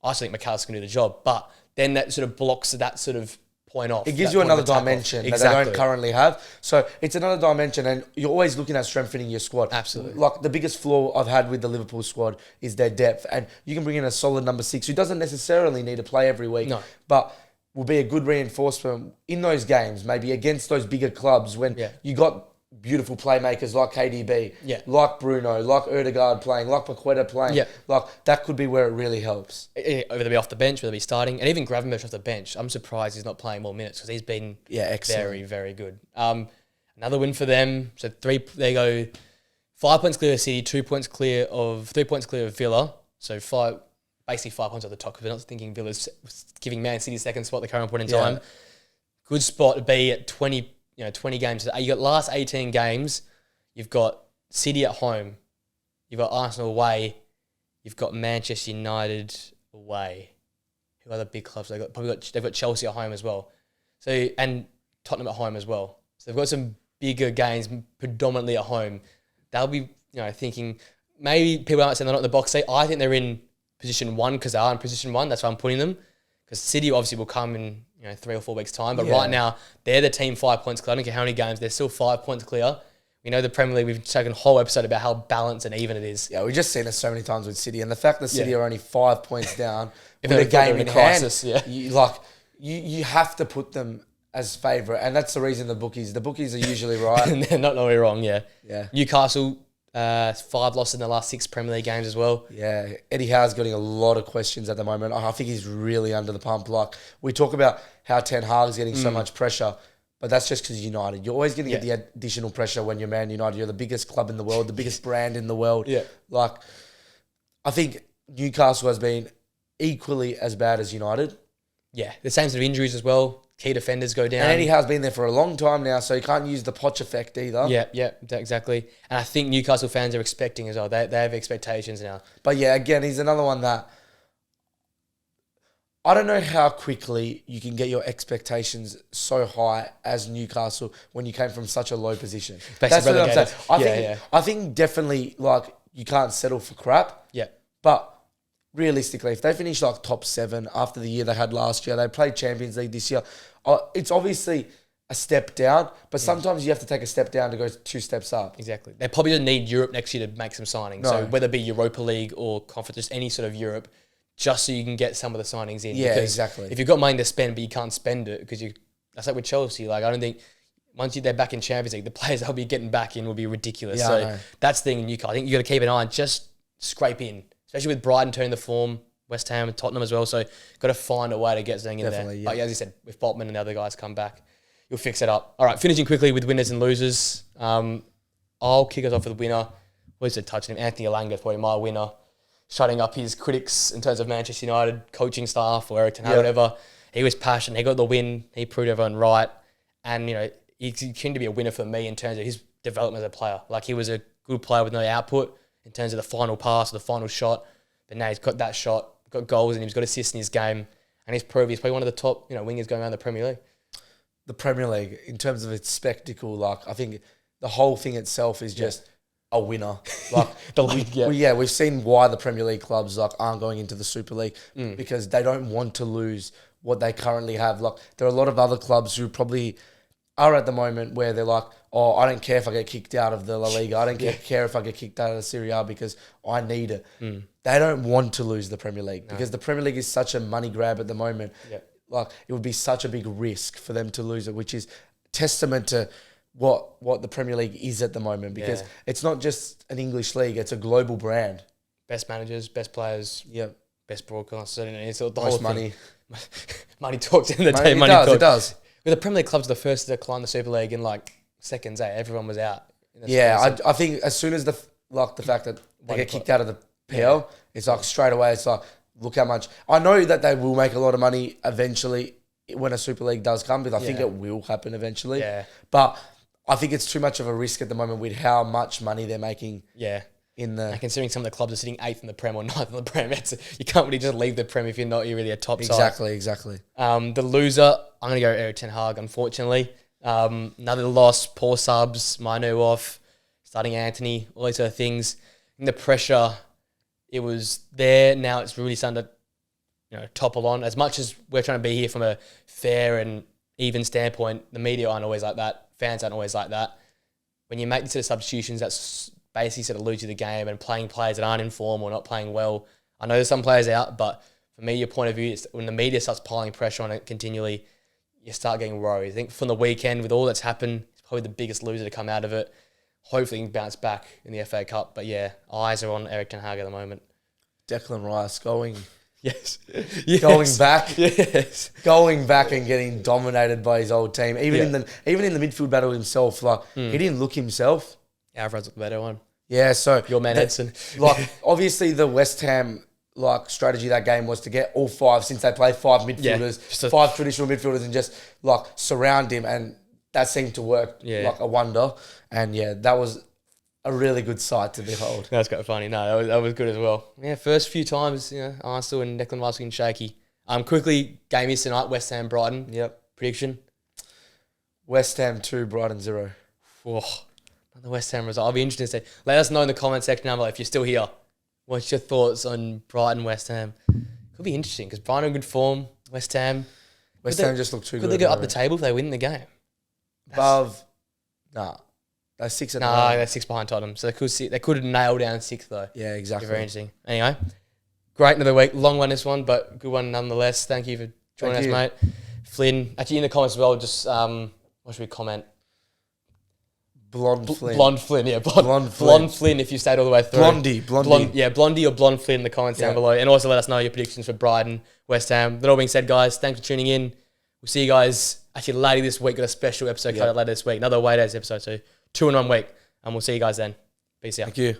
I still think McAllister can do the job, but then that sort of blocks that sort of point off. It gives you another dimension that they don't currently have. So it's another dimension, and you're always looking at strengthening your squad. Absolutely. Like the biggest flaw I've had with the Liverpool squad is their depth, and you can bring in a solid number 6 who doesn't necessarily need to play every week, but will be a good reinforcement in those games, maybe against those bigger clubs when you got beautiful playmakers like KDB, like Bruno, like Odegaard playing, like Paqueta playing. Like that could be where it really helps. Whether they be off the bench, whether they be starting, and even Gravenberch off the bench. I'm surprised he's not playing more minutes because he's been very, very good. Another win for them. So they go 5 points clear of City, 3 points clear of Villa. So basically 5 points off the top because we're not thinking Villa's giving Man City second spot at the current point in time. Good spot to be at 20 games. You got last 18 games. You've got City at home. You've got Arsenal away. You've got Manchester United away. Who are the big clubs? They've got Chelsea at home as well. So and Tottenham at home as well. So they've got some bigger games predominantly at home. They'll be thinking maybe people might say they're not in the box seat. I think they're in position 1 because they are in position 1. That's why I'm putting them. Because City obviously will come in 3 or 4 weeks' time. But right now, they're the team 5 points clear. I don't care how many games. They're still 5 points clear. We know the Premier League, we've taken a whole episode about how balanced and even it is. Yeah, we've just seen it so many times with City. And the fact that City are only 5 points down with a game in crisis, you have to put them as favourite. And that's the reason the bookies are usually right. They're not normally wrong, yeah. Newcastle, 5 losses in the last 6 Premier League games as well. Yeah, Eddie Howe's getting a lot of questions at the moment. I think he's really under the pump. Like, we talk about how Ten Hag's getting so much pressure, but that's just because United. You're always going to get the additional pressure when you're Man United. You're the biggest club in the world, the biggest brand in the world. Yeah. Like, I think Newcastle has been equally as bad as United. Yeah, the same sort of injuries as well. Key defenders go down. And Eddie Howe's been there for a long time now, so you can't use the Poch effect either. Yeah, exactly. And I think Newcastle fans are expecting as well. They have expectations now. But yeah, again, he's another one that I don't know how quickly you can get your expectations so high as Newcastle when you came from such a low position. That's what I'm saying. I think definitely you can't settle for crap. Yeah. But realistically, if they finish top 7 after the year they had last year, they played Champions League this year, it's obviously a step down, but sometimes you have to take a step down to go 2 steps up. Exactly. They probably don't need Europe next year to make some signings. No. So whether it be Europa League or Conference, just any sort of Europe, just so you can get some of the signings in. Yeah, exactly. If you've got money to spend, but you can't spend it because that's like with Chelsea. I don't think once they're back in Champions League, the players they'll be getting back in will be ridiculous. Yeah, so that's the thing in Newcastle. I think you got to keep an eye on just scrape in. Especially with Brighton turning the form, West Ham and Tottenham as well. So got to find a way to get something in there. Yeah. But as you said, if Botman and the other guys come back, you'll fix it up. All right, finishing quickly with winners and losers. I'll kick us off with the winner. Who's it touching him? Anthony Elanga is probably my winner. Shutting up his critics in terms of Manchester United coaching staff or Eric Ten Hag, whatever. He was passionate. He got the win. He proved everyone right. And, he continued to be a winner for me in terms of his development as a player. He was a good player with no output in terms of the final pass or the final shot. But now he's got that shot, got goals in him, he's got assists in his game, and he's probably one of the top wingers going around the Premier League. The Premier League, in terms of its spectacle, I think the whole thing itself is just a winner. The league, we've seen why the Premier League clubs aren't going into the Super League because they don't want to lose what they currently have. There are a lot of other clubs who probably are at the moment where they're I don't care if I get kicked out of the La Liga. I don't care if I get kicked out of the Serie A because I need it. They don't want to lose the Premier League because the Premier League is such a money grab at the moment. It would be such a big risk for them to lose it, which is testament to what the Premier League is at the moment because it's not just an English league, it's a global brand. Best managers, best players, best broadcasters, and it's the whole whole money. Money talks in the day. Money it does. Well, the Premier League clubs were the first to decline the Super League in like seconds. Everyone was out. Yeah, I think as soon as the fact that they get kicked out of the PL, it's like straight away. It's like, look how much. I know that they will make a lot of money eventually when a Super League does come, because I think it will happen eventually. Yeah. But I think it's too much of a risk at the moment with how much money they're making. Yeah. In the and considering some of the clubs are sitting 8th in the Prem or 9th in the Prem, you can't really just leave the Prem if you're really a top side. Exactly. The loser, I'm going to go Eric Ten Hag, unfortunately. Another loss, poor subs, Manu off, starting Anthony, all these sort of things. And the pressure, it was there. Now it's really starting to topple on. As much as we're trying to be here from a fair and even standpoint, the media aren't always like that. Fans aren't always like that. When you make these sort of substitutions, that's basically sort of lose you the game, and playing players that aren't in form or not playing well. I know there's some players out, but for me, your point of view is when the media starts piling pressure on it continually, you start getting worried. I think from the weekend, with all that's happened, it's probably the biggest loser to come out of it. Hopefully he can bounce back in the FA Cup. But yeah, eyes are on Eric Ten Hag at the moment. Declan Rice going going back. Yes. Going back and getting dominated by his old team. Even in the midfield battle himself, he didn't look himself. Alvarez looked the better one. Yeah, so your man Edson. Obviously the West Ham strategy that game was to get all five, since they play five midfielders, five traditional midfielders, and just surround him, and that seemed to work like a wonder. And that was a really good sight to behold. That's quite funny. No, that was good as well. Yeah, first few times, Arsenal and Declan Rice getting shaky. Quickly, game is tonight, West Ham, Brighton. Yep. Prediction? West Ham 2, Brighton 0. The West Ham result. I'll be interested to see. Let us know in the comment section down below if you're still here. What's your thoughts on Brighton, West Ham? Could be interesting because Brighton are in good form. West Ham just look too good. Could they go up the table if they win the game? Above? Nah. They're 6 at the moment. They're 6 behind Tottenham. So they could nail down 6th though. Yeah, exactly. Very interesting. Anyway, great another week. Long one this one, but good one nonetheless. Thank you for joining us, mate. Flynn, actually in the comments as well, just what should we comment? Blonde Flynn. Blonde Flynn if you stayed all the way through. Blondie. Blondie or Blonde Flynn in the comments down below. And also let us know your predictions for Brighton, West Ham. That all being said, guys, thanks for tuning in. We'll see you guys actually later this week. Got a special episode coming out later this week. Another away days episode too. 2 in 1 week. And we'll see you guys then. Peace out. Thank you.